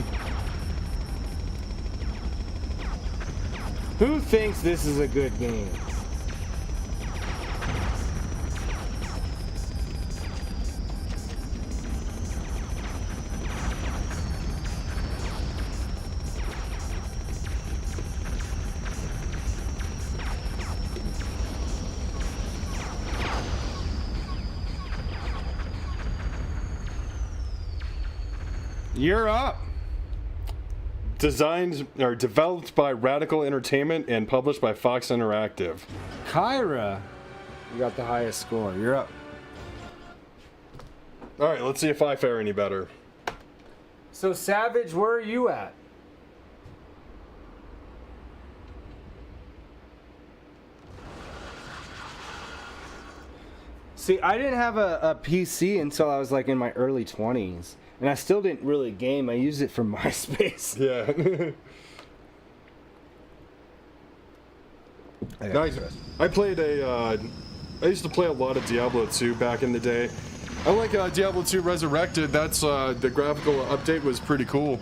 Who thinks this is a good game? You're up. Designed or developed by Radical Entertainment and published by Fox Interactive. Kyra, you got the highest score. You're up. All right, let's see if I fare any better. So, Savage, where are you at? See, I didn't have a PC until I was like in my early 20s. And I still didn't really game. I used it for MySpace. Yeah. Nice. I used to play a lot of Diablo 2 back in the day. I like Diablo 2 Resurrected. That's the graphical update was pretty cool.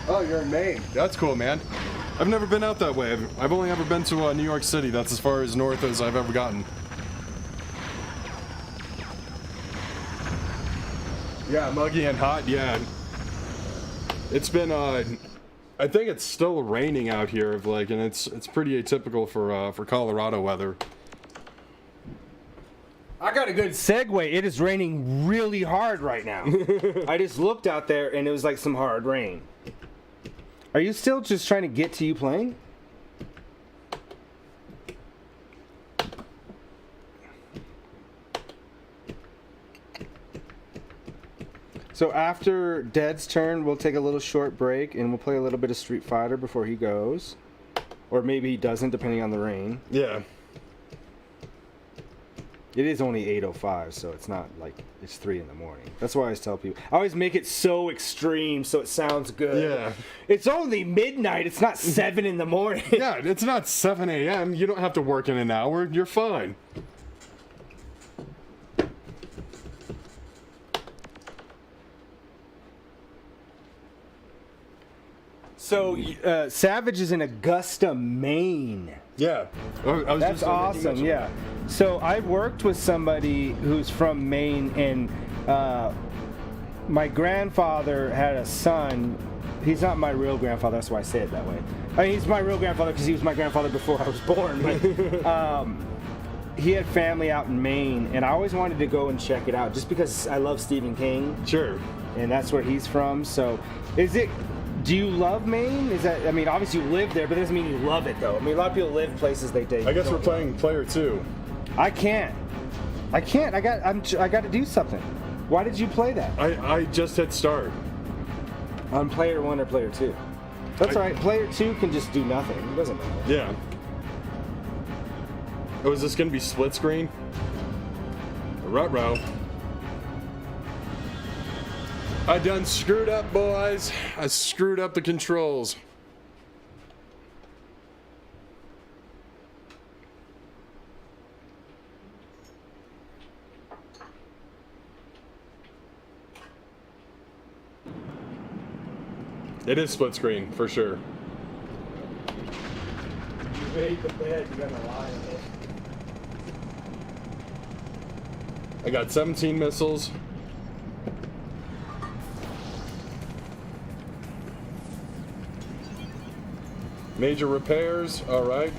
Oh, you're in Maine. That's cool, man. I've never been out that way. I've only ever been to New York City. That's as far as north as I've ever gotten. Yeah, muggy and hot. Yeah, it's been. I think it's still raining out here, and it's pretty atypical for Colorado weather. I got a good segue. It is raining really hard right now. I just looked out there and it was like some hard rain. Are you still just trying to get to you playing? So after Dead's turn, we'll take a little short break and we'll play a little bit of Street Fighter before he goes. Or maybe he doesn't, depending on the rain. Yeah. It is only 8:05, so it's not like it's 3 in the morning. That's why I always tell people. I always make it so extreme so it sounds good. Yeah. It's only midnight. It's not 7 in the morning. Yeah, it's not 7 a.m. You don't have to work in an hour. You're fine. So, Savage is in Augusta, Maine. Yeah. That's awesome, yeah. So I worked with somebody who's from Maine, and my grandfather had a son. He's not my real grandfather, that's why I say it that way. I mean, he's my real grandfather because he was my grandfather before I was born. But he had family out in Maine, and I always wanted to go and check it out just because I love Stephen King. Sure. And that's where he's from. So do you love Maine? I mean, obviously you live there, but that doesn't mean you love it, though. I mean, a lot of people live places they date. I guess we're playing player 2. I can't. I got to do something. Why did you play that? I just hit start. On player 1 or player 2? That's all right. Player 2 can just do nothing. It doesn't matter. Yeah. Oh, is this going to be split screen? Ruh-roh. I done screwed up, boys. I screwed up the controls. It is split screen, for sure. You made the bed, you're gonna lie in it. I got 17 missiles. Major repairs, all right.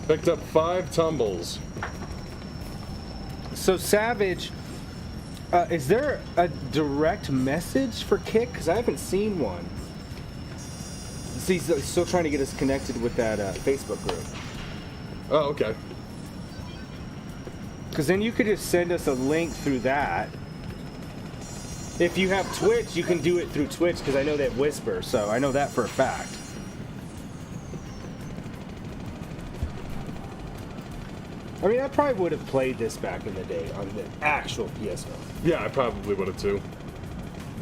Picked up 5 tumbles. So Savage, is there a direct message for Kick? Because I haven't seen one. See, he's still trying to get us connected with that Facebook group. Oh, okay. Because then you could just send us a link through that. If you have Twitch, you can do it through Twitch because I know they have Whisper, so I know that for a fact. I mean, I probably would have played this back in the day on the actual PS1. Yeah, I probably would have too.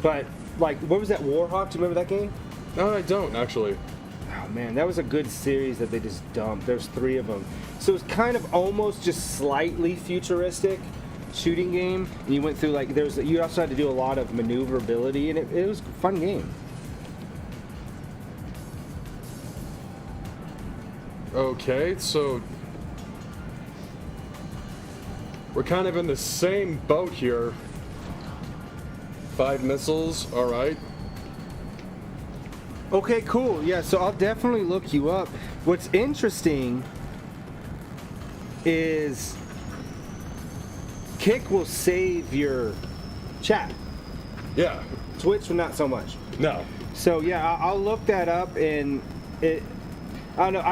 But, like, what was that, Warhawk? Do you remember that game? No, I don't, actually. Oh, man, that was a good series that they just dumped. There's 3 of them. So it's kind of almost just slightly futuristic shooting game. And you went through, like, you also had to do a lot of maneuverability, and it was a fun game. Okay, so we're kind of in the same boat here. 5 missiles, all right. Okay, cool. Yeah, so I'll definitely look you up. What's interesting is Kick will save your chat. Yeah. Twitch, not so much. No. So yeah, I'll look that up, and I don't know.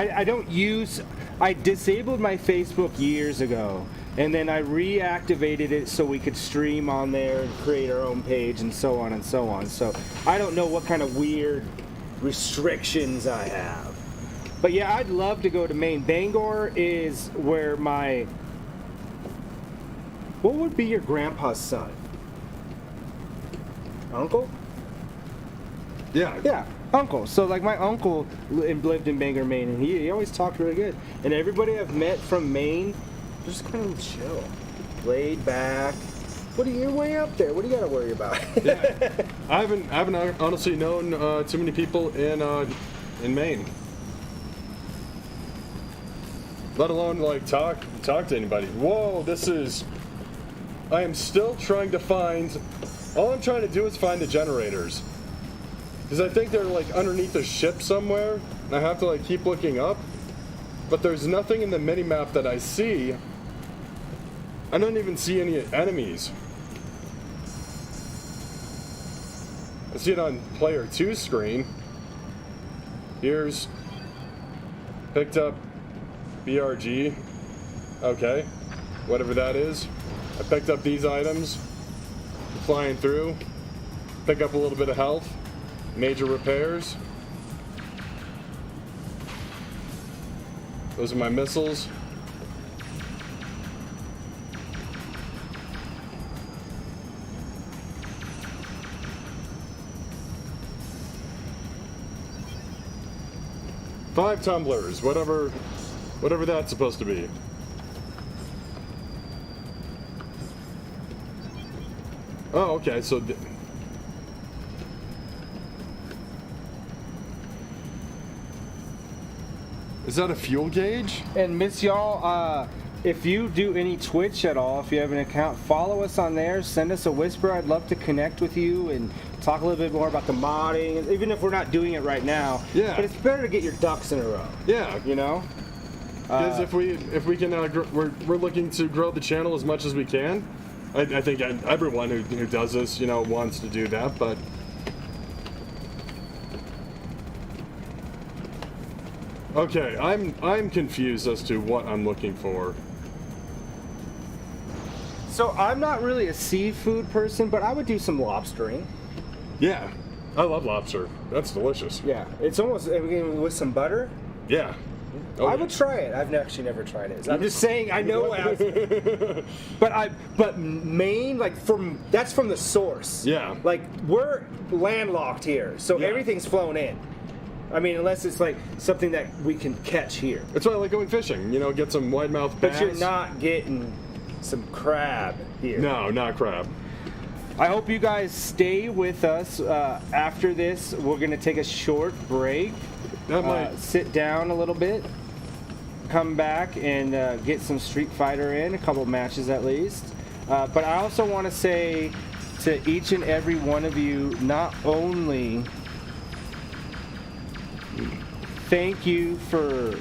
I disabled my Facebook years ago, and then I reactivated it so we could stream on there and create our own page and so on and so on. So I don't know what kind of weird restrictions I have. But yeah, I'd love to go to Maine. Bangor is where what would be your grandpa's son? uncle. Yeah. Yeah, uncle. So like my uncle lived in Bangor, Maine, and he always talked really good. And everybody I've met from Maine, they're just kind of chill, laid back. You're way up there. What do you got to worry about? Yeah. I haven't honestly known too many people in Maine. Let alone like talk to anybody. Whoa, I am still trying to find. All I'm trying to do is find the generators. Because I think they're like underneath a ship somewhere, and I have to like keep looking up. But there's nothing in the mini-map that I see. I don't even see any enemies. I see it on player 2 screen. Here's picked up BRG. Okay, whatever that is. I picked up these items. Flying through. Pick up a little bit of health. Major repairs. Those are my missiles. Five tumblers, whatever that's supposed to be. Oh, okay, so is that a fuel gauge? And miss y'all, if you do any Twitch at all, if you have an account, follow us on there. Send us a whisper. I'd love to connect with you and talk a little bit more about the modding, even if we're not doing it right now. Yeah. But it's better to get your ducks in a row. Yeah. You know. Because if we can, we're looking to grow the channel as much as we can. I think everyone who does this, wants to do that, but. Okay, I'm confused as to what I'm looking for. So I'm not really a seafood person, but I would do some lobstering. Yeah, I love lobster. That's delicious. Yeah, it's almost with some butter. Yeah. Oh, I would try it. I've actually never tried it. I'm just saying I know what I was, but Maine, like that's from the source. Yeah. Like we're landlocked here, so Yeah. everything's flown in. I mean, unless it's like something that we can catch here. That's why I like going fishing. Get some wide-mouthed bass. But you're not getting some crab here. No, not crab. I hope you guys stay with us. After this, we're going to take a short break. That might. Sit down a little bit. Come back and get some Street Fighter in, a couple matches at least. But I also want to say to each and every one of you, not only thank you for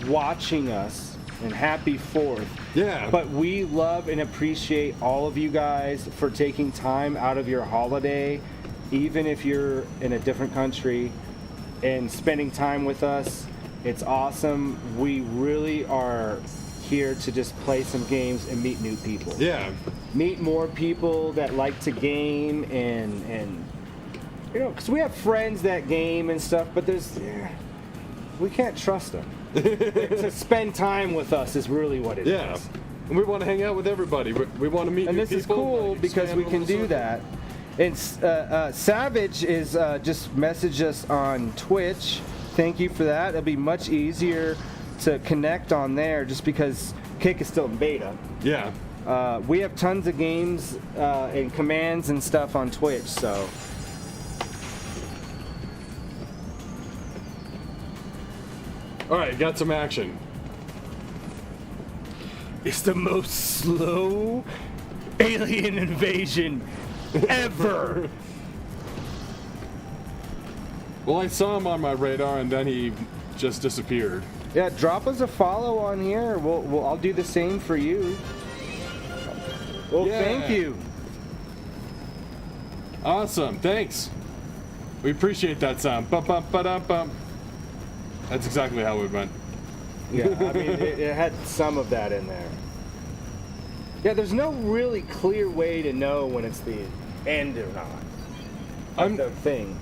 watching us and happy 4th. Yeah. But we love and appreciate all of you guys for taking time out of your holiday, even if you're in a different country, and spending time with us. It's awesome. We really are here to just play some games and meet new people. Yeah. Meet more people that like to game and because we have friends that game and stuff, but we can't trust them. To spend time with us is really what it is. Yeah. And we want to hang out with everybody. We want to meet And new this people. is cool like, because we expand can on do the that. And Savage is just messaged us on Twitch. Thank you for that. It'll be much easier to connect on there just because Kick is still in beta. Yeah. We have tons of games and commands and stuff on Twitch, so. All right, got some action. It's the most slow alien invasion ever. Well, I saw him on my radar, and then he just disappeared. Yeah, drop us a follow on here. I'll do the same for you. Well, Yeah. thank you. Awesome, thanks. We appreciate that sound. Bum, bum, ba-dum, bum. That's exactly how it went. Yeah, I mean, it had some of that in there. Yeah, there's no really clear way to know when it's the end or not. The thing.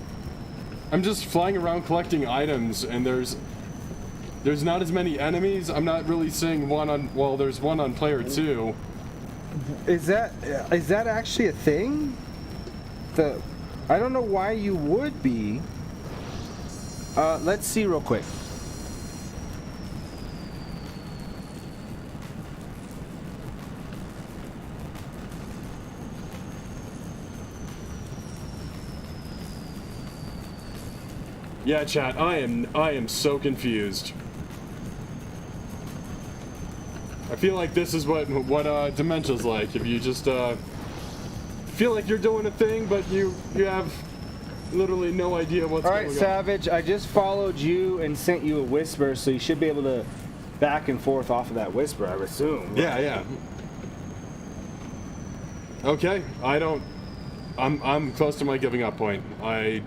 I'm just flying around collecting items, and there's not as many enemies. I'm not really seeing one on. Well, there's one on player 2. Is that actually a thing? I don't know why you would be. Let's see real quick. Yeah, chat. I am so confused. I feel like this is what dementia's like. If you just feel like you're doing a thing, but you have literally no idea what's going on. All right, Savage. I just followed you and sent you a whisper, so you should be able to back and forth off of that whisper, I would assume. Yeah, yeah. Okay, I'm close to my giving up point. I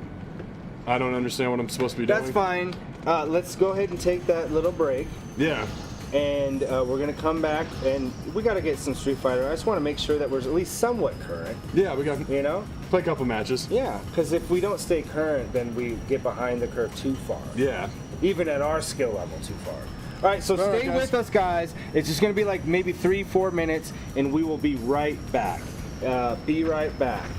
don't understand what I'm supposed to be doing. That's fine. Let's go ahead and take that little break. Yeah. And we're going to come back, and we got to get some Street Fighter. I just want to make sure that we're at least somewhat current. Yeah, we got, you know? Play a couple matches. Yeah, because if we don't stay current, then we get behind the curve too far. Yeah. Even at our skill level, too far. All right, so stay with us, guys. It's just going to be like maybe 3-4 minutes, and we will be right back. Be right back.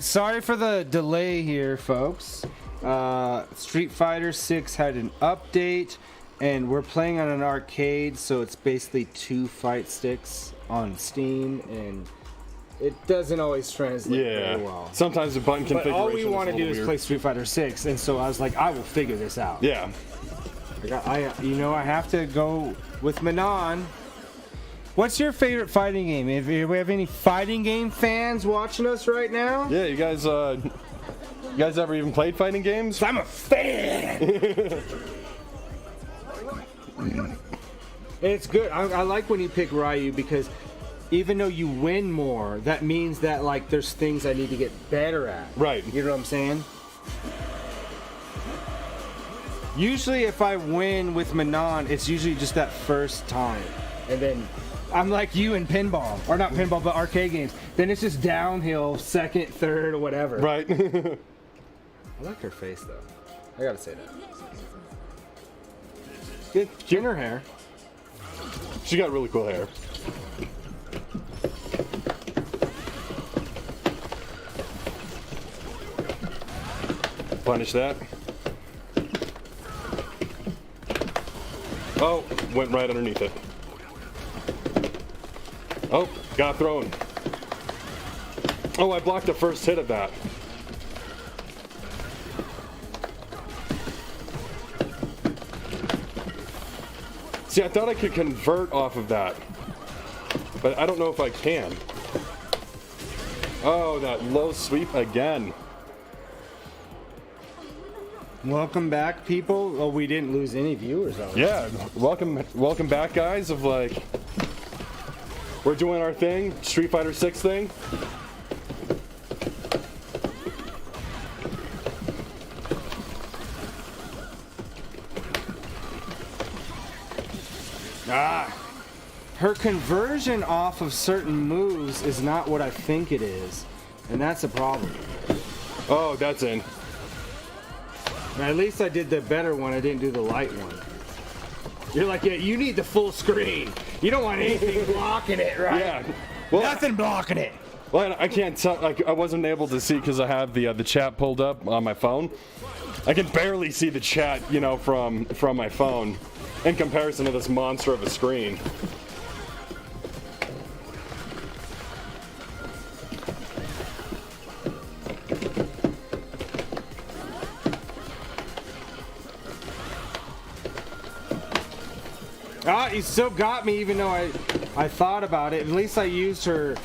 sorry for the delay here, folks. Street Fighter 6 had an update, and we're playing on an arcade, so it's basically 2 fight sticks on Steam, and it doesn't always translate very well. Sometimes the button configuration. But all we want to do is weird. play Street Fighter 6, and so I was like, I will figure this out. Yeah. I have to go with Manon. What's your favorite fighting game? If we have any fighting game fans watching us right now? Yeah, you guys ever even played fighting games? I'm a fan. It's good. I like when you pick Ryu because even though you win more, that means that like there's things I need to get better at. Right. You know what I'm saying? Usually if I win with Manon, it's usually just that first time. And then I'm like you in pinball. Or not pinball, but arcade games. Then it's just downhill, second, third, or whatever. Right. I like her face though. I gotta say that. Good. In her hair. She got really cool hair. Punish that. Oh, went right underneath it. Oh, got thrown. Oh, I blocked the first hit of that. See, I thought I could convert off of that, but I don't know if I can. Oh, that low sweep again. Welcome back, people. Oh, we didn't lose any viewers on it. Yeah, welcome back, guys. Of like, we're doing our thing, Street Fighter 6 thing. Her conversion off of certain moves is not what I think it is, and that's a problem. Oh, that's in. Now, at least I did the better one. I didn't do the light one. You're like, yeah, you need the full screen. You don't want anything blocking it, right? Yeah. Well, Nothing blocking it. well, I can't tell. Like, I wasn't able to see because I have the chat pulled up on my phone. I can barely see the chat, you know, from my phone, in comparison to this monster of a screen. Ah, you still got me, even though I thought about it. At least I used her.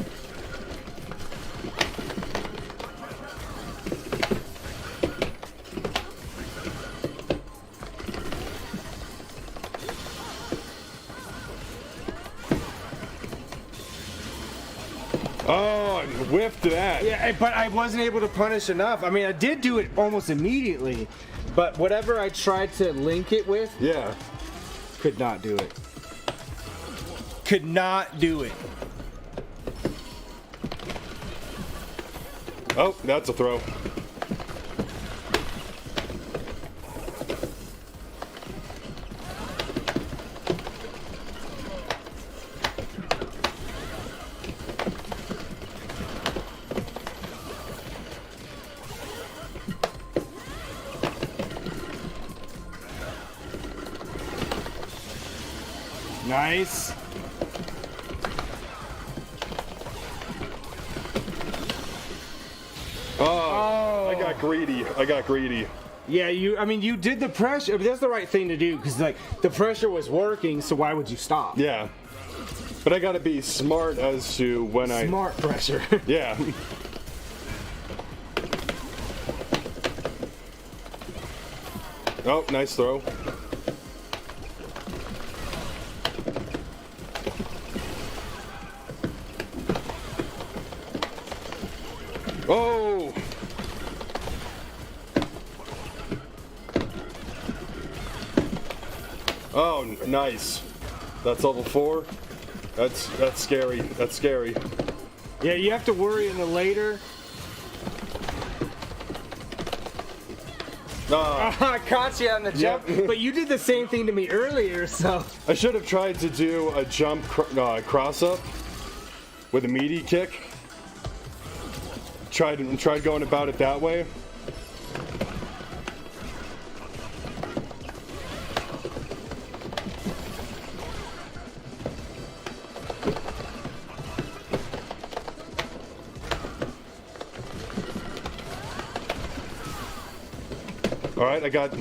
Oh, I whiffed that. Yeah, but I wasn't able to punish enough. I mean, I did do it almost immediately, but whatever I tried to link it with, Yeah. could not do it. Could not do it. Oh, that's a throw. Nice. Oh, I got greedy. I got greedy. Yeah, you did the pressure. But that's the right thing to do because like the pressure was working. So why would you stop? Yeah. But I gotta be smart as to when Smart pressure. Yeah. Oh, nice throw. Oh! Oh, nice. That's level 4. That's scary. That's scary. Yeah, you have to worry in the later. I caught you on the jump, Yep. but you did the same thing to me earlier, so. I should have tried to do a jump cross up with a meaty kick. tried going about it that way. All right, I got.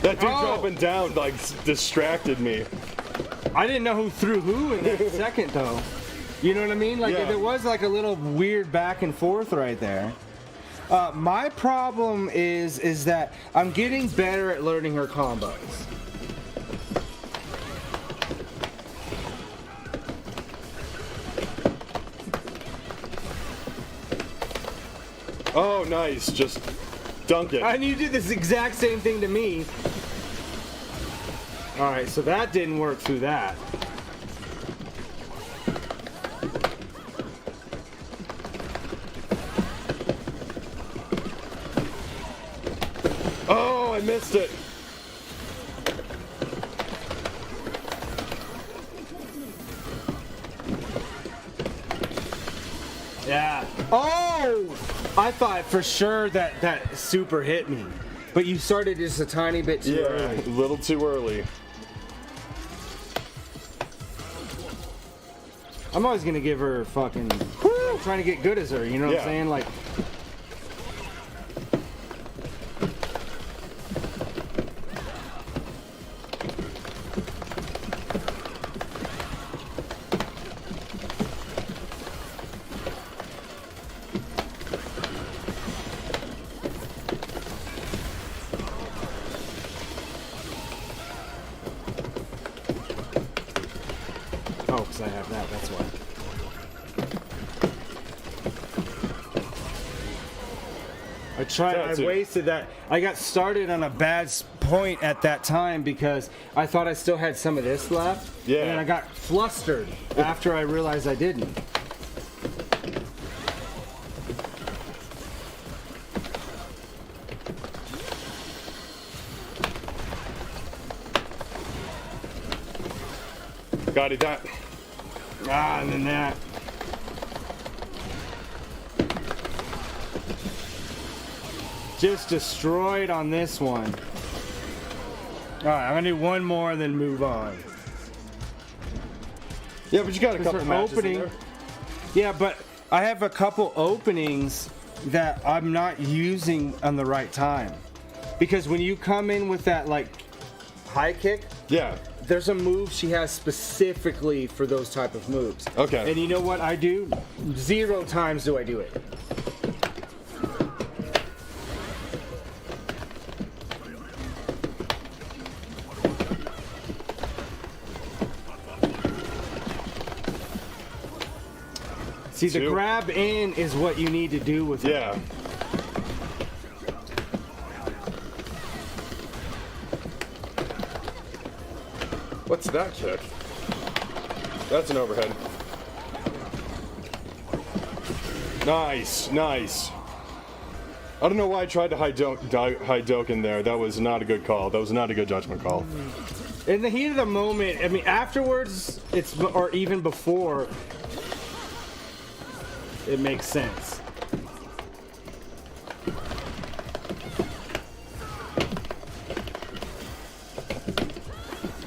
That dude dropping down like distracted me. I didn't know who threw who in that second though. You know what I mean? Like Yeah. there was like a little weird back and forth right there. My problem is that I'm getting better at learning her combos. Oh, nice. Just dunk it. And you did this exact same thing to me. All right, so that didn't work through that. Oh, I missed it. Yeah. Oh! I thought for sure that super hit me. But you started just a tiny bit too early. A little too early. I'm always gonna give her fucking. I'm trying to get good as her, you know what I'm saying? Like. Oh, because I have that, that's why. I wasted that. I got started on a bad point at that time because I thought I still had some of this left. Yeah. And then I got flustered after I realized I didn't. Got it. That. Ah, and then that. Just destroyed on this one. Alright, I'm gonna do one more and then move on. Yeah, but you got a couple Her matches in opening. there. Yeah, but I have a couple openings that I'm not using on the right time. Because when you come in with that like high kick, Yeah. there's a move she has specifically for those type of moves. Okay. And you know what I do? 0 times do I do it. See, the Two. grab in is what you need to do with it. Yeah. What's that kick? That's an overhead. Nice, nice. I don't know why I tried to high doke in there. That was not a good call. That was not a good judgment call. In the heat of the moment, I mean, afterwards, or even before, it makes sense.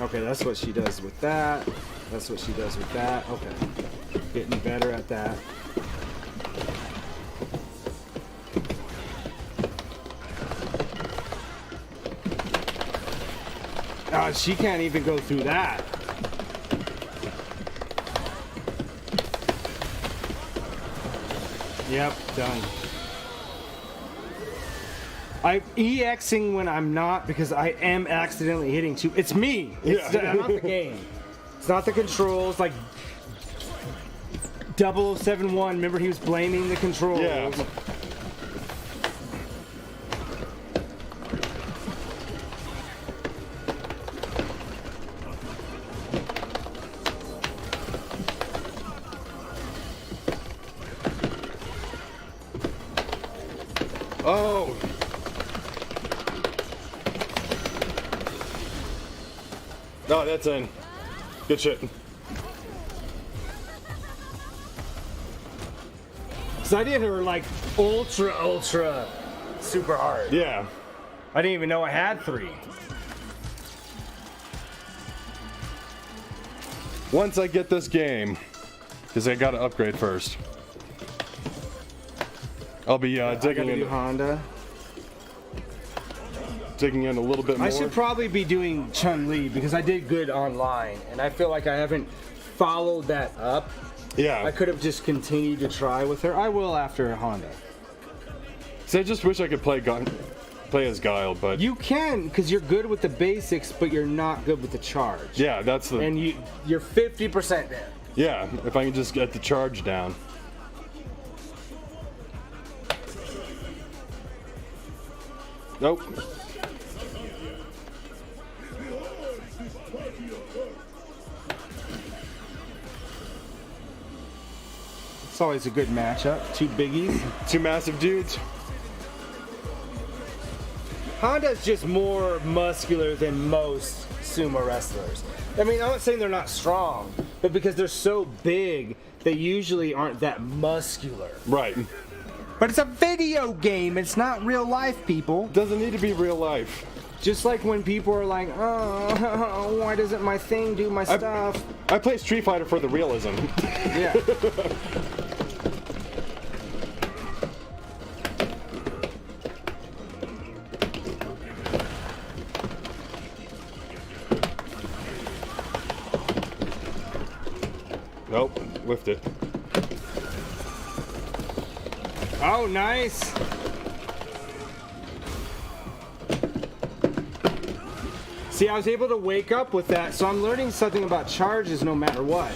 Okay, that's what she does with that. That's what she does with that. Okay. Getting better at that. She can't even go through that. Yep, done. I'm EXing when I'm not because I am accidentally hitting two. It's me. It's not the game. It's not the controls. Like 0071, remember he was blaming the controls. Yeah. Oh. Oh, that's in. Good shit. So I did her like ultra super hard. Yeah. I didn't even know I had 3. Once I get this game, because I got to upgrade first, I'll be digging in. Honda. Digging in a little bit more. I should probably be doing Chun-Li because I did good online, and I feel like I haven't followed that up. Yeah. I could have just continued to try with her. I will after Honda. So I just wish I could play as Guile, but You can, because you're good with the basics, but you're not good with the charge. yeah, that's the And you're 50% there. yeah. If I can just get the charge down. Nope. It's always a good matchup. 2 biggies. 2 massive dudes. Honda's just more muscular than most sumo wrestlers. I mean, I'm not saying they're not strong, but because they're so big, they usually aren't that muscular. Right. But it's a video game. It's not real life, people. Doesn't need to be real life. Just like when people are like, oh, why doesn't my thing do my stuff? I play Street Fighter for the realism. Yeah. Nope. Whiffed it. Oh, nice. See, I was able to wake up with that, so I'm learning something about charges no matter what.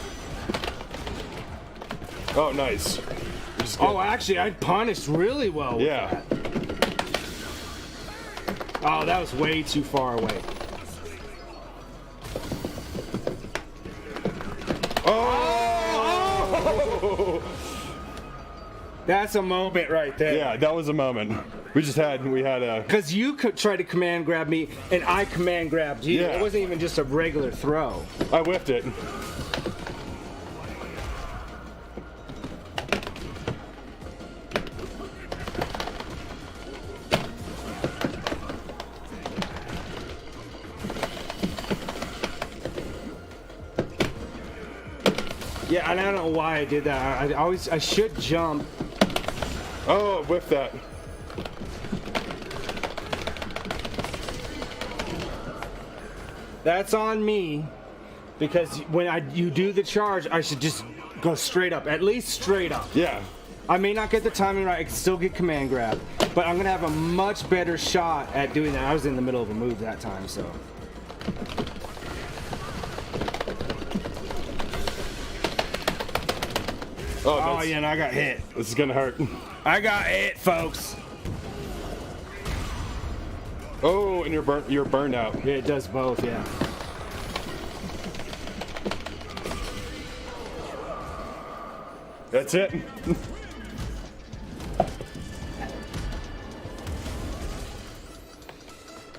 Oh, nice. Oh, actually, I punished really well with Yeah. that. Oh, that was way too far away. Oh! That's a moment right there. Yeah, that was a moment. We had a... Because you could try to command grab me, and I command grabbed you. Yeah. It wasn't even just a regular throw. I whiffed it. Yeah, and I don't know why I did that. I should jump. Oh, whiffed that. That's on me, because when you do the charge, I should just go straight up, at least straight up. Yeah. I may not get the timing right, I can still get command grab, but I'm gonna have a much better shot at doing that. I was in the middle of a move that time, so. Oh yeah, and I got hit. This is gonna hurt. I got hit, folks. Oh, and you're burned out. Yeah, it does both, yeah. That's it.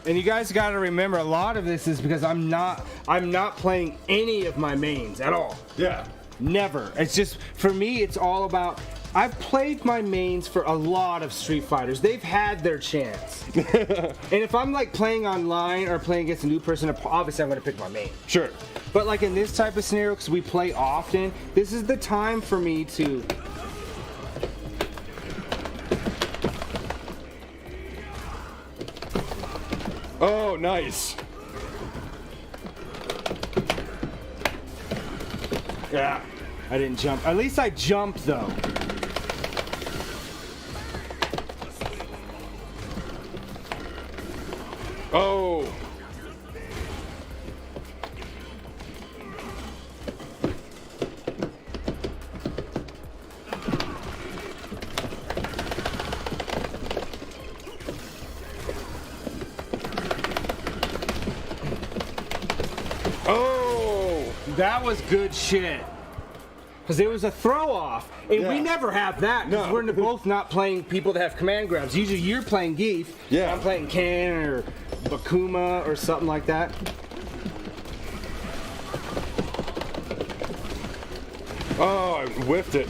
And you guys got to remember, a lot of this is because I'm not playing any of my mains at all. Yeah. Never. It's just, for me, it's all about, I've played my mains for a lot of Street Fighters. They've had their chance. And if I'm like playing online or playing against a new person, obviously I'm going to pick my main. Sure. But like in this type of scenario, because we play often, this is the time for me to... Oh, nice. Yeah, I didn't jump. At least I jumped though. Oh. Oh. That was good shit. Because it was a throw off. And we Yeah. never have that. Because No. we're both not playing people that have command grabs. Usually you're playing Geef. Yeah. I'm playing Ken or Bakuma or something like that. Oh, I whiffed it.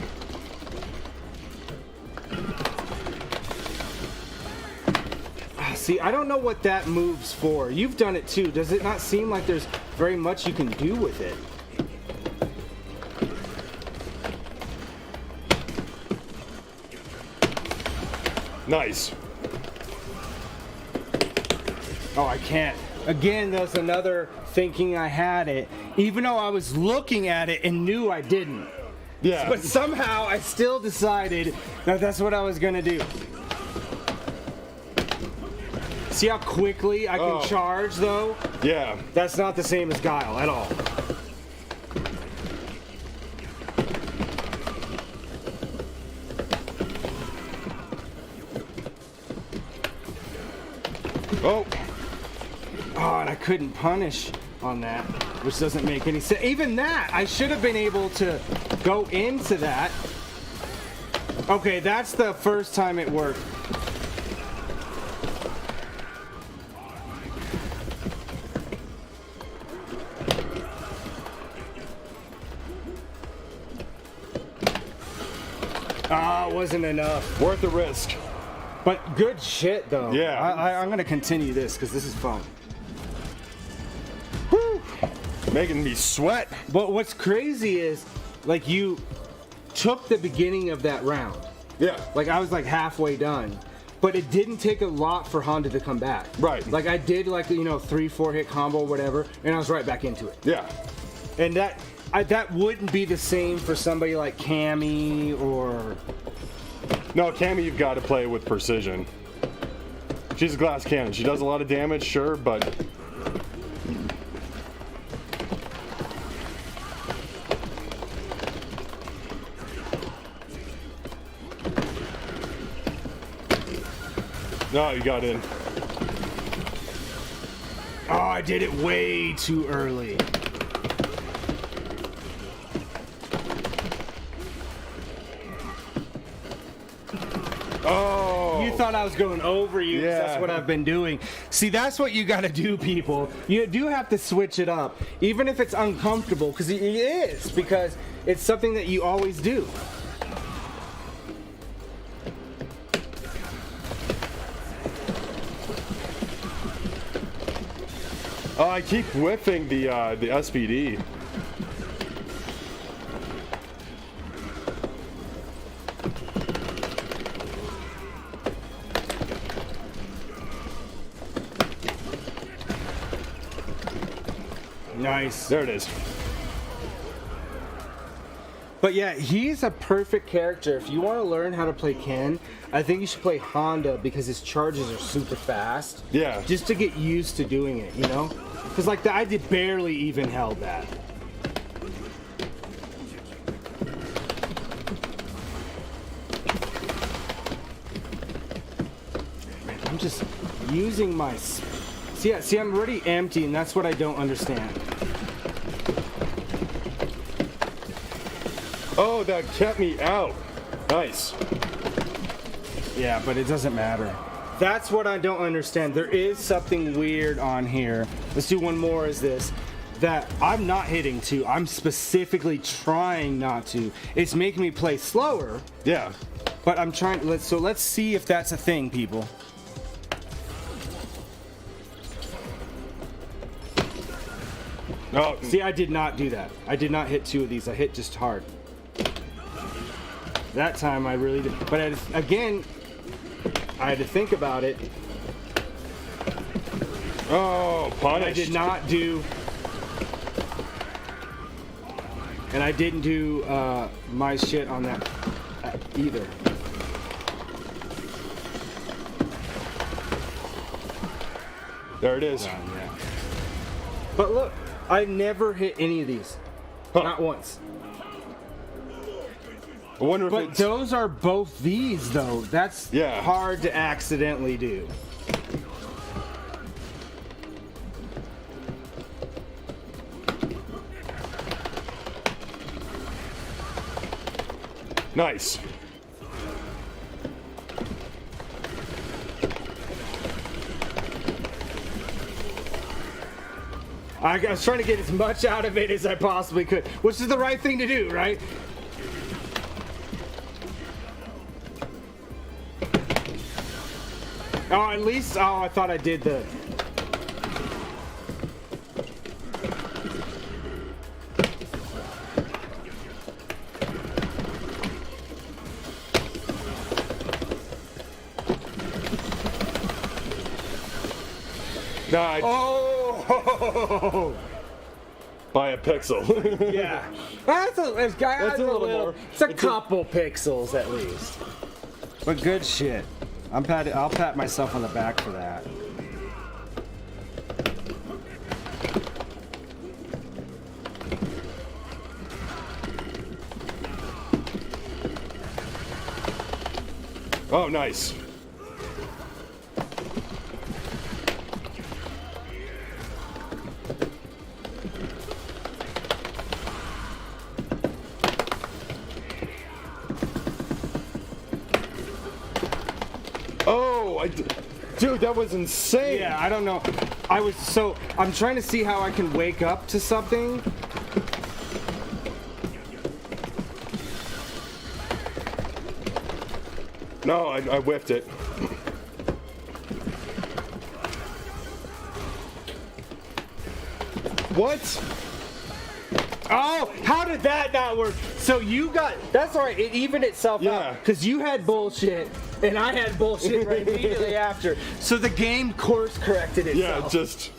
See, I don't know what that move's for. You've done it too. Does it not seem like there's very much you can do with it? Nice. Oh, I can't. Again, there's another thinking I had it, even though I was looking at it and knew I didn't. Yeah. But somehow I still decided that that's what I was gonna do. See how quickly I can charge though? Yeah. That's not the same as Guile at all. Oh. Oh, and I couldn't punish on that, which doesn't make any sense. Even that, I should have been able to go into that. Okay, that's the first time it worked. Ah, it wasn't enough. Worth the risk. But good shit, though. Yeah. I'm going to continue this because this is fun. Woo. Making me sweat. But what's crazy is, like, you took the beginning of that round. Yeah. Like, I was, like, halfway done. But it didn't take a lot for Honda to come back. Right. Like, I did, like, 3-4 hit combo, whatever, and I was right back into it. Yeah. And that wouldn't be the same for somebody like Cammy or... No, Cammy, you've got to play with precision. She's a glass cannon. She does a lot of damage, sure, but... No, you got in. Oh, I did it way too early. Oh! You thought I was going over you. 'Cause Yeah. That's what I've been doing. See, that's what you got to do, people. You do have to switch it up, even if it's uncomfortable, because it is, because it's something that you always do. Oh, I keep whiffing the SPD. Nice. There it is. But yeah, he's a perfect character. If you want to learn how to play Ken, I think you should play Honda because his charges are super fast. Yeah. Just to get used to doing it, you know? Because like I did barely even held that. Man, I'm just using my... See, I'm already empty, and that's what I don't understand. Oh, that kept me out. Nice. Yeah, but it doesn't matter. That's what I don't understand. There is something weird on here. Let's do one more as this. That I'm not hitting to. I'm specifically trying not to. It's making me play slower, Yeah. but I'm trying. Let's see if that's a thing, people. Oh, See, I did not do that. I did not hit two of these. I hit just hard. That time I really did. But again, I had to think about it. oh, punished. I did not do, and I didn't do my shit on that either. There it is. Yeah. But look, I never hit any of these. Huh. Not once. I wonder if But it's... those are both these, though. That's Yeah. hard to accidentally do. Nice. I was trying to get as much out of it as I possibly could, which is the right thing to do, right? Oh, at least. Oh, I thought I did the. Nah, Oh. by a pixel. Yeah. That's a little more. It's a couple pixels at least. But good shit. I'll pat myself on the back for that. Oh, nice. Oh, dude, that was insane. Yeah, I don't know. I'm trying to see how I can wake up to something. No, I whiffed it. What? Oh, how did that not work? So you got, that's all right, it evened itself Yeah. out. Because you had bullshit, and I had bullshit right immediately after. So the game course corrected itself. Yeah,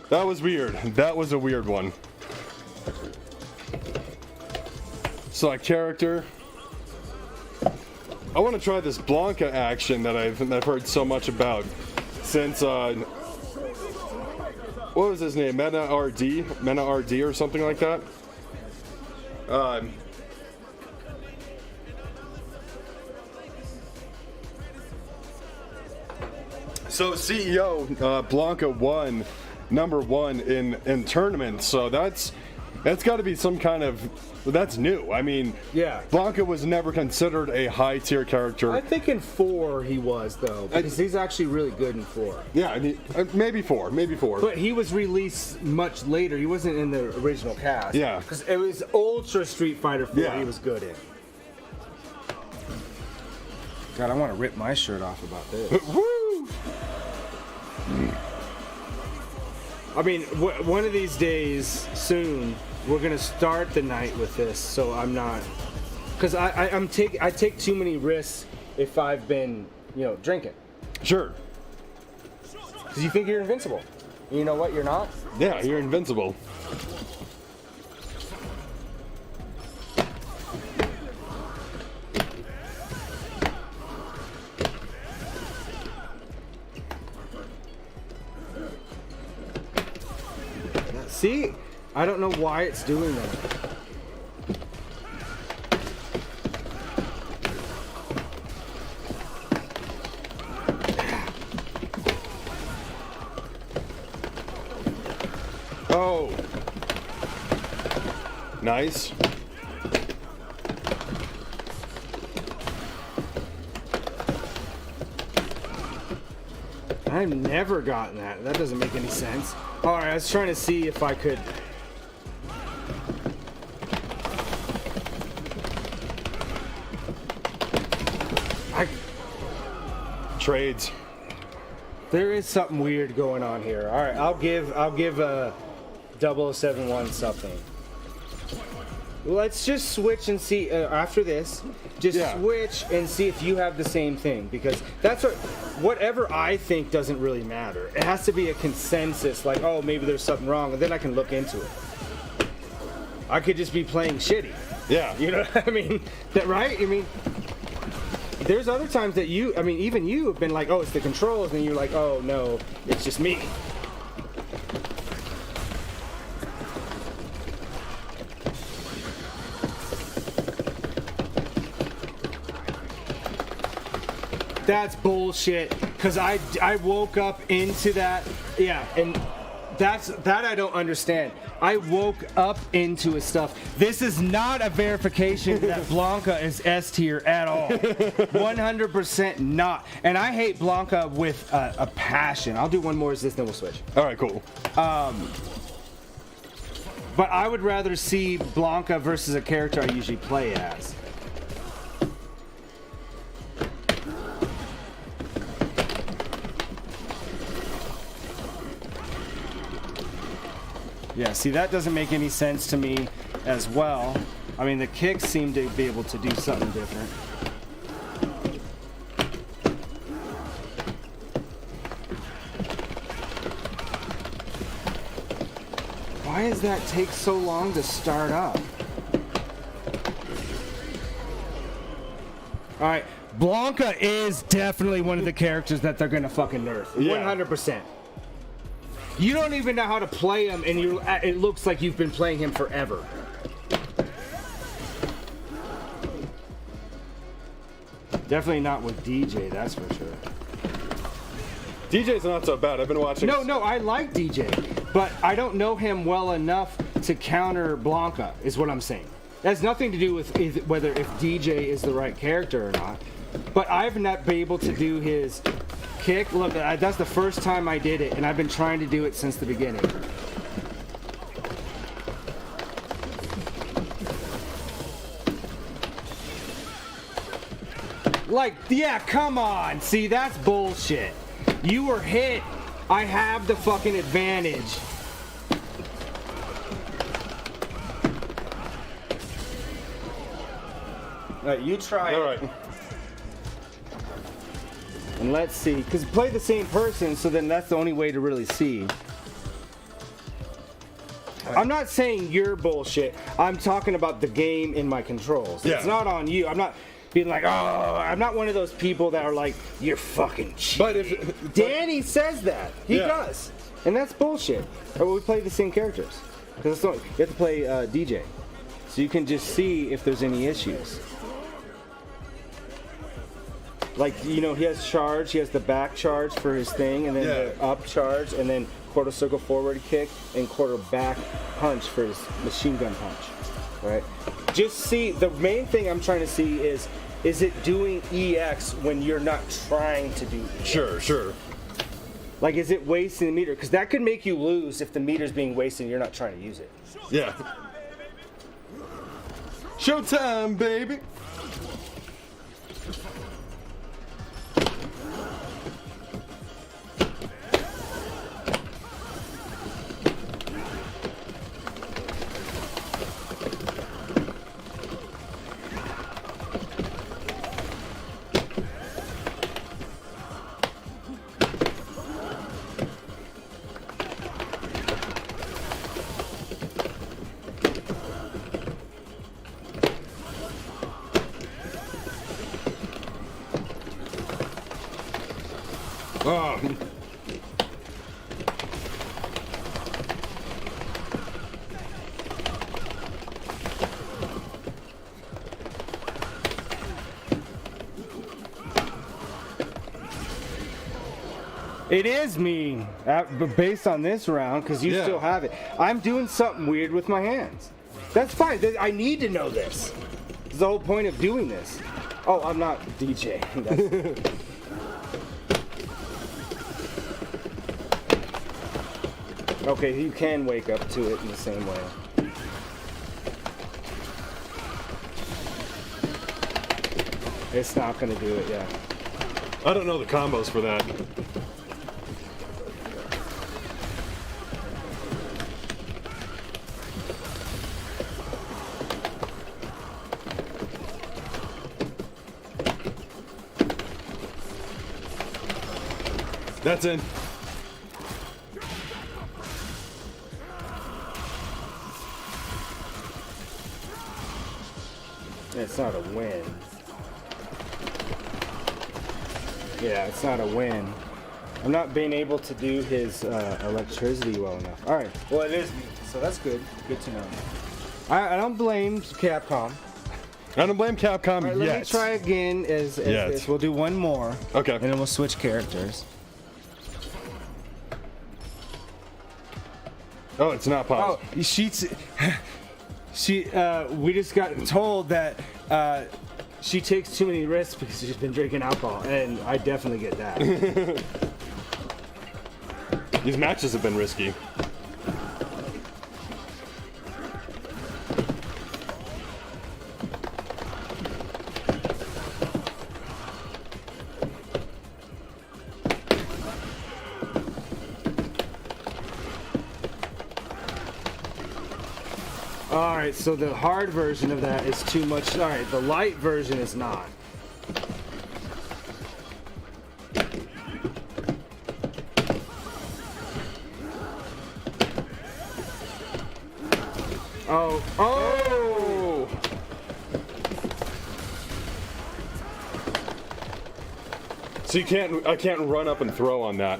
that was weird. That was a weird one. Select character. I want to try this Blanca action that I've heard so much about since what was his name? Mena RD or something like that. So CEO Blanca won #1 in tournaments. So that's got to be some kind of. That's new. I mean, Yeah. Blanca was never considered a high tier character. I think in 4 he was, though, because he's actually really good in 4. Yeah, I mean, maybe four. But he was released much later. He wasn't in the original cast. Yeah. Because it was Ultra Street Fighter 4 Yeah. he was good in. God, I want to rip my shirt off about this. Woo! I mean, one of these days, soon, we're gonna start the night with this, so I'm not, because I take too many risks if I've been, drinking. Sure. Because you think you're invincible. You know what? You're not. Yeah, you're invincible. See, I don't know why it's doing that. Oh. Nice. I've never gotten that. That doesn't make any sense. All right, I was trying to see if I could. Trades. There is something weird going on here. All right, I'll give a 0071 something. Let's just switch and see after this. Just switch and see if you have the same thing, because that's whatever I think doesn't really matter. It has to be a consensus, like, oh, maybe there's something wrong, and then I can look into it. I could just be playing shitty. Yeah. You know what I mean? Right? I mean, there's other times that even you have been like, oh, it's the controls, and you're like, oh no, it's just me. That's bullshit. Cause I woke up into that, yeah, and that I don't understand. I woke up into his stuff. This is not a verification that Blanca is S tier at all. 100% not. And I hate Blanca with a passion. I'll do one more as this, then we'll switch. All right, cool. But I would rather see Blanca versus a character I usually play as. Yeah, see, that doesn't make any sense to me as well. I mean, the kicks seem to be able to do something different. Why does that take so long to start up? All right, Blanca is definitely one of the characters that they're gonna fucking nerf. Yeah. 100%. You don't even know how to play him, and it looks like you've been playing him forever. Definitely not with DJ, that's for sure. DJ's not so bad. I've been watching. No, I like DJ, but I don't know him well enough to counter Blanca, is what I'm saying. That has nothing to do with whether if DJ is the right character or not. But I've not been able to do his kick. Look, that's the first time I did it, and I've been trying to do it since the beginning. Like, yeah, come on. See, that's bullshit. You were hit. I have the fucking advantage. All right, you try All it. right. And let's see, because play the same person, so then that's the only way to really see. I'm not saying you're bullshit. I'm talking about the game in my controls. Yeah. It's not on you. I'm not being like, oh, I'm not one of those people that are like, you're fucking cheating. But if Danny says that. He Yeah. does. And that's bullshit. Or we play the same characters. Because you have to play DJ. So you can just see if there's any issues. Like, you know, he has charge, he has the back charge for his thing, and then the up charge, and then quarter circle forward kick, and quarter back punch for his machine gun punch, right? Just see, the main thing I'm trying to see is it doing EX when you're not trying to do EX? Sure. Like, is it wasting the meter? Because that could make you lose if the meter's being wasted and you're not trying to use it. Yeah. Showtime, baby. Oh. It is mean, but based on this round, because you still have it. I'm doing something weird with my hands. That's fine. I need to know this. This is the whole point of doing this. Oh, I'm not DJ. Okay, you can wake up to it in the same way. It's not going to do it, yeah. I don't know the combos for that. That's in. It's not a win. Yeah, it's not a win. I'm not being able to do his electricity well enough. All right. Well, it is me, so that's good. Good to know. I don't blame Capcom. I don't blame Capcom All right, yet. let me try again as this. We'll do one more. Okay. And then we'll switch characters. Oh, it's not paused. Oh, we just got told that she takes too many risks because she's been drinking alcohol, and I definitely get that. These matches have been risky. right, so the hard version of that is too much. All right, the light version is not. Oh, oh! So I can't run up and throw on that.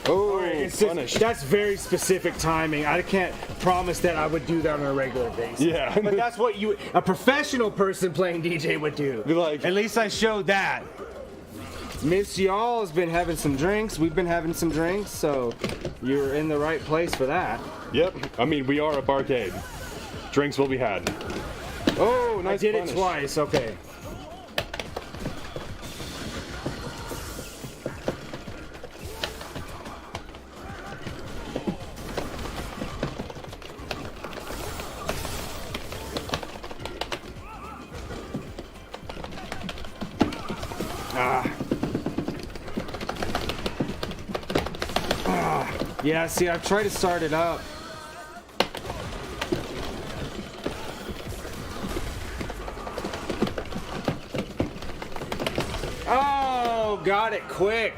Oh, It's punish. that's very specific timing. I can't promise that I would do that on a regular basis. Yeah. But that's what a professional person playing DJ would do. Be like- At least I showed that. Miss Y'all has been having some drinks. We've been having some drinks, so you're in the right place for that. Yep. I mean, we are a barcade. Drinks will be had. Oh, nice I did punish. it twice. Okay. Yeah, see, I've tried to start it up. Oh, got it quick.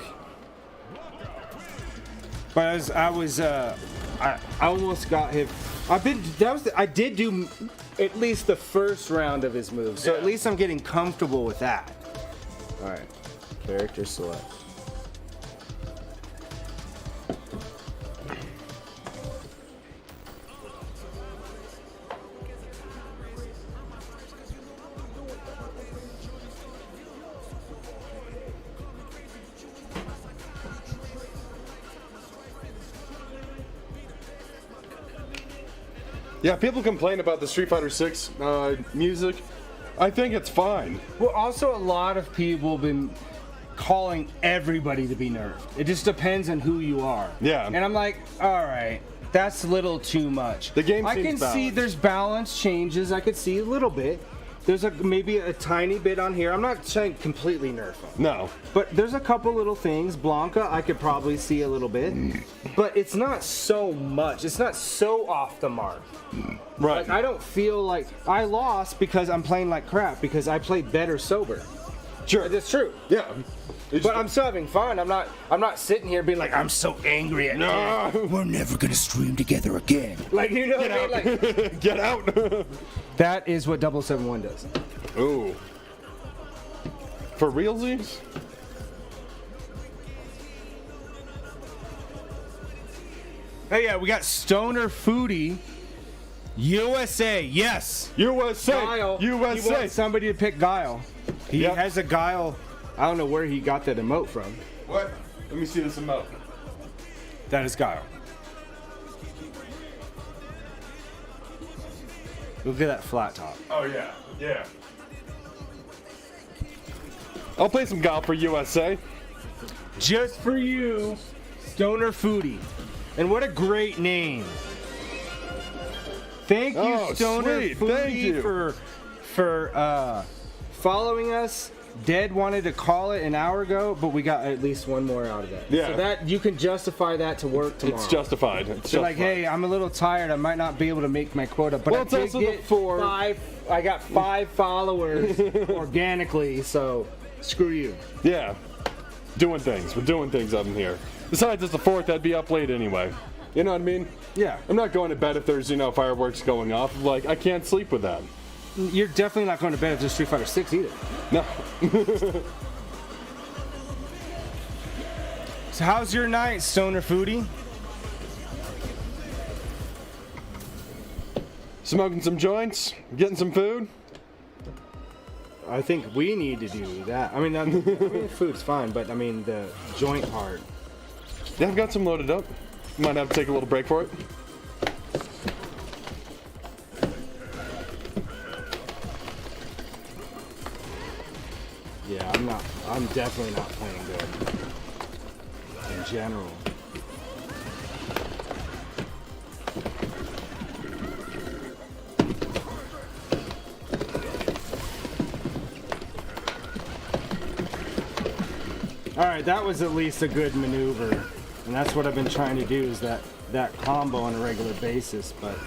But I almost got him. I did do at least the first round of his moves, so at least I'm getting comfortable with that. All right, character select. Yeah, people complain about the Street Fighter 6 music. I think it's fine. Well, also a lot of people have been calling everybody to be nerfed. It just depends on who you are. Yeah. And I'm like, all right, that's a little too much. The game I seems can see balanced. there's balance changes. I could see a little bit. There's maybe a tiny bit on here. I'm not saying completely nerf them. No. But there's a couple little things. Blanca, I could probably see a little bit. But it's not so much. It's not so off the mark. Right. Like, I don't feel like I lost because I'm playing like crap, because I played better sober. Sure. That's true. Yeah. But I'm still having fun. I'm not sitting here being like, I'm so angry at you. We're never gonna stream together again. Like, you know what Get I mean? out. Like, Get out. that is what 071 does. Ooh. For realsies? Hey, yeah, we got Stoner Foodie. USA, yes. USA. Guile. He USA. wants somebody to pick Guile. He Yep. has a Guile. I don't know where he got that emote from. What? Let me see this emote. That is Guile. Look at that flat top. Oh, yeah. Yeah. I'll play some golf for USA. Just for you, Stoner Foodie. And what a great name. Thank you, Oh, Stoner sweet. Foodie, Thank you. for following us. Dead wanted to call it an hour ago, but we got at least one more out of that. Yeah. So that you can justify that to work tomorrow. It's justified. It's So like, justified. hey, I'm a little tired. I might not be able to make my quota, but Well, I it's did also the get four- I got 5 followers organically. So screw you. Yeah. Doing things. We're doing things up in here. Besides, it's the 4th. I'd be up late anyway. You know what I mean? Yeah. I'm not going to bed if there's, fireworks going off. Like, I can't sleep with that. You're definitely not going to bed if there's Street Fighter 6 either. No. So how's your night, Stoner Foodie? Smoking some joints, getting some food. I think we need to do that. I mean, food's fine, but I mean the joint part. Yeah, I've got some loaded up. Might have to take a little break for it. Yeah, I'm definitely not playing good. In general. Alright, that was at least a good maneuver. And that's what I've been trying to do, is that that combo on a regular basis, but.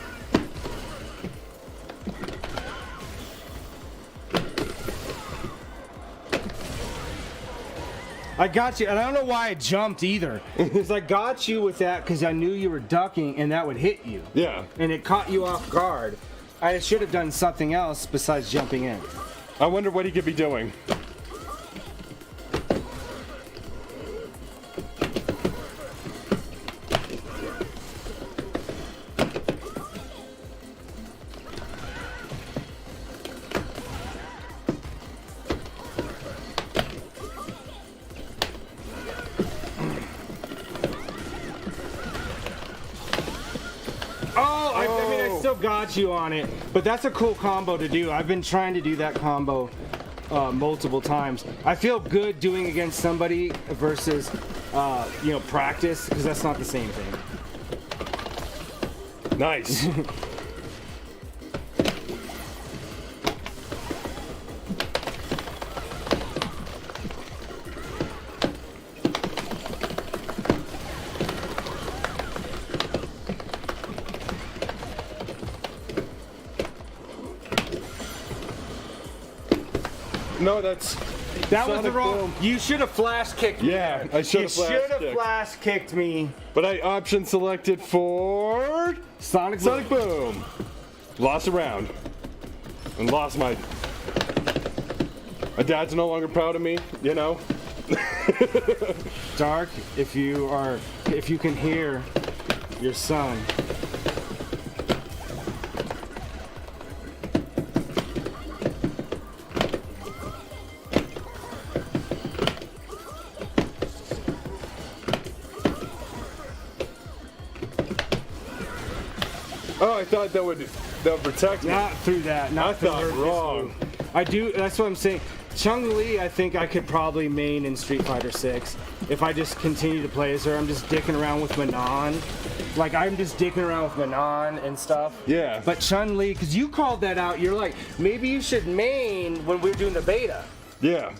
I got you, and I don't know why I jumped either. Because I got you with that because I knew you were ducking and that would hit you. Yeah. And it caught you off guard. I should have done something else besides jumping in. I wonder what he could be doing. I still got you on it, but that's a cool combo to do. I've been trying to do that combo multiple times. I feel good doing against somebody versus, practice, because that's not the same thing. Nice. No, that was the wrong. Boom. You should have flash kicked me. Yeah, I should have flash You should have kicked. flash kicked me. But I option selected for Sonic Boom. Lost a round. And lost my dad's no longer proud of me, you know. Dark, if you can hear your son. Oh, I thought that would protect me. Not through that. Not I thought through this wrong. move. I do. That's what I'm saying. Chun-Li, I think I could probably main in Street Fighter 6 if I just continue to play as her. I'm just dicking around with Manon. Like, I'm just dicking around with Manon and stuff. Yeah. But Chun-Li, because you called that out, you're like, maybe you should main when we're doing the beta. Yeah.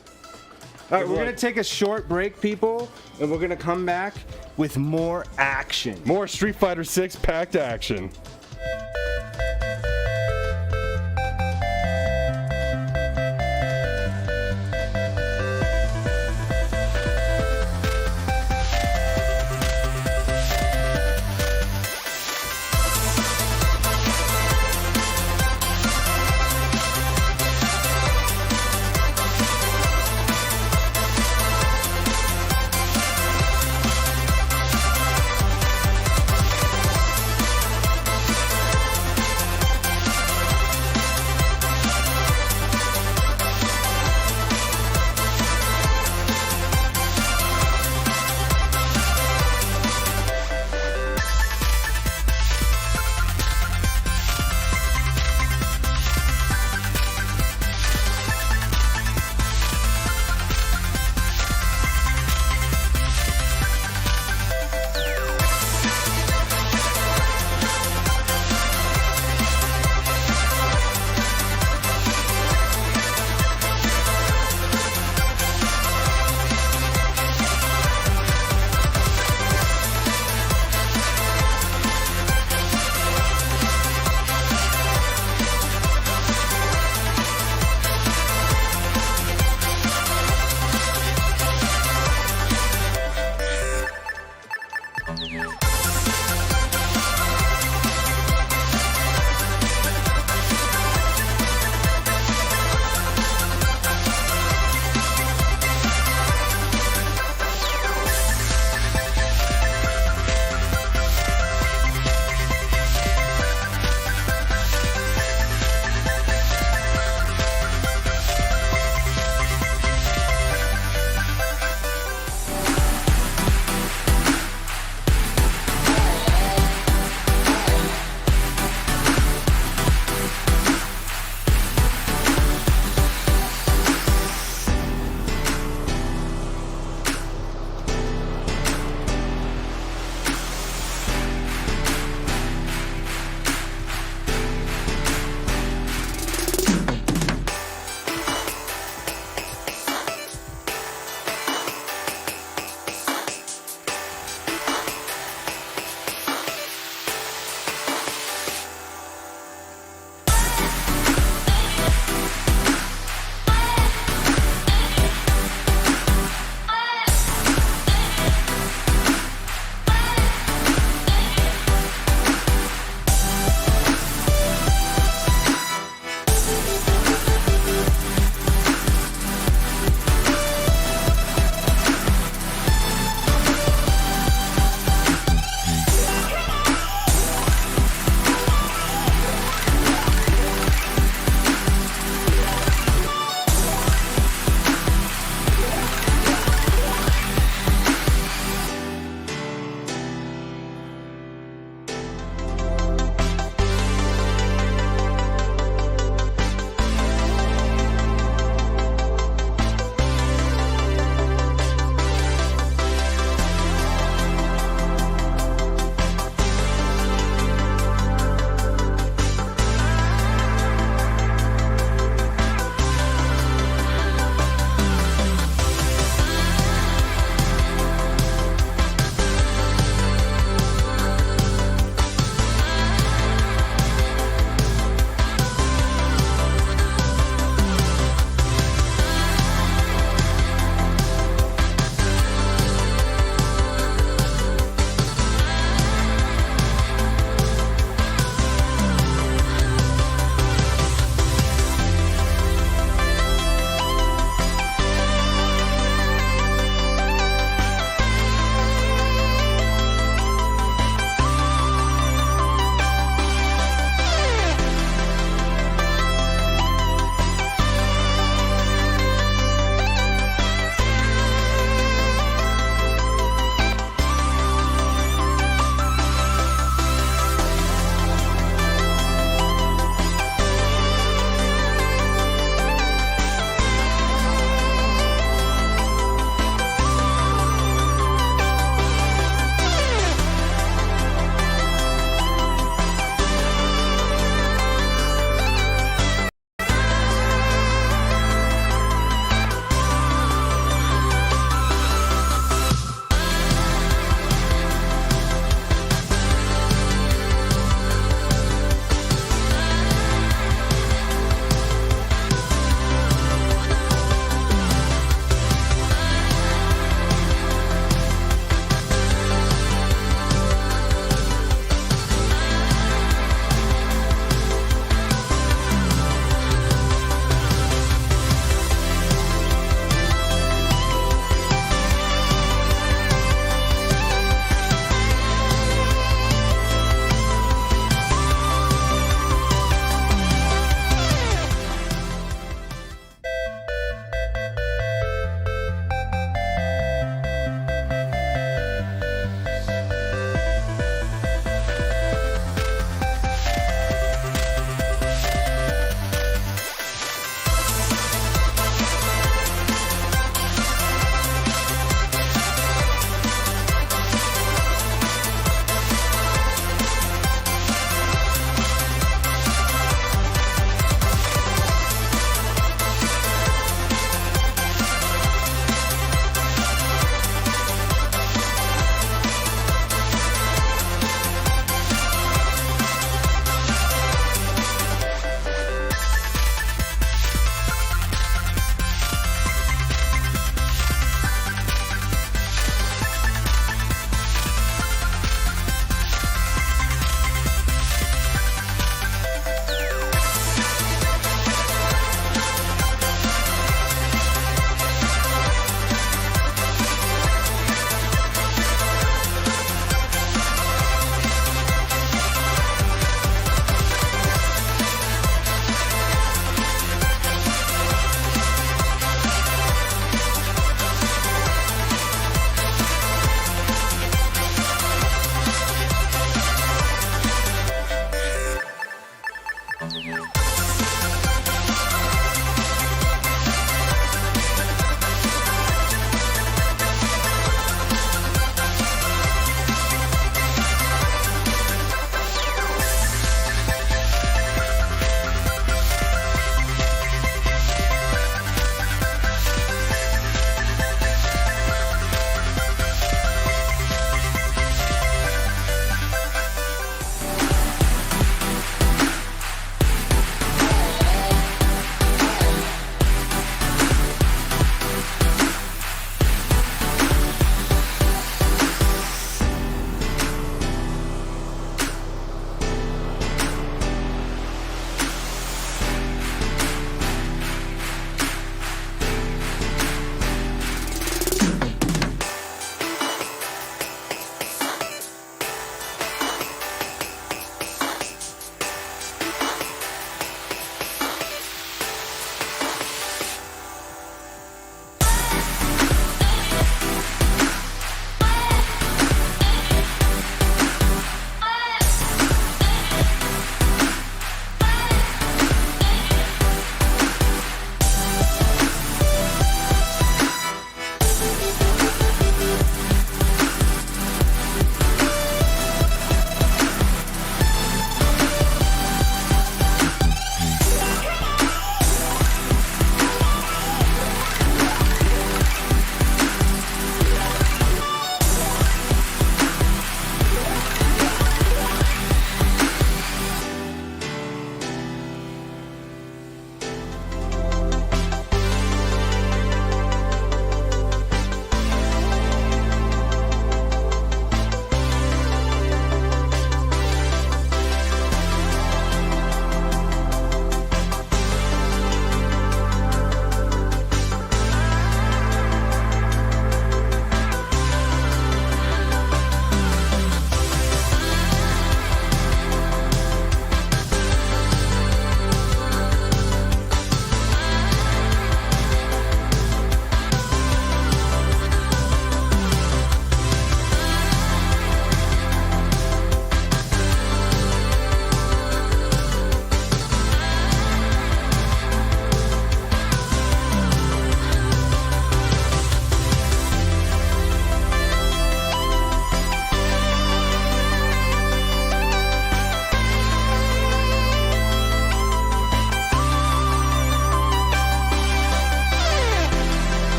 All right, we're going to take a short break, people, and we're going to come back with more action. More Street Fighter 6 packed action.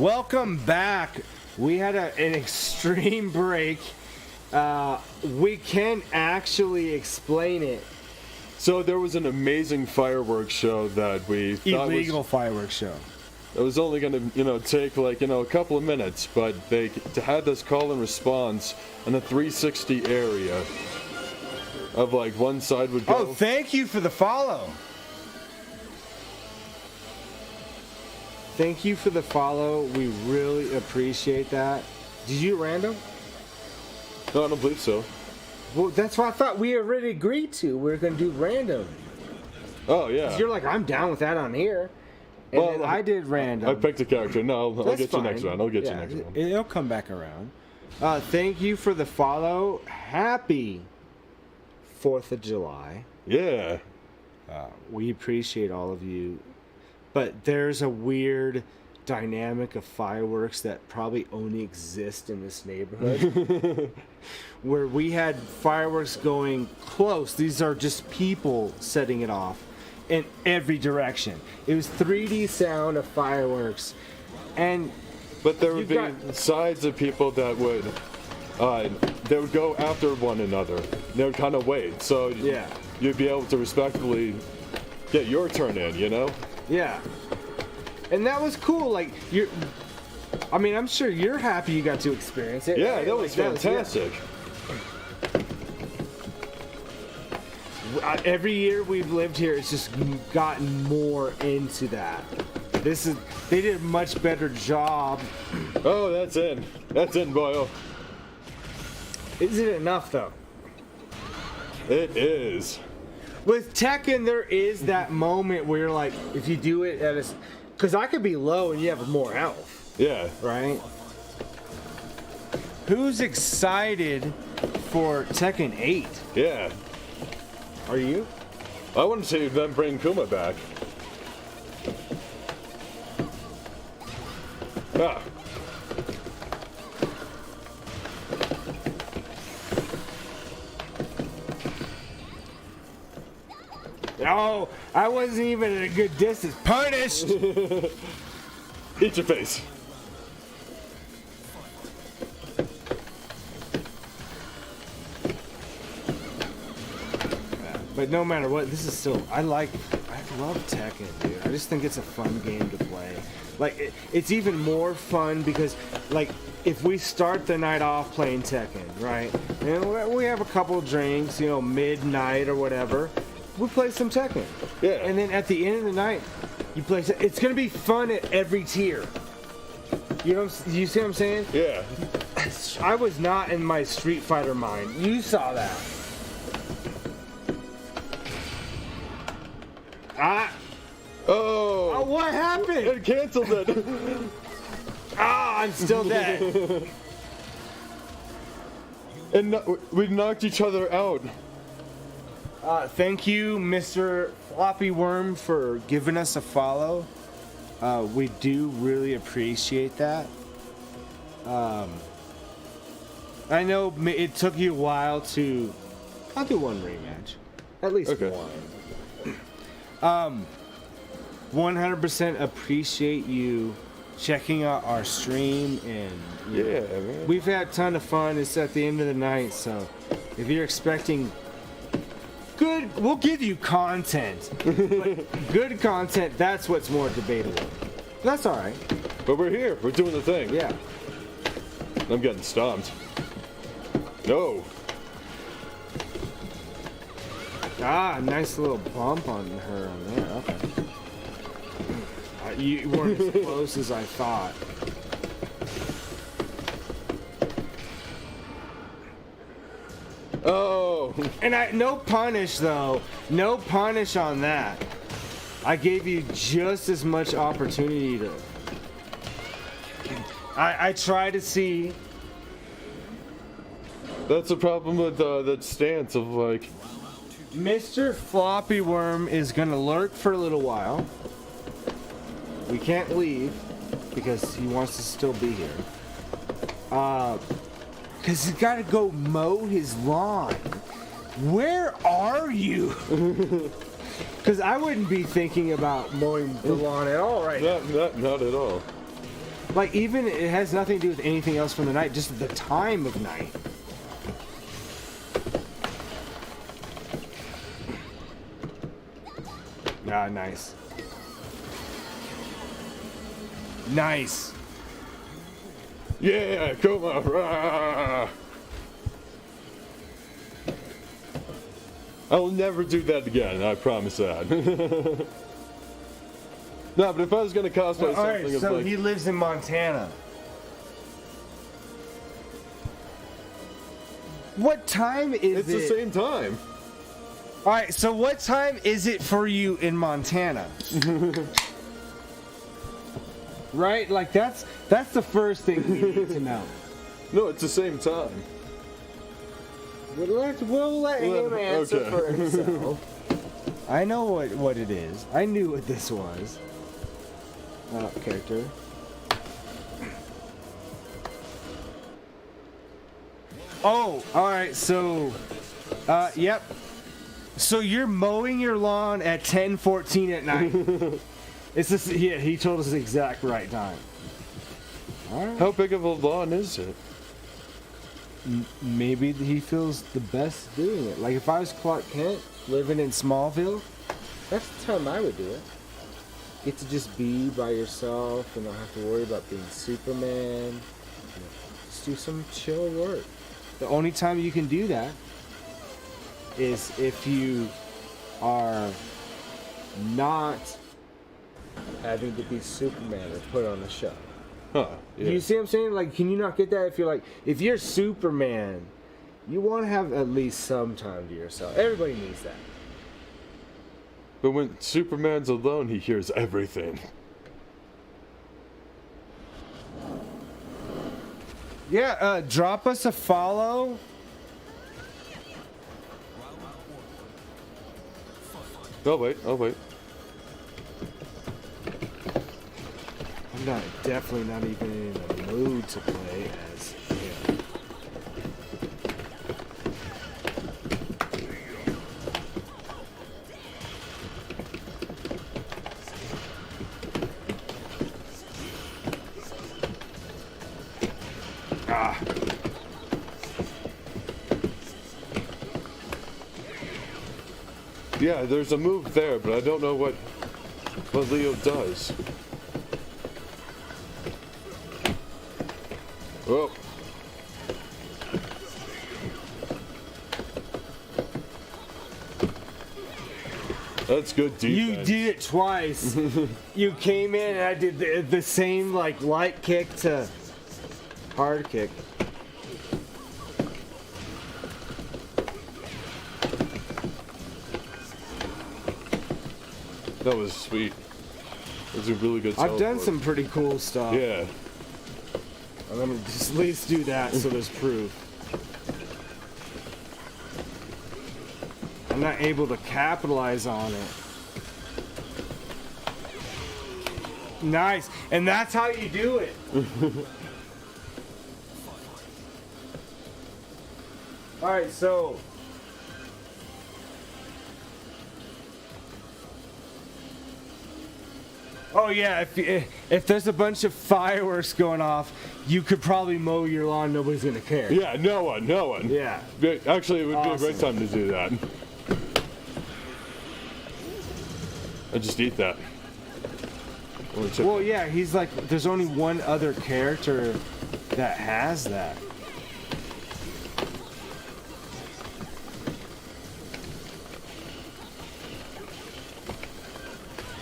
Welcome back. We had an extreme break. We can actually explain it. So there was an amazing fireworks show that we thought Illegal fireworks show. it was only going to, take like, a couple of minutes, but they had this call and response in the 360 area of like one side would go. Oh, thank you for the follow. Thank you for the follow. We really appreciate that. Did you random? No, I don't believe so. Well, that's what I thought we already agreed to. We were going to do random. Oh, yeah. You're like, I'm down with that on here. And Well, then I did random. I picked a character. No, I'll That's get you next fine. round. I'll get you Yeah, next round. It'll come back around. Thank you for the follow. Happy 4th of July. Yeah. We appreciate all of you. But there's a weird dynamic of fireworks that probably only exist in this neighborhood. Where we had fireworks going close. These are just people setting it off in every direction. It was 3D sound of fireworks. And But there would be got- sides of people that would, they would go after one another. They would kind of wait. So Yeah. you'd be able to respectively get your turn in, yeah. And that was cool. Like, I'm sure you're happy you got to experience it. Yeah, right? that was Like, fantastic. Every year we've lived here, it's just gotten more into that. They did a much better job. Oh, that's in. That's in, Boyle. Is it enough though? It is. With Tekken, there is that moment where you're like, if you do it at because I could be low and you have more health, Yeah. right? Who's excited for Tekken 8? Yeah. Are you? I want to see them bring Kuma back. Ah. No, I wasn't even at a good distance. Punished! Eat your face. But no matter what, this is still, I love Tekken, dude. I just think it's a fun game to play. Like, it's even more fun because, like, if we start the night off playing Tekken, right? And we have a couple drinks, midnight or whatever. We play some Tekken. Yeah. And then at the end of the night, you play. It's gonna be fun at every tier. You see what I'm saying? Yeah. I was not in my Street Fighter mind. You saw that. Oh. What happened? It canceled it. I'm still dead. And we knocked each other out. Thank you, Mr. Floppy Worm, for giving us a follow. We do really appreciate that. I know it took you a while to. I'll do one rematch. At least Okay. one. 100% appreciate you checking out our stream, and Yeah, man. we've had a ton of fun. It's at the end of the night, so if you're expecting good, we'll give you content. But good content, that's what's more debatable. That's all right. But we're here. We're doing the thing. Yeah. I'm getting stomped. No. Nice little bump on her on there. Okay. You weren't as close as I thought. Oh. And no punish though. No punish on that. I gave you just as much opportunity to. I try to see. That's the problem with that stance of like. Mr. Floppy Worm is gonna lurk for a little while. We can't leave because he wants to still be here. Cause he's gotta go mow his lawn. Where are you? Cause I wouldn't be thinking about mowing the lawn at all right now. Not at all. Like, even it has nothing to do with anything else from the night, just the time of night. Ah, nice. Nice. Yeah, come on. Rah. I'll never do that again, I promise that. No, but if I was going to cosplay All something, right, it's so like... he lives in Montana. What time is It's it? the same time. All right, so what time is it for you in Montana? Right? Like, that's the first thing we need to know. No, it's the same time. We'll let him answer okay. for himself. I know what it is. I knew what this was. Character. Oh, all right. So, yep. So you're mowing your lawn at 10:14 at night. It's just, yeah. He told us the exact right time. All right. How big of a lawn is it? Maybe he feels the best doing it. Like if I was Clark Kent living in Smallville, that's the time I would do it. Get to just be by yourself and not have to worry about being Superman. You know, just do some chill work. The only time you can do that is if you are not having to be Superman or put on a show. Huh. Yeah. You see what I'm saying? Like, can you not get that? If you're Superman, you want to have at least some time to yourself. Everybody needs that. But when Superman's alone, he hears everything. Yeah, drop us a follow. Oh wait. I'm definitely not even in the mood to play as him. Yeah, there's a move there, but I don't know what Leo does. Oh. That's good defense. You did it twice. You came in and I did the same like light kick to hard kick. That was sweet. It was a really good I've done teleport. some pretty cool stuff. Yeah. I'm gonna just at least do that so there's proof. I'm not able to capitalize on it. Nice. And that's how you do it. Alright, so oh yeah, if there's a bunch of fireworks going off, you could probably mow your lawn. Nobody's gonna care. Yeah, no one. Yeah. Actually, it would be a great Awesome. time to do that. I just eat that. Well, yeah, he's like, there's only one other character that has that.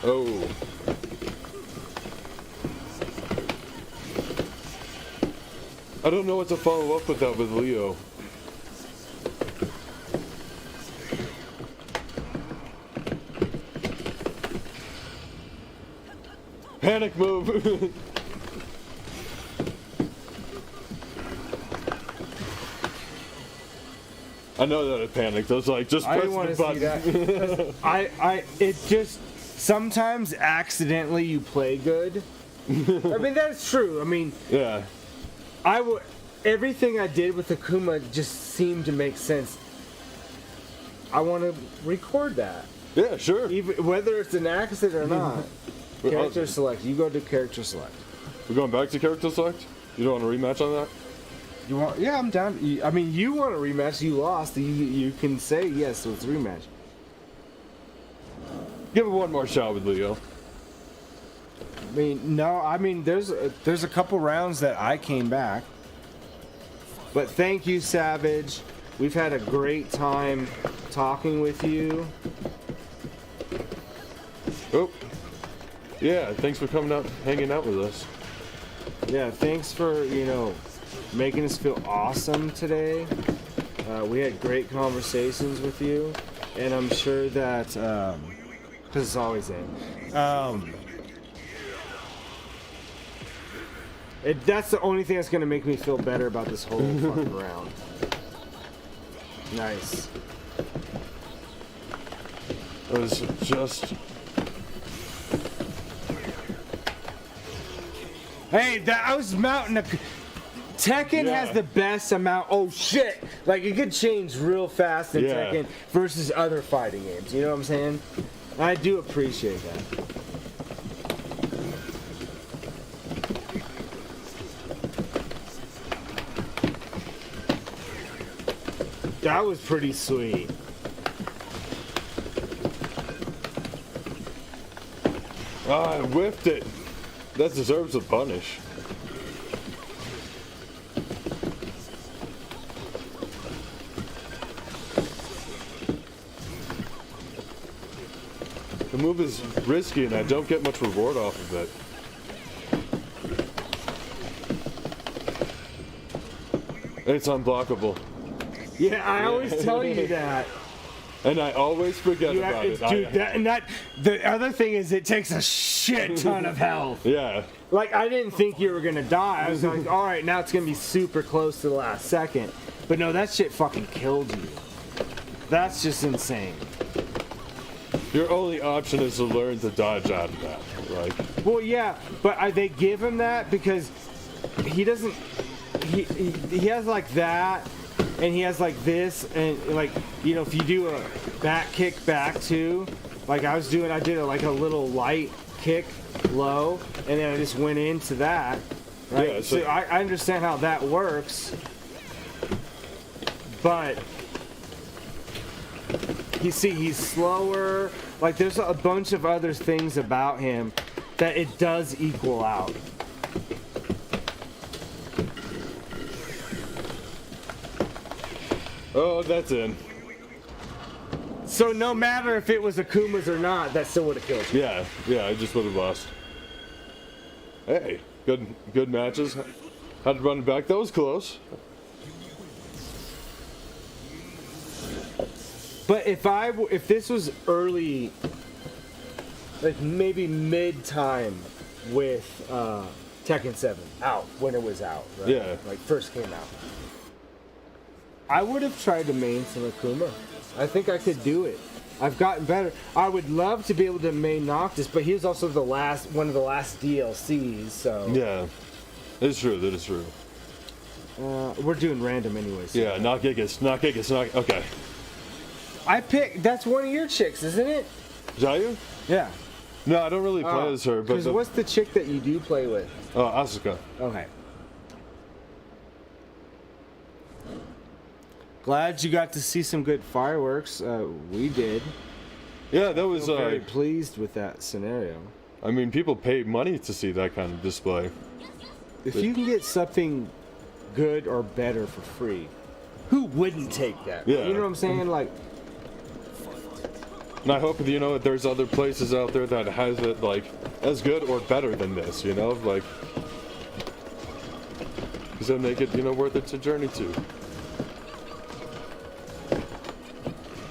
Oh. I don't know what to follow up with that with Leo. Panic move! I know that I panicked. I was like, just I press didn't want the to button. see that. It just, sometimes accidentally you play good. I mean, that's true. I mean, Yeah. everything I did with Akuma just seemed to make sense. I want to record that. Yeah, sure. Even whether it's an accident or not. Character select. You go to character select. We're going back to character select? You don't want a rematch on that? You want? Yeah, I'm down. I mean, you want a rematch? You lost. You can say yes, so it's a rematch. Give it one more shot with Leo. I mean, no. I mean, there's a couple rounds that I came back. But thank you, Savage. We've had a great time talking with you. Oh. Yeah, thanks for coming out, hanging out with us. Yeah, thanks for, making us feel awesome today. We had great conversations with you, and I'm sure that, because it's always in, that's the only thing that's going to make me feel better about this whole fucking round. Nice. It was just... Hey, I was mounting a... Tekken has the best amount... Oh, shit! Like, it could change real fast in Tekken versus other fighting games. You know what I'm saying? I do appreciate that. That was pretty sweet. Ah, I whiffed it. That deserves a punish. The move is risky and I don't get much reward off of it. It's unblockable. Yeah, I always tell you that. And I always forget about it. Dude, the other thing is it takes a shit ton of health. Yeah. Like, I didn't think you were gonna die. I was like, all right, now it's gonna be super close to the last second. But no, that shit fucking killed you. That's just insane. Your only option is to learn to dodge out of that. Like. Well, yeah, but they give him that because he doesn't. He has like that. And he has like this, and like, if you do a back kick back too, like I did like a little light kick low, and then I just went into that, right? Yeah, so I understand how that works, but he's slower, like there's a bunch of other things about him that it does equal out. Oh, that's in. So no matter if it was Akuma's or not, that still would have killed you. Yeah, I just would have lost. Hey, good matches. Had to run back. That was close. But if this was early, like maybe mid time with Tekken 7 out when it was out, right? Yeah. Like first came out. I would have tried to main some Akuma. I think I could do it. I've gotten better. I would love to be able to main Noctis, but he was also one of the last DLCs, so... Yeah, it's true, that is true. We're doing random anyways. So. Yeah, not Gigas, okay. That's one of your chicks, isn't it? Is that you? Yeah. No, I don't really play as her, but... What's the chick that you do play with? Asuka. Okay. Glad you got to see some good fireworks. We did. Yeah, that was... very pleased with that scenario. I mean, people pay money to see that kind of display. If you can get something good or better for free, who wouldn't take that? Yeah. You know what I'm saying? Like... And I hope, that there's other places out there that has it, like, as good or better than this, like... Because that'll make it, worth it to journey to.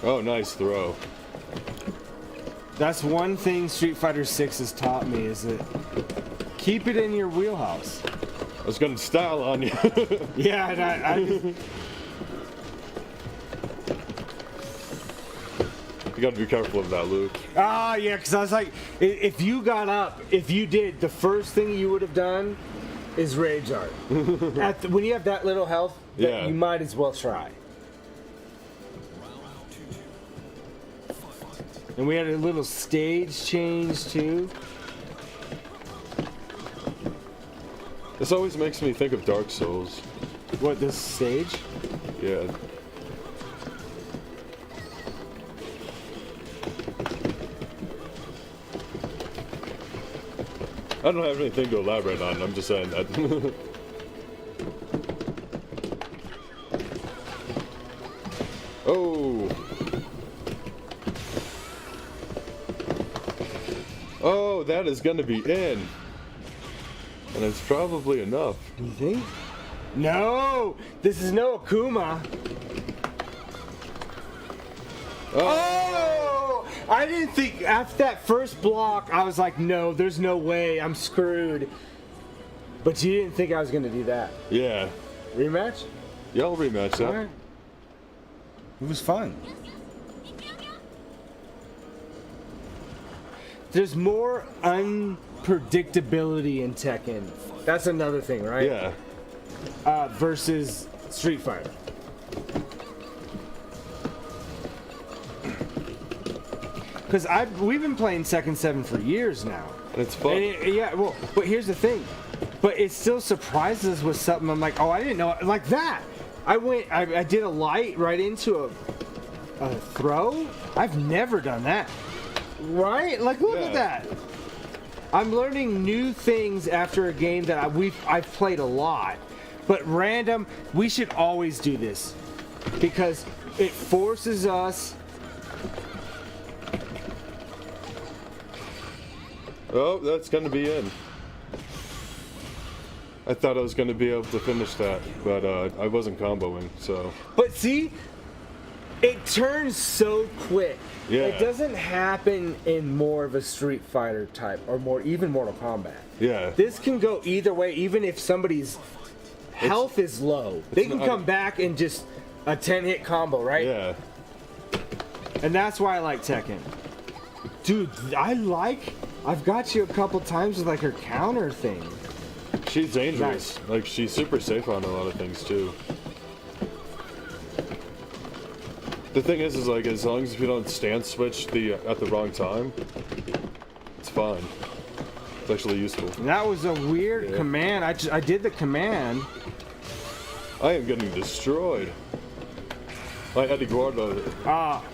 Oh, nice throw. That's one thing Street Fighter 6 has taught me, is that keep it in your wheelhouse. I was gonna style on you. Yeah, and I You gotta be careful of that, Luke. yeah, because I was like, if you got up, if you did, the first thing you would have done is Rage Art. When you have that little health, you might as well try. And we had a little stage change too. This always makes me think of Dark Souls. What, this stage? Yeah. I don't have anything to elaborate on, I'm just saying that. Oh! Oh, that is gonna be in! And it's probably enough. You think? No! This is no Akuma! Oh! I didn't think, after that first block, I was like, no, there's no way, I'm screwed. But you didn't think I was gonna do that. Yeah. Rematch? Yeah, I'll rematch that. Alright. It was fun. There's more unpredictability in Tekken. That's another thing, right? Yeah. Versus Street Fighter. Because we've been playing Tekken 7 for years now. And it's fun. And yeah, well, but here's the thing. But it still surprises us with something. I'm like, oh, I didn't know. Like that. I did a light right into a throw. I've never done that. Right? Like, look at that. I'm learning new things after a game that I've played a lot. But random, we should always do this. Because it forces us. Oh, that's gonna be in. I thought I was gonna be able to finish that, but I wasn't comboing, so. But see, it turns so quick. Yeah. It doesn't happen in more of a Street Fighter type, or more even Mortal Kombat. Yeah. This can go either way, even if somebody's health is low. They can come back and just a 10-hit combo, right? Yeah. And that's why I like Tekken. Dude, I've got you a couple times with like her counter thing. She's dangerous. Nice. Like, she's super safe on a lot of things, too. The thing is like, as long as you don't stance switch at the wrong time, it's fine. It's actually useful. And that was a weird command. I did the command. I am getting destroyed. I had to go out of it. Ah.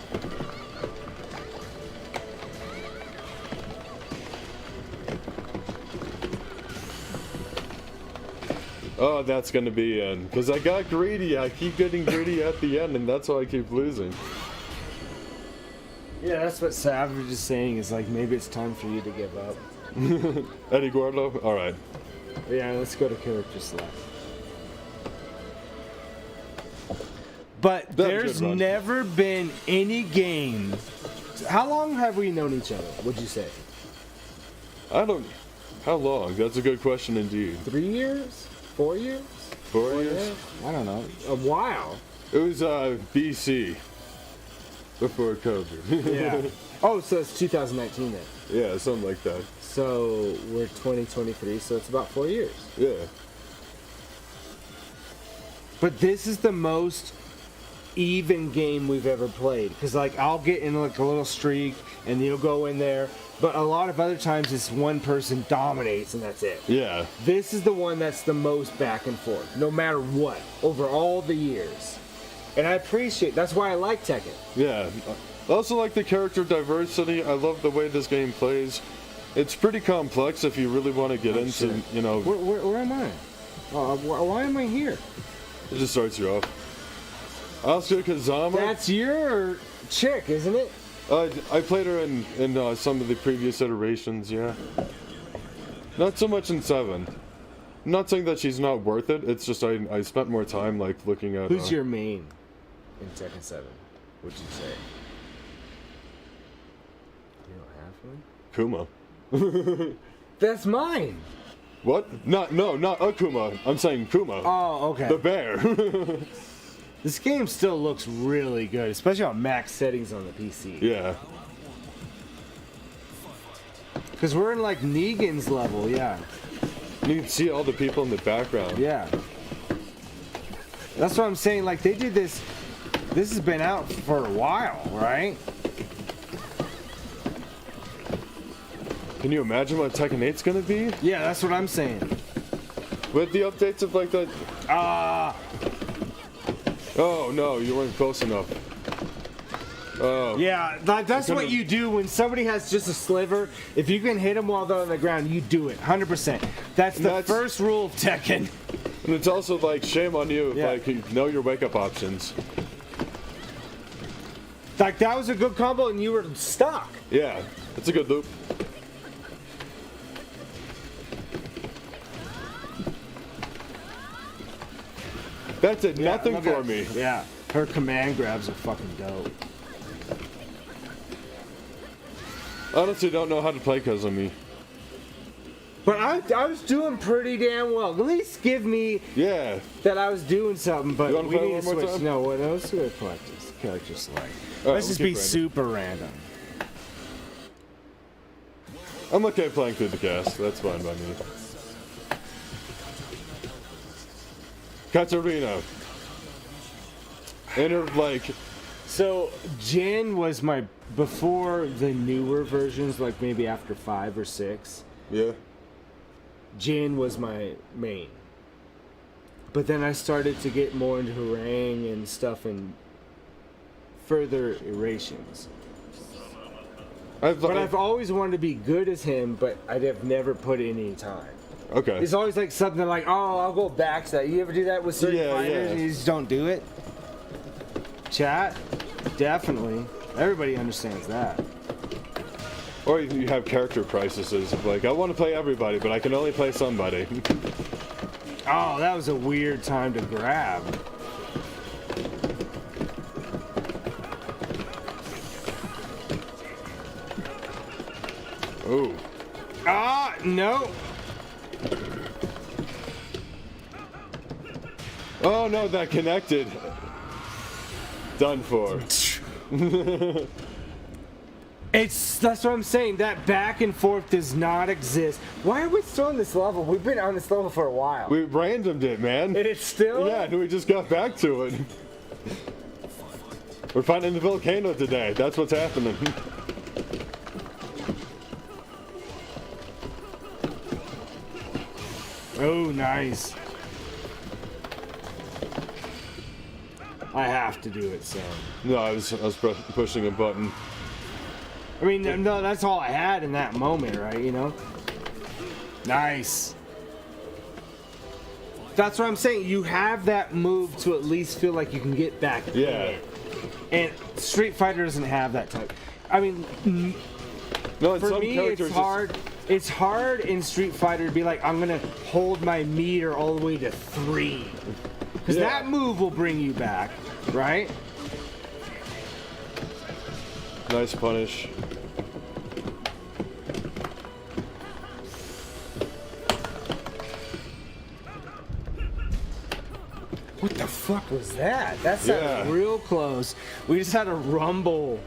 Oh, that's gonna be in. Because I got greedy. I keep getting greedy at the end, and that's why I keep losing. Yeah, that's what Savage is saying, is like, maybe it's time for you to give up. Eddie Gordo? Alright. Yeah, let's go to character select. But there's never been any game. How long have we known each other, would you say? I don't... How long? That's a good question indeed. 3 years? 4 years? 4 years? I don't know. A while. It was BC. Before COVID. Yeah. Oh, so it's 2019 then. Yeah, something like that. So we're 2023, so it's about 4 years. Yeah. But this is the most even game we've ever played. Because, like, I'll get in, like, a little streak, and you'll go in there. But a lot of other times, it's one person dominates, and that's it. Yeah. This is the one that's the most back and forth, no matter what, over all the years. And I appreciate, that's why I like Tekken. Yeah. I also like the character diversity. I love the way this game plays. It's pretty complex if you really want to get into, sure. you know... Where am I? Why am I here? It just starts you off. Asuka Kazama. That's your chick, isn't it? I played her in some of the previous iterations, yeah. Not so much in 7. I'm not saying that she's not worth it, it's just I spent more time, like, looking at... Who's your main in Tekken 7, would you say? You don't have one? Kuma. That's mine! What? No, not Akuma. I'm saying Kuma. Oh, okay. The bear. This game still looks really good, especially on max settings on the PC. Yeah. Because we're in, like, Negan's level, yeah. You can see all the people in the background. Yeah. That's what I'm saying, like, they did this... This has been out for a while, right? Can you imagine what Tekken 8's gonna be? Yeah, that's what I'm saying. With the updates of like that. Ah. Oh no, you weren't close enough. Oh. Yeah, that's what you do when somebody has just a sliver. If you can hit them while they're on the ground, you do it, 100%. That's the first rule of Tekken. And it's also like shame on you if like you know your wake up options. Like that was a good combo and you were stuck. Yeah, it's a good loop. That did nothing for me. Yeah, her command grabs are fucking dope. Honestly, don't know how to play because of me. But I was doing pretty damn well. At least give me that I was doing something. But you we play need to one more switch. time? No, what else do I practice? Character select. Right, Let's just we'll be keep random. super random. I'm okay playing through the cast. That's fine by me. Katarina. And her, like... So, Jin was my... Before the newer versions, like maybe after 5 or 6, Yeah. Jin was my main. But then I started to get more into Harang and stuff and further iterations. But I've always wanted to be good as him, but I'd have never put in any time. Okay. It's always like something like, oh, I'll go back to that. You ever do that with certain fighters and you just don't do it? Chat? Definitely. Everybody understands that. Or you have character crises of like, I want to play everybody, but I can only play somebody. Oh, that was a weird time to grab. Oh. Ah, no. Oh no, that connected. Done for. That's what I'm saying. That back and forth does not exist. Why are we still on this level? We've been on this level for a while. We randomed it, man. And it's still? Yeah, and we just got back to it. We're finding the volcano today. That's what's happening. Oh, nice. I have to do it, so. No, I was pushing a button. I mean, no, that's all I had in that moment, right? You know? Nice. That's what I'm saying. You have that move to at least feel like you can get back in. And Street Fighter doesn't have that type. I mean, no, for me, it's hard. It's hard in Street Fighter to be like, I'm gonna hold my meter all the way to 3, because that move will bring you back, right? Nice punish. What the fuck was that? That sounded real close. We just had a rumble.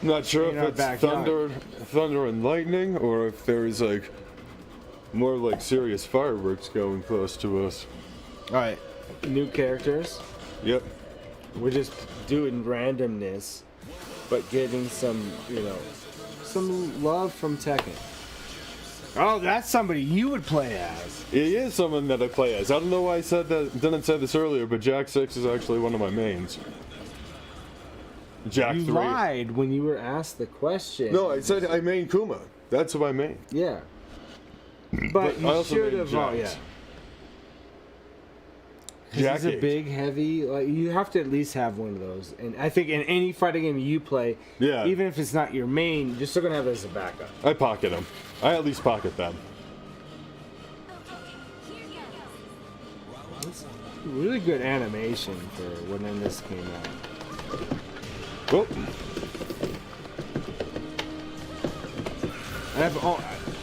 Not sure if it's thunder and lightning, or if there's like more like serious fireworks going close to us. All right, new characters. Yep. We're just doing randomness, but getting some, some love from Tekken. Oh, that's somebody you would play as. He is someone that I play as. I don't know why I didn't say this earlier, but Jack 6 is actually one of my mains. Jack 3. You lied when you were asked the question. No, I said I main Kuma. That's who I main. Yeah. But you should have. Oh, yeah. He's a big, heavy. Like, you have to at least have one of those. And I think in any fighting game you play, even if it's not your main, you're still gonna have it as a backup. I pocket them. I at least pocket them. It's really good animation for when this came out. Oh.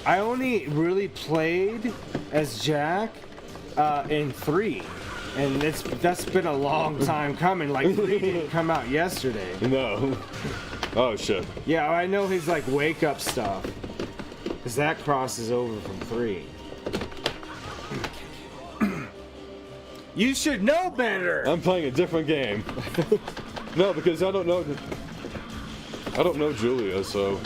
I only really played as Jack in 3. And that's been a long time coming. Like 3 didn't come out yesterday. No. Oh shit. Yeah, I know his like wake up stuff, cause that crosses over from 3. You should know better. I'm playing a different game. No, because I don't know Julia, so.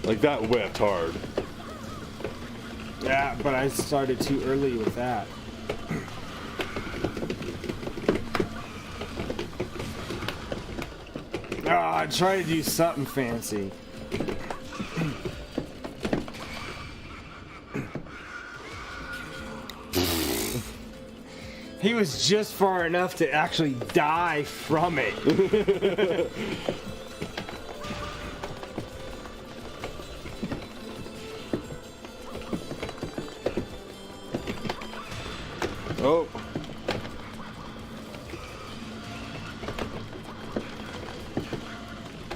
Like, that whipped hard. Yeah, but I started too early with that. I try to do something fancy. He was just far enough to actually die from it. Oh.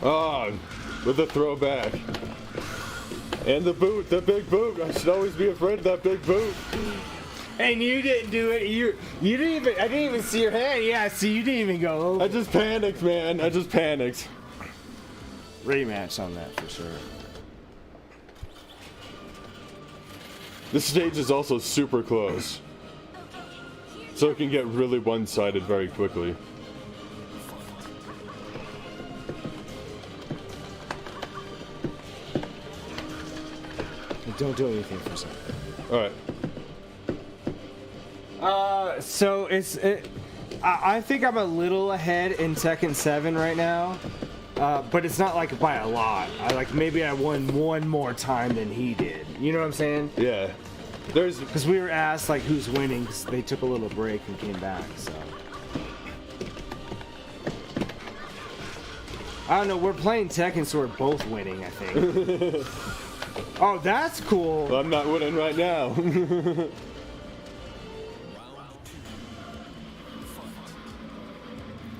Ah, with the throwback. And the boot, the big boot. I should always be afraid of that big boot. And you didn't do it. You didn't even. I didn't even see your hand. Yeah, see, you didn't even go over. I just panicked, man. I just panicked. Rematch on that for sure. This stage is also super close. So it can get really one-sided very quickly. Don't do anything for a second. Alright. So I think I'm a little ahead in Tekken 7 right now, but it's not like by a lot. Maybe I won one more time than he did. You know what I'm saying? Yeah. Because we were asked like who's winning, because they took a little break and came back. So I don't know. We're playing Tekken, so we're both winning. I think. Oh, that's cool. Well, I'm not winning right now.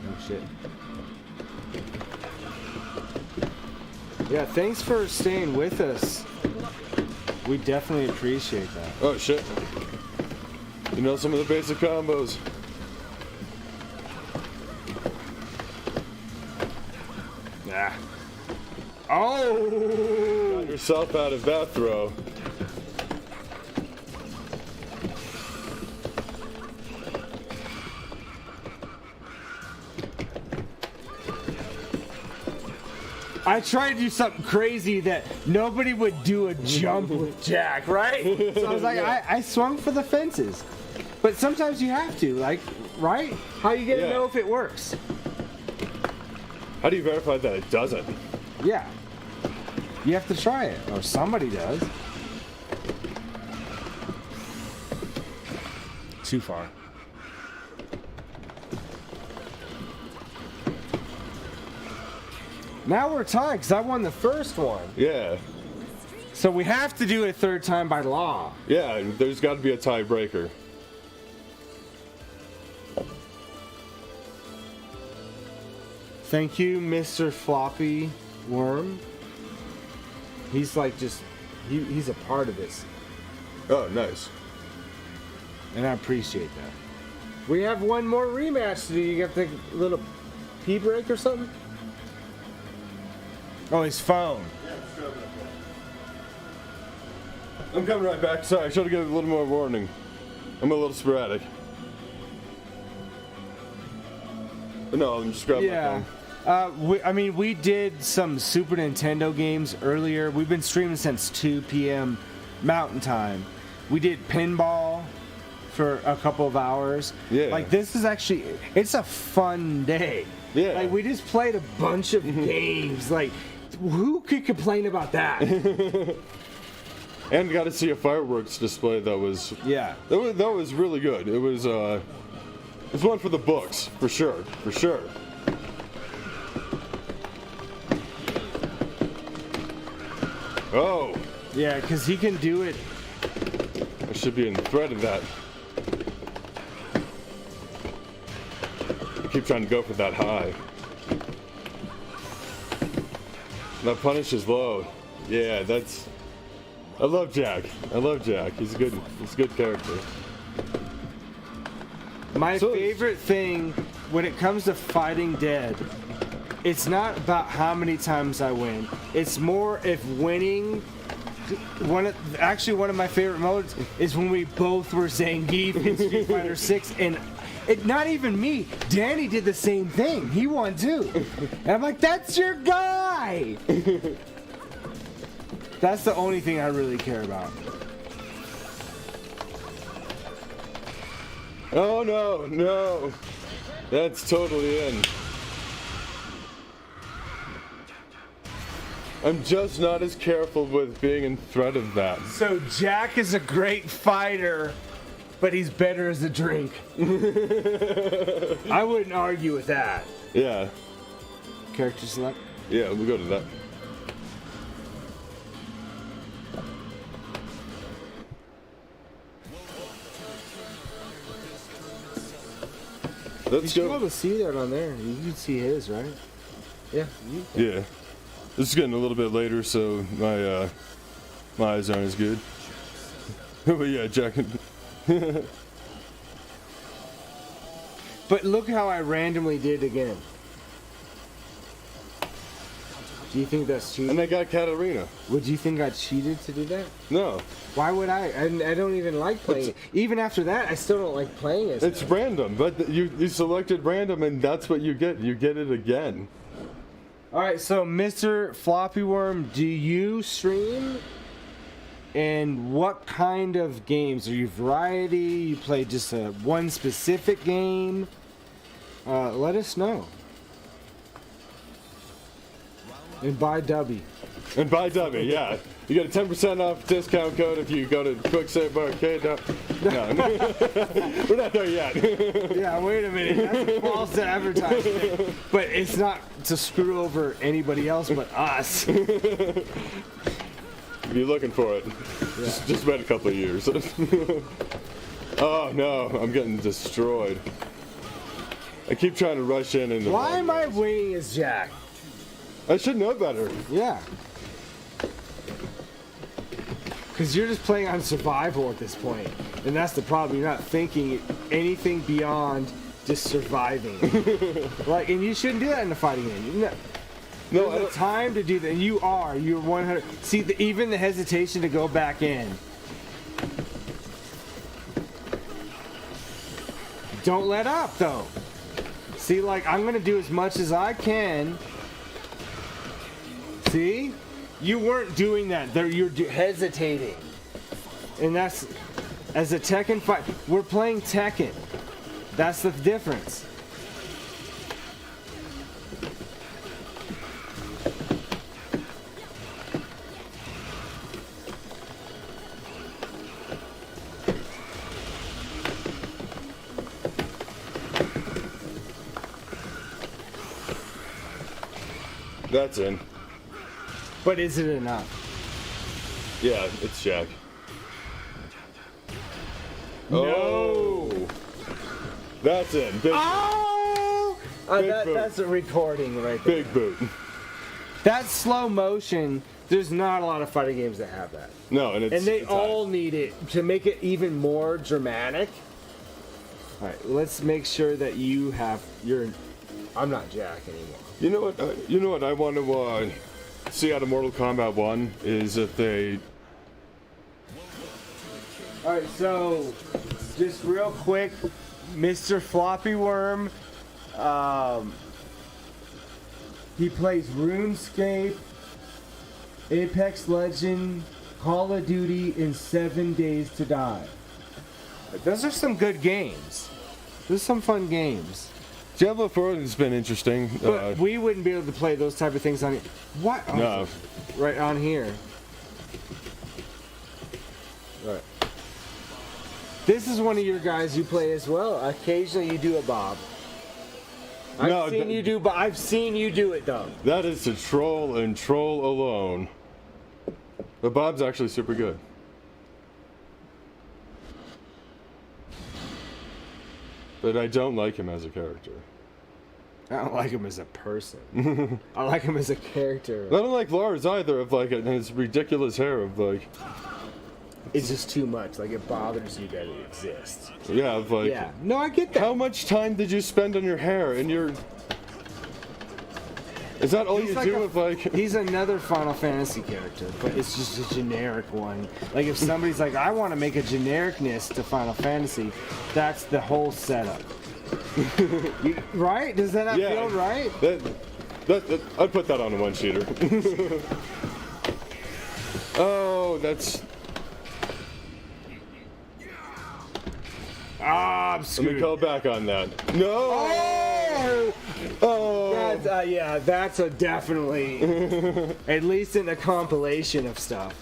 Oh shit. Yeah, thanks for staying with us. We definitely appreciate that. Oh shit. You know some of the basic combos. Yeah. Oh! Got yourself out of that throw. I tried to do something crazy that nobody would do a jump with Jack, right? So I was like, Yeah. I swung for the fences. But sometimes you have to, like, right? How you gonna Yeah. know if it works? How do you verify that it doesn't? Yeah. You have to try it, or somebody does. Too far. Now we're tied, because I won the first one. Yeah. So we have to do it a third time by law. Yeah, there's got to be a tiebreaker. Thank you, Mr. Floppy Worm. He's like he's a part of this, Oh, nice. and I appreciate that. We have one more rematch to do. You got the little pee break or something? Oh, his phone. I'm coming right back. Sorry, I should have given a little more warning. I'm a little sporadic. But no, I'm just grabbing Yeah. my phone. We did some Super Nintendo games earlier. We've been streaming since 2 p.m. Mountain Time. We did pinball for a couple of hours. Yeah. Like, this is actually, it's a fun day. Yeah. Like, we just played a bunch of games. Like, who could complain about that? And got to see a fireworks display that was Yeah. that was really good. It was it's one for the books for sure, for sure. Oh, Yeah, because he can do it. I should be in the thread of that. I keep trying to go for that high. That punish is low. Yeah, that's. I love Jack. I love Jack. He's a good character. My So- favorite thing when it comes to fighting dead, it's not about how many times I win. It's more if winning. One of my favorite modes is when we both were Zangief in Street Fighter 6, and not even me. Danny did the same thing. He won too, and I'm like, that's your guy. That's the only thing I really care about. Oh no, no. That's totally in. I'm just not as careful with being in threat of that. So Jack is a great fighter, but he's better as a drink. I wouldn't argue with that. Yeah. Character select. Yeah, we'll go to that. You Let's should be go. able to see that on there. You can see his, right? Yeah. Yeah. This is getting a little bit later, so my eyes aren't as good. But yeah, Jack. But look how I randomly did again. Do you think that's cheating? And I got Katarina. Would you think I cheated to do that? No. Why would I? I don't even like playing it. Even after that, I still don't like playing it. It's random, but you selected random, and that's what you get. You get it again. All right, so Mr. Floppy Worm, do you stream? And what kind of games? Are you variety? You play just one specific game? Let us know. And buy W. And buy W, yeah. You get a 10% off discount code if you go to Quicksave Arcade. No, we're not there yet. Yeah, wait a minute. That's a false advertisement. But it's not to screw over anybody else but us. If you're looking for it, just wait a couple of years. Oh no, I'm getting destroyed. I keep trying to rush in and. Why am I winning as Jack? I should know better. Yeah. Because you're just playing on survival at this point. And that's the problem. You're not thinking anything beyond just surviving. Like, and you shouldn't do that in a fighting game. No, There's a time to do that. And you're 100. See, even the hesitation to go back in. Don't let up, though. See, like, I'm going to do as much as I can. See? You weren't doing that. You're hesitating. And that's, as a Tekken fight, we're playing Tekken. That's the difference. That's in. But is it enough? Yeah, it's Jack. No. Oh, that's in. Big, Oh! Big boot. That's a recording right there. big boot. That's slow motion. There's not a lot of fighting games that have that. No, and And they it's all need it to make it even more dramatic. All right, let's make sure that you have your. I'm not Jack anymore. You know what? You know what I want to see out of Mortal Kombat 1 is if they. All right, so just real quick, Mr. Floppy Worm. He plays RuneScape, Apex Legend, Call of Duty, and 7 Days to Die. Those are some good games. Those are some fun games. Diablo 4 has been interesting. But we wouldn't be able to play those type of things on here. What? Oh, No. right on here. Right. This is one of your guys you play as well. Occasionally you do a Bob. I've seen you do, but I've seen you do it though. That is to troll and troll alone. But Bob's actually super good. But I don't like him as a character. I don't like him as a person. I like him as a character. I don't like Lars either, of like his ridiculous hair of like. It's just too much. Like it bothers you that it exists. Yeah, of like. Yeah. No, I get that. How much time did you spend on your hair and your. Is that all He's you like do a- with like. He's another Final Fantasy character, but it's just a generic one. Like if somebody's like, I want to make a genericness to Final Fantasy, that's the whole setup. Right? Does that not Yeah. feel right? That, I'd put that on a one-sheeter. Oh, that's. Ah, I'm Let screwed. me call back on that. No. Oh! Oh. That's, yeah, that's a definitely, at least in a compilation of stuff.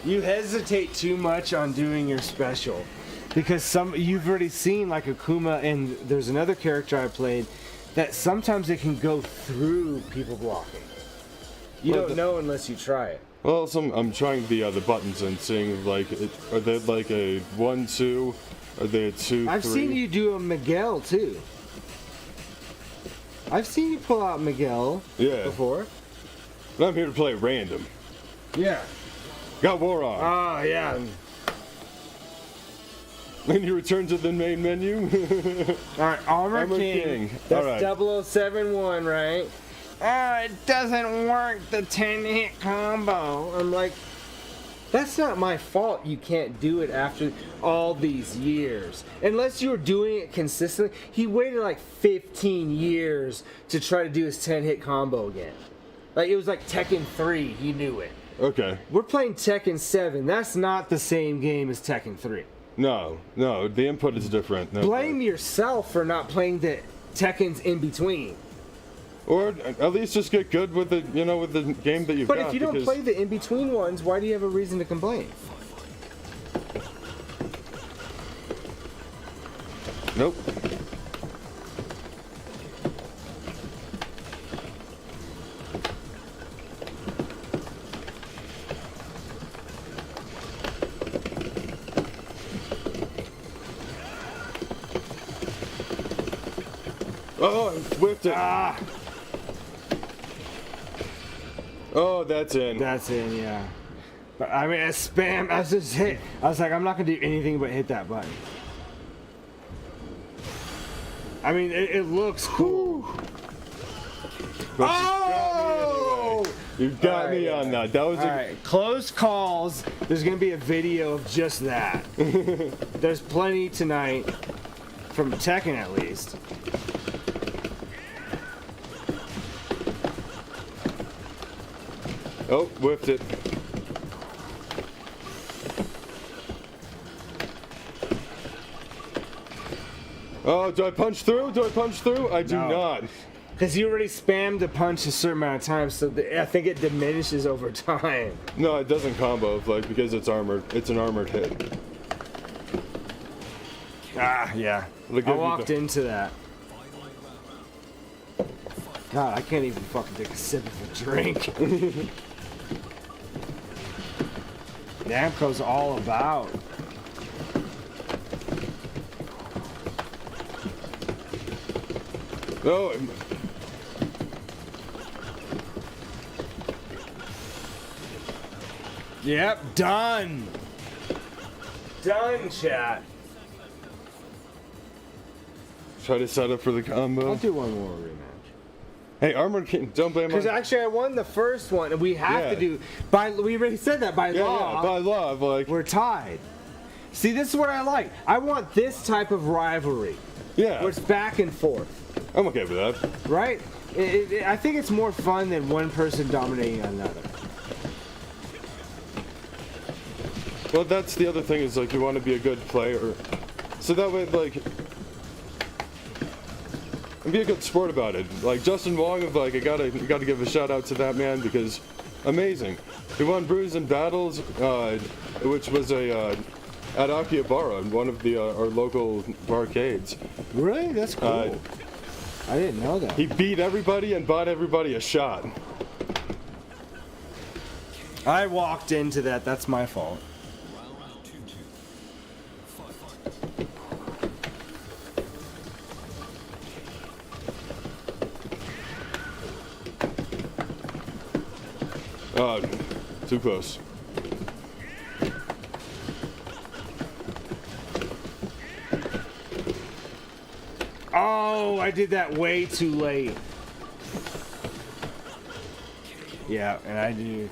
You hesitate too much on doing your special because you've already seen like Akuma, and there's another character I played that sometimes it can go through people blocking. You don't know unless you try it. Well, I'm trying the buttons and seeing like are they like a 1-2? Are they a 2-3? I've seen you do a Miguel too. I've seen you pull out Miguel before. But I'm here to play random. Yeah. Got war on. Oh yeah. And you return to the main menu. All right, Armor Armor King. King. That's All right. 007-1, right? Oh, it doesn't work, the 10-hit combo. I'm like, that's not my fault you can't do it after all these years. Unless you were doing it consistently. He waited like 15 years to try to do his 10-hit combo again. Like, it was like Tekken 3, he knew it. Okay. We're playing Tekken 7. That's not the same game as Tekken 3. No, the input is different. No, Blame yourself for not playing the Tekkens in between. Or at least just get good with the, with the game that you've But got. if you don't play the in-between ones, why do you have a reason to complain? Nope. Oh, I whipped it. Ah, Oh, that's in. that's in, yeah. But I mean, I spam. I just hit. I was like, I'm not gonna do anything but hit that button. I mean, it looks cool. But Oh! you got All me right, on that. That was All right, close calls. There's gonna be a video of just that. There's plenty tonight, from Tekken at least. Oh, whipped it. Oh, do I punch through? I do No. not. Because you already spammed a punch a certain amount of times, so I think it diminishes over time. No, it doesn't combo, because it's armored. It's an armored hit. Ah, yeah. Look I at you walked go. into that. God, I can't even fucking take a sip of a drink. Namco's all about. No. Yep, done. Done, chat. Try to set up for the combo. I'll do one more rematch. Hey, Armored King, don't blame Because on. actually, I won the first one, and we have Yeah. to do we already said that by law. Yeah, by law, like, We're tied. See, this is what I like. I want this type of rivalry, yeah, where it's back and forth, I'm okay with that. right? I think it's more fun than one person dominating another. Well, that's the other thing is, like, you want to be a good player. So that way, like, and be a good sport about it. Like, Justin Wong, of like, you gotta give a shout out to that man, because amazing. He won Brews in Battles, which was at Akihabara, one of the our local barcades. Really? That's cool. I didn't know that. He beat everybody and bought everybody a shot. I walked into that. That's my fault. Too close. Oh, I did that way too late. Yeah, and I do.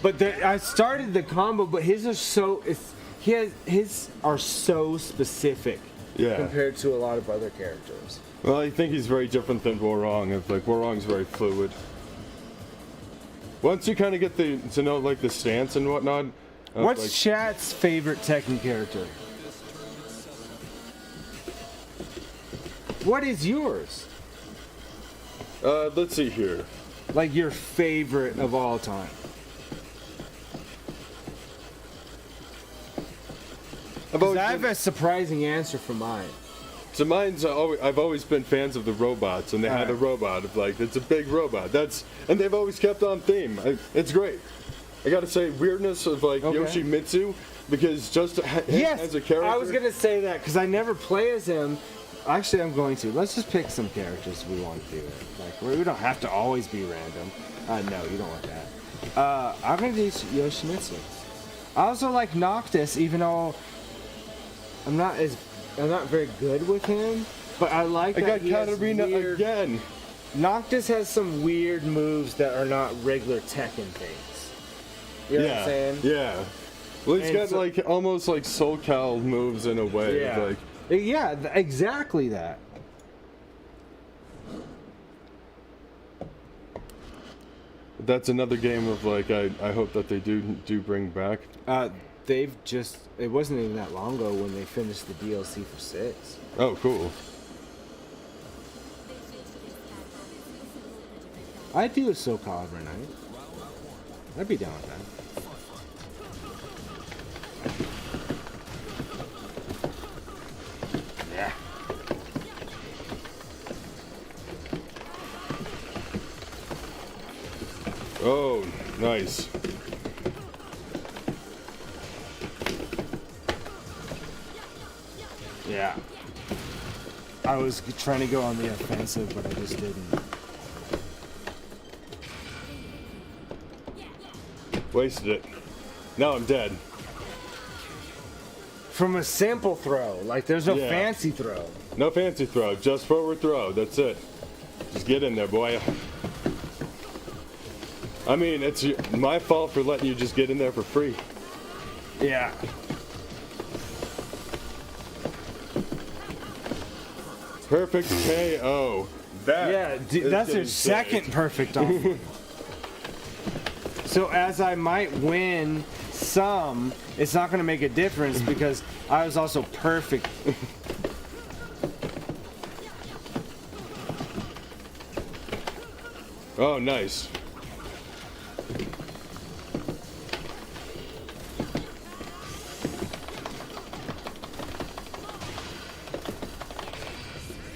But I started the combo, but his are so his are so specific compared to a lot of other characters. Well, I think he's very different than Warong. Like Warong's very fluid. Once you kind of get to know like the stance and whatnot. What's like, Chat's favorite Tekken character? What is yours? Let's see here. Like your favorite of all time? I have a surprising answer for mine. So mine's I've always been fans of the robots, and they had a robot of like it's a big robot. And they've always kept on theme. It's great. I gotta say, weirdness of like Yoshimitsu, because just as a character. I was gonna say that because I never play as him. Actually, I'm going to. Let's just pick some characters we want to do it. Like we don't have to always be random. No, you don't want that. I'm gonna do Yoshimitsu. I also like Noctis, even though I'm not very good with him, but I like that I got he has Katarina weird, again. Noctis has some weird moves that are not regular Tekken things. You know what I'm saying? Yeah. Well, he's got like almost like Soul Cal moves in a way. Yeah. Like, Exactly that. that's another game of like I hope that they do bring back. It wasn't even that long ago when they finished the DLC for 6. Oh, cool. I'd do a Soul Calibur night. I'd be down with that. Yeah. Oh, nice. Yeah. I was trying to go on the offensive, but I just didn't. Wasted it. Now I'm dead. From a simple throw, like there's no fancy throw. No fancy throw, just forward throw. That's it. Just get in there, boy. I mean, it's my fault for letting you just get in there for free. Yeah. Perfect KO. That's their second perfect offer. So as I might win some, it's not going to make a difference because I was also perfect. Oh, nice.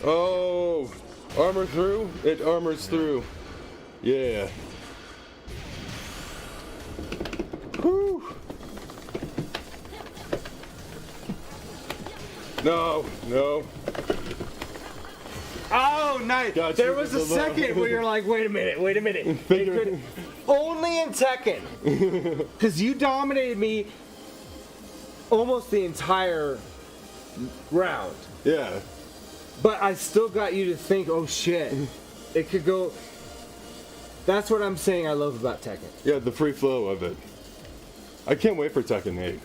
Oh, armor through? It armors through. Yeah. Whew. No. Oh, nice. Got there you was with a the second where you're like, wait a minute. Only in Tekken. Because you dominated me almost the entire round. Yeah. But I still got you to think, oh shit, it could go. That's what I'm saying I love about Tekken. Yeah, the free flow of it. I can't wait for Tekken 8.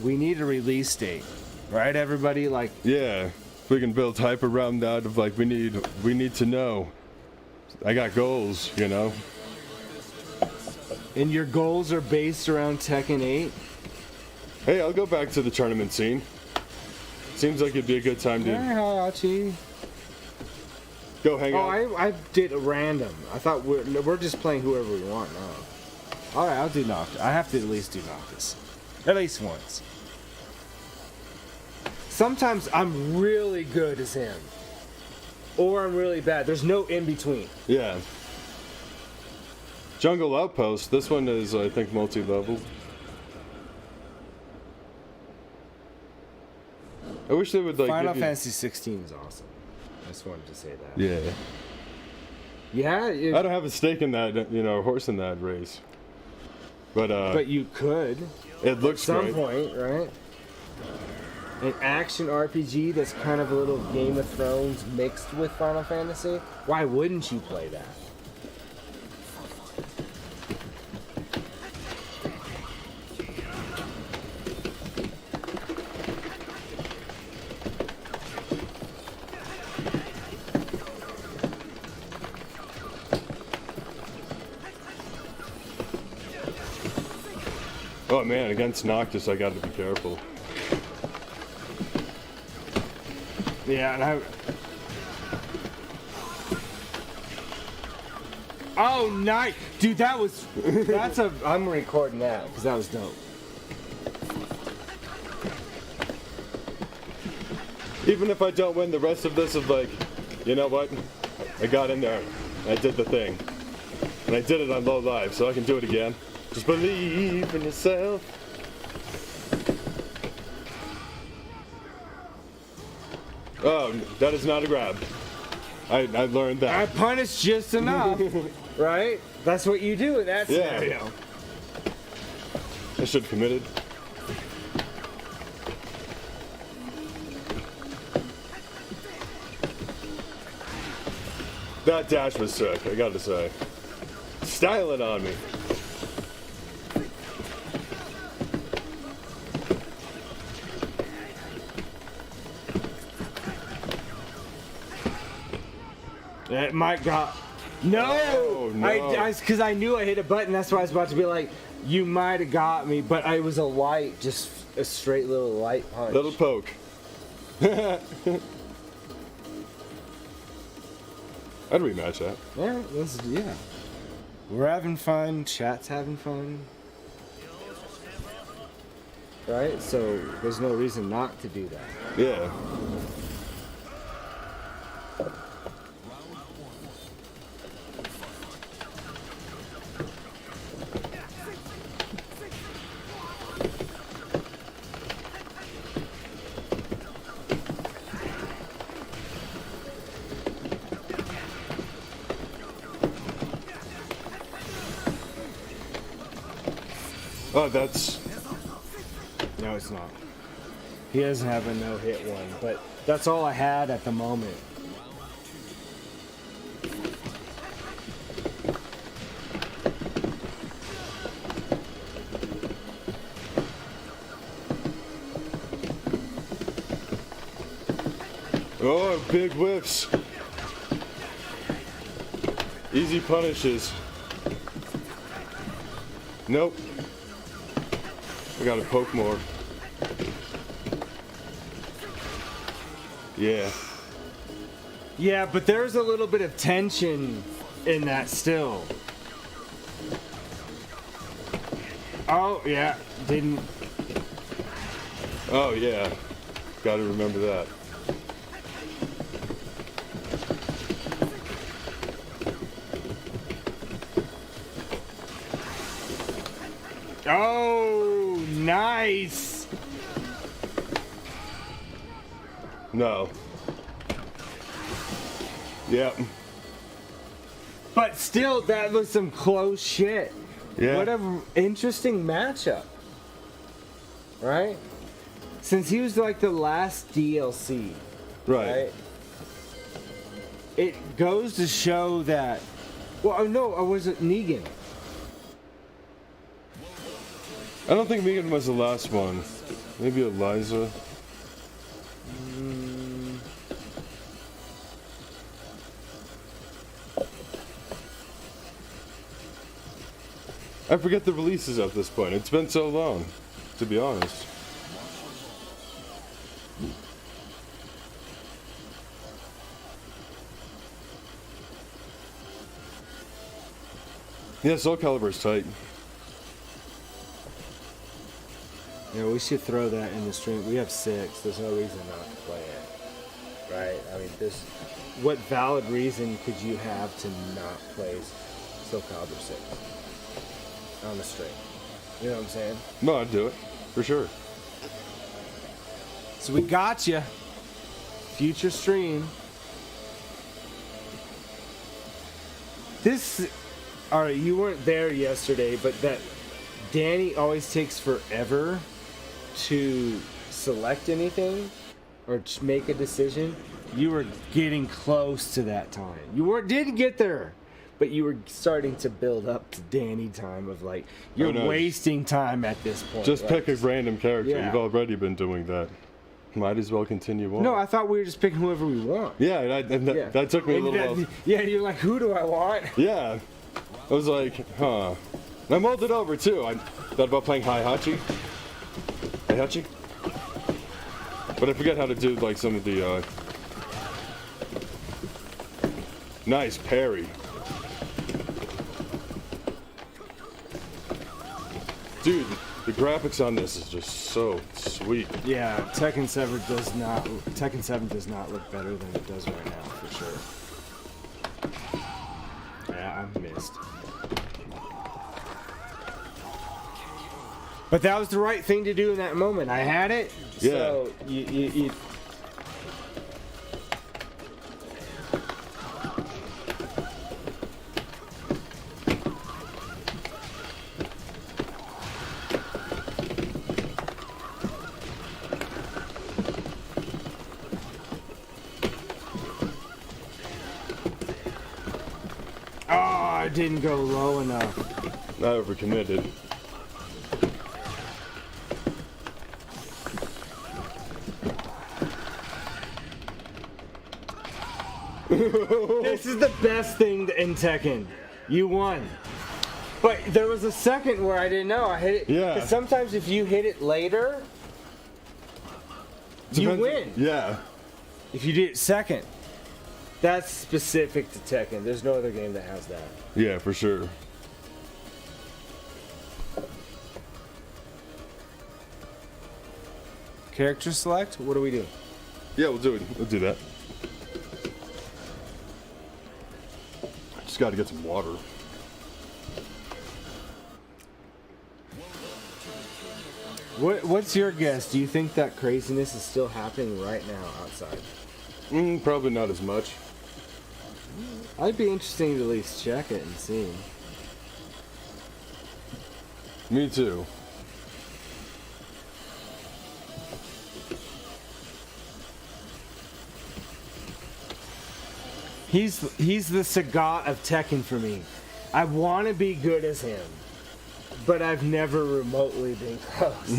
We need a release date, right, everybody? Like, Yeah. We can build hype around that of like we need to know. I got goals, you know. and your goals are based around Tekken 8. Hey, I'll go back to the tournament scene. Seems like it'd be a good time to go hang out. I did a random. I thought we're just playing whoever we want now. All right, I'll do Noctis. I have to at least do Noctis, at least once. Sometimes I'm really good as him, or I'm really bad. There's no in between. Yeah. Jungle Outpost. This one is, I think, multi-level. I wish they would like. Final Fantasy 16 is awesome. I just wanted to say that. Yeah. Yeah. I don't have a stake in that, horse in that race. But you could. it looks at some great. point, right? an action RPG that's kind of a little Game of Thrones mixed with Final Fantasy, why wouldn't you play that? Oh man, against Noctis, I got to be careful. Yeah, and oh, nice, dude. I'm recording that because that was dope. Even if I don't win the rest of this, is like, you know what? I got in there. I did the thing. And I did it on low life, so I can do it again. Just believe in yourself. Oh, that is not a grab. I learned that. I punished just enough, right? That's what you do in that scenario. I should have committed. That dash was sick, I gotta say. Styling on me. It might got. No! No. Because I knew I hit a button. That's why I was about to be like, you might have got me, but I was a light, just a straight little light punch. Little poke. I'd rematch that. Yeah. We're having fun. Chat's having fun. Right? So there's no reason not to do that. Yeah. Oh, that's... No, it's not. He doesn't have a no-hit one, but that's all I had at the moment. Oh, big whiffs. Easy punishes. Nope. I gotta poke more. Yeah. Yeah, but there's a little bit of tension in that still. Oh, yeah. Didn't. Oh, yeah. Gotta remember that. Oh, nice. No. Yep. But still, that was some close shit. Yeah. What a interesting matchup. Right? Since he was like the last DLC. Right. It goes to show that. Well, no, or was it Negan? I don't think Megan was the last one. Maybe Eliza. I forget the releases at this point. It's been so long, to be honest. Yeah, Soul Calibur's tight. Yeah, we should throw that in the stream. We have 6. There's no reason not to play it. Right? I mean, what valid reason could you have to not play Soul Calibur 6 on the stream? You know what I'm saying? No, I'd do it. For sure. So we got you. Future stream. Alright, you weren't there yesterday, but that Danny always takes forever to select anything or make a decision, you were getting close to that time. Didn't get there, but you were starting to build up to Danny time of like you're wasting time at this point. Just pick a random character. Yeah. You've already been doing that. Might as well continue on. No, I thought we were just picking whoever we want. Yeah, that took me a little while. Yeah, you're like, who do I want? Yeah. I was like, huh. And I mulled it over too. I thought about playing Heihachi. But I forget how to do like some of the nice parry. Dude, the graphics on this is just so sweet. Yeah, Tekken 7 does not look better than it does right now, for sure. Yeah, I missed. But that was the right thing to do in that moment. I had it. Yeah. So you I didn't go low enough. Not overcommitted. This is the best thing in Tekken. You won. But there was a second where I didn't know. I hit it. Yeah. 'Cause sometimes if you hit it later, you win. Yeah. If you did it second. That's specific to Tekken. There's no other game that has that. Yeah, for sure. Character select? What do we do? Yeah, we'll do it. We'll do that. Just got to get some water. What's your guess? Do you think that craziness is still happening right now outside? Probably not as much. I'd be interesting to at least check it and see. Me too. He's the Sagat of Tekken for me. I want to be good as him, but I've never remotely been close.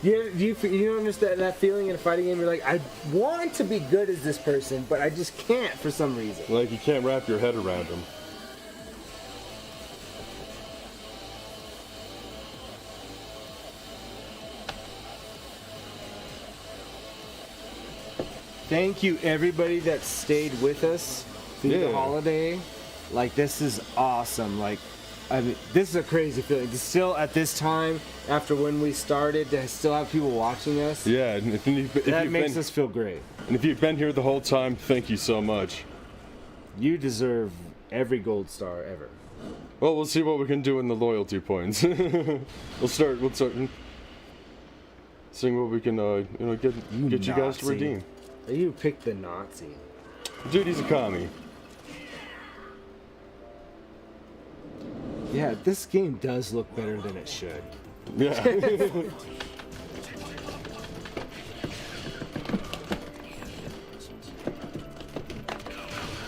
You understand that feeling in a fighting game? You're like, I want to be good as this person, but I just can't for some reason. Like you can't wrap your head around him. Thank you, everybody that stayed with us through the holiday. Like, this is awesome. Like, I mean, this is a crazy feeling. To still, at this time, after when we started, to still have people watching us. Yeah, and if that makes us feel great. And if you've been here the whole time, thank you so much. You deserve every gold star ever. Well, we'll see what we can do in the loyalty points. We'll start seeing what we can, get you guys to redeem. You picked the Nazi. Dude, he's a commie. Yeah, this game does look better than it should. Yeah.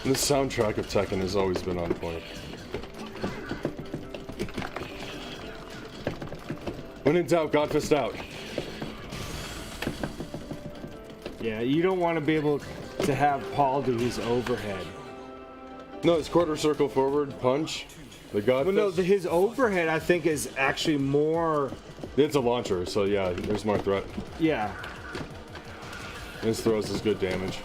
The soundtrack of Tekken has always been on point. When in doubt, Godfist out. Yeah, you don't want to be able to have Paul do his overhead. No, it's quarter circle forward, punch. The Godfist. Well, no, his overhead, I think, is actually more... It's a launcher, so yeah, there's more threat. Yeah. His throws is good damage.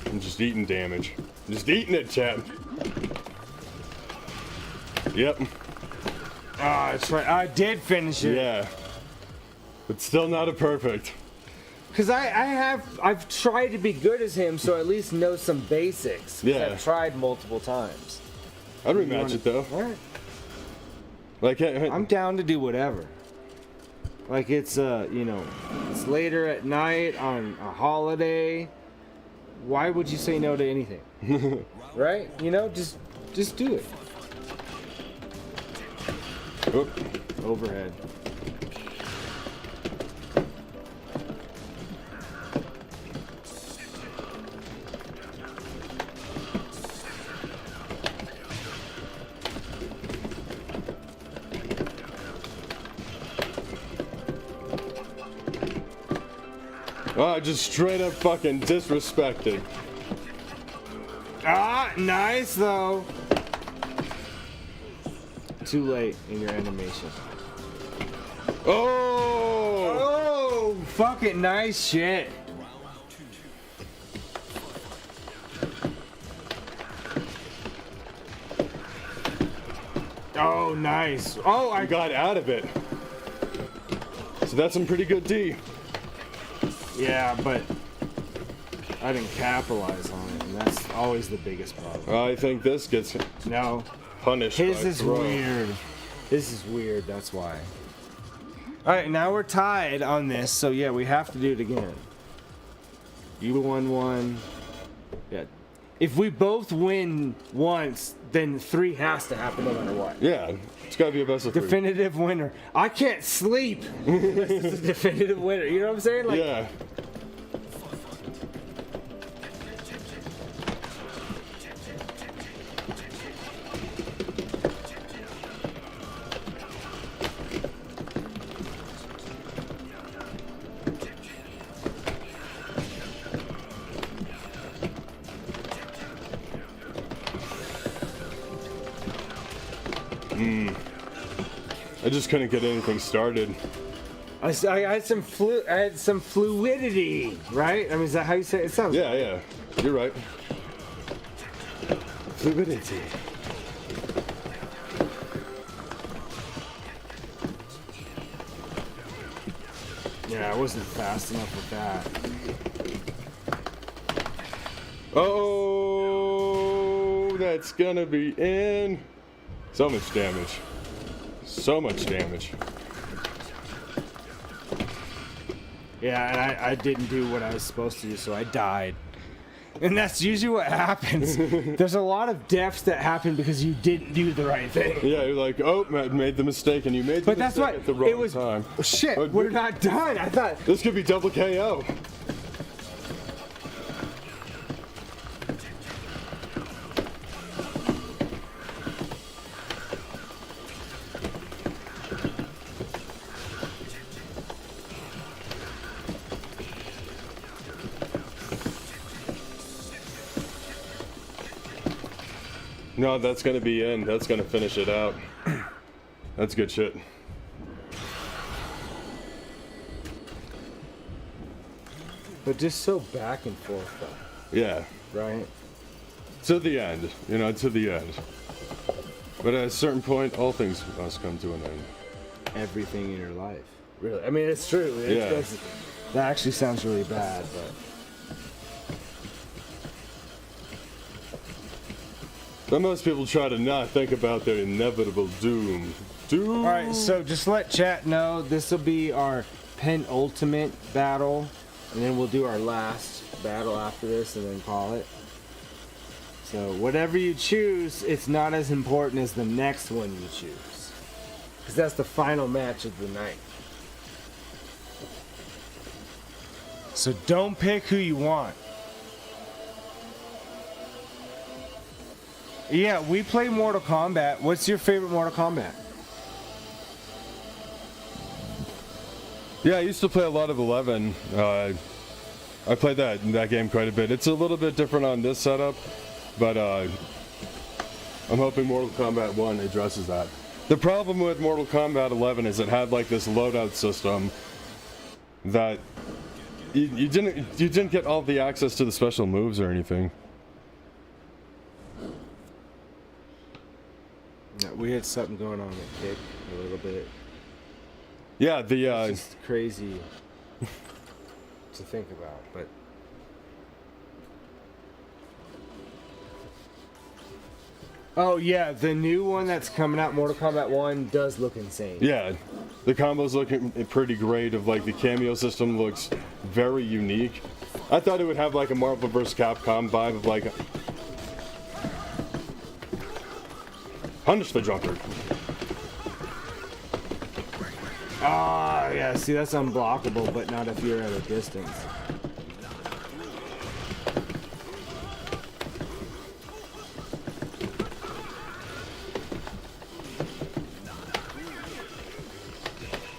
I'm just eating damage. Just eating it, chat. Yep. Ah, that's right. I did finish it. Yeah. But still not a perfect. Because I've tried to be good as him, so I at least know some basics. Yeah. I've tried multiple times. I'd rematch it though. All right. Like, I'm down to do whatever. Like it's it's later at night on a holiday. why would you say no to anything? Right? You know, just do it. Oop. Overhead. Oh, just straight up fucking disrespected. Ah, nice though. Too late in your animation. Oh! Oh, fucking nice shit. Oh, nice. Oh, I got out of it. So that's some pretty good D. Yeah, but I didn't capitalize on it, and that's always the biggest problem. I think this gets No, punished. his by is throw. weird. This is weird, that's why. Alright, now we're tied on this, so yeah, we have to do it again. You won one. Yeah. If we both win once, then 3 has to happen no matter what. Yeah, it's gotta be a best of 3. Definitive winner. I can't sleep. This is a definitive winner. You know what I'm saying? Like, Yeah. I just couldn't get anything started. I had some fluidity, right? I mean, is that how you say it? It sounds. Yeah, yeah. You're right. Fluidity. Yeah, I wasn't fast enough with that. Oh, that's gonna be in. So much damage. So much damage. Yeah, and I didn't do what I was supposed to do, so I died. And that's usually what happens. There's a lot of deaths that happen because you didn't do the right thing. Yeah, you're like, oh, I made the mistake, and you made the But that's mistake what at the wrong it was. time. Shit, But we're not done. I thought. This could be double KO. No, that's gonna be in. That's gonna finish it out. That's good shit. But just so back and forth, though, Yeah. right? To the end. You know, to the end. But at a certain point, all things must come to an end. Everything in your life, really. I mean, it's true. Yeah. That actually sounds really bad, but. But most people try to not think about their inevitable doom. Doom! All right, so just let chat know this will be our penultimate battle, and then we'll do our last battle after this, and then call it. So whatever you choose, it's not as important as the next one you choose, because that's the final match of the night. So don't pick who you want. Yeah, we play Mortal Kombat. What's your favorite Mortal Kombat? Yeah, I used to play a lot of 11. I played that game quite a bit. It's a little bit different on this setup, but I'm hoping Mortal Kombat 1 addresses that. The problem with Mortal Kombat 11 is it had like this loadout system that you didn't get all the access to the special moves or anything. Yeah, we had something going on at Kick a little bit. Yeah, It's just crazy to think about, but oh yeah, the new one that's coming out, Mortal Kombat 1, does look insane. yeah, the combos looking pretty great. Of like the cameo system looks very unique. I thought it would have like a Marvel vs. Capcom vibe of like punish the drunkard. Ah, yeah, see, that's unblockable, but not if you're at a distance.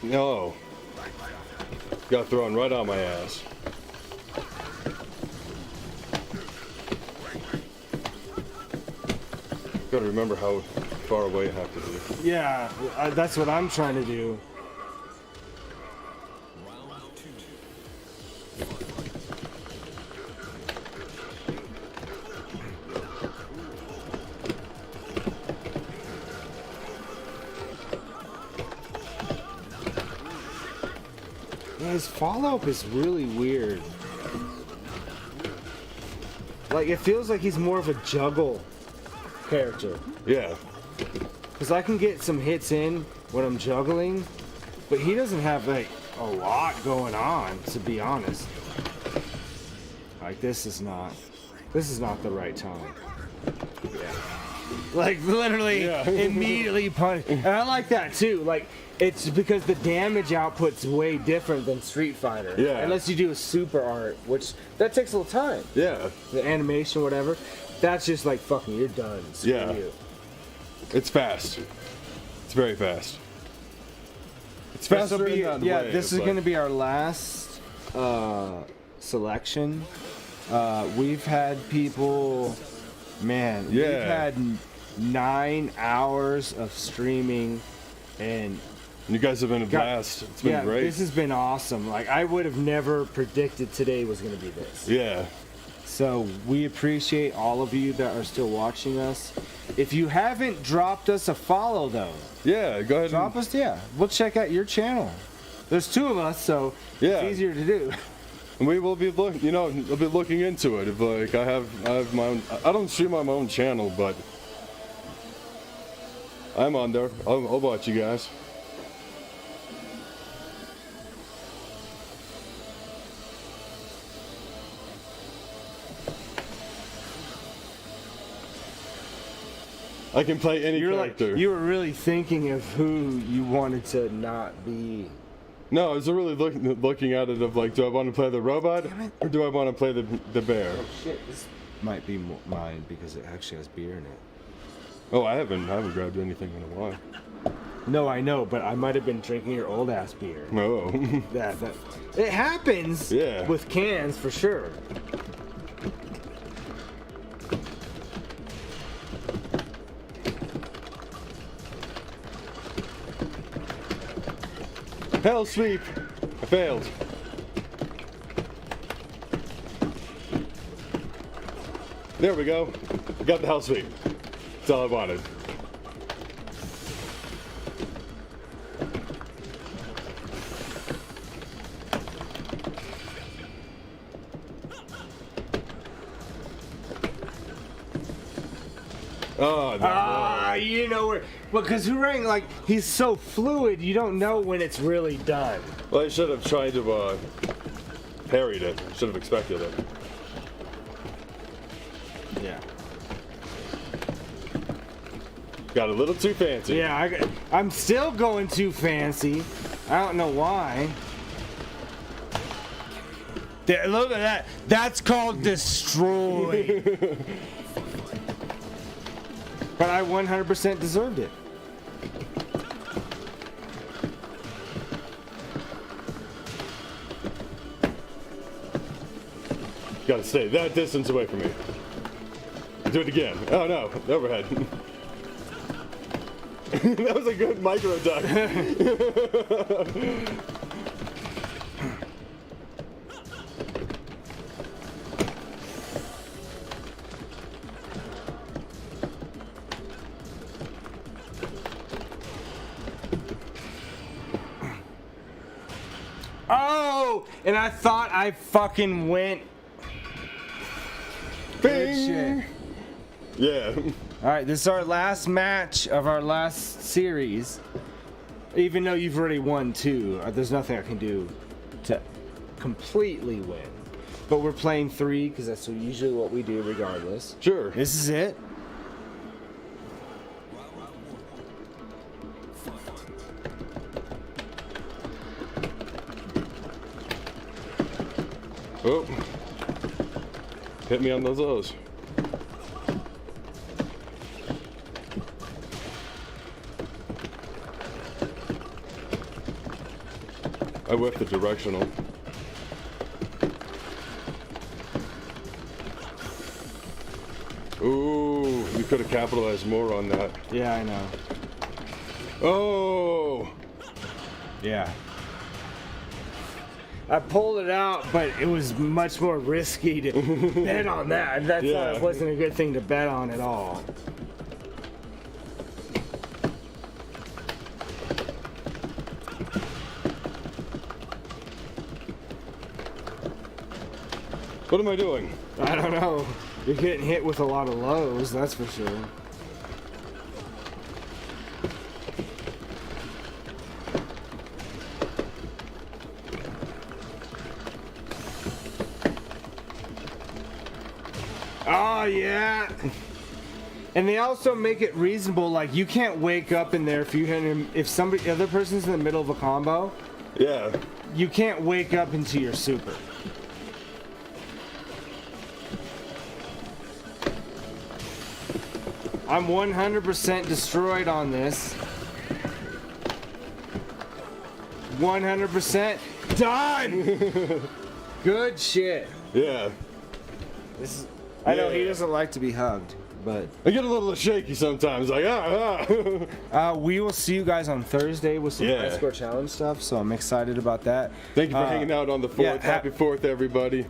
No. Got thrown right on my ass. Gotta remember how far away I have to be. Yeah, that's what I'm trying to do. Yeah, his follow-up is really weird. Like, it feels like he's more of a juggle character. Yeah. Because I can get some hits in when I'm juggling, but he doesn't have, like, a lot going on, to be honest. Like, this is not the right time. Yeah. Like, literally, Yeah. immediately punish. And I like that, too. Like, it's because the damage output's way different than Street Fighter. Yeah. Unless you do a super art, which, that takes a little time. Yeah. The animation, whatever. That's just like, fucking, you're done. Screw Yeah. you. It's fast. It's very fast. It's This'll faster be- in that yeah, way. this It's is like- going to be our last selection. We've had people, man, we've Yeah. had 9 hours of streaming, and You guys have been a blast. It's been yeah, great. this has been awesome. Like, I would have never predicted today was going to be this. Yeah. So we appreciate all of you that are still watching us. If you haven't dropped us a follow, though, Yeah, go ahead drop and us. Yeah, we'll check out your channel. There's 2 of us, so Yeah. it's easier to do. and we will be we'll be looking into it. If like I have my own, I don't stream on my own channel, but I'm on there. I'll watch you guys. I can play any You're like, character. you were really thinking of who you wanted to not be. No, I was really looking at it of like, do I want to play the robot or do I want to play the bear? Shit, this might be mine because it actually has beer in it. Oh, I haven't grabbed anything in a while. No, I know, but I might have been drinking your old ass beer. Oh. That it happens. Yeah. With cans for sure. Hell sweep! I failed. There we go. Got the hell sweep. That's all I wanted. Oh, no. Ah, you know where? Well, because Hurang, like, he's so fluid, you don't know when it's really done. Well, I should have tried to parried it. Should have expected it. Yeah. Got a little too fancy. Yeah, I'm still going too fancy. I don't know why. There, look at that. That's called destroy. But I 100% deserved it. Gotta stay that distance away from me. Do it again. Oh no, overhead. That was a good micro duck. Oh, and I thought I fucking went. Good Bing. shit. Yeah. All right, this is our last match of our last series. Even though you've already won 2, there's nothing I can do to completely win. but we're playing 3 because that's usually what we do regardless. Sure. This is it. Oh. Hit me on those lows. I whiffed the directional. Ooh, you could have capitalized more on that. Yeah, I know. Oh! Yeah. I pulled it out, but it was much more risky to bet on that. That wasn't a good thing to bet on at all. What am I doing? I don't know. You're getting hit with a lot of lows, that's for sure. Oh yeah. And they also make it reasonable, like you can't wake up in there if somebody other person's in the middle of a combo, Yeah. you can't wake up into your super. I'm 100% destroyed on this. 100% done. Good shit. Yeah. This is, I know he Yeah. doesn't like to be hugged, but I get a little shaky sometimes, like, we will see you guys on Thursday with some Yeah. high score challenge stuff. So I'm excited about that. Thank you for hanging out on the 4th. yeah, Happy 4th, everybody.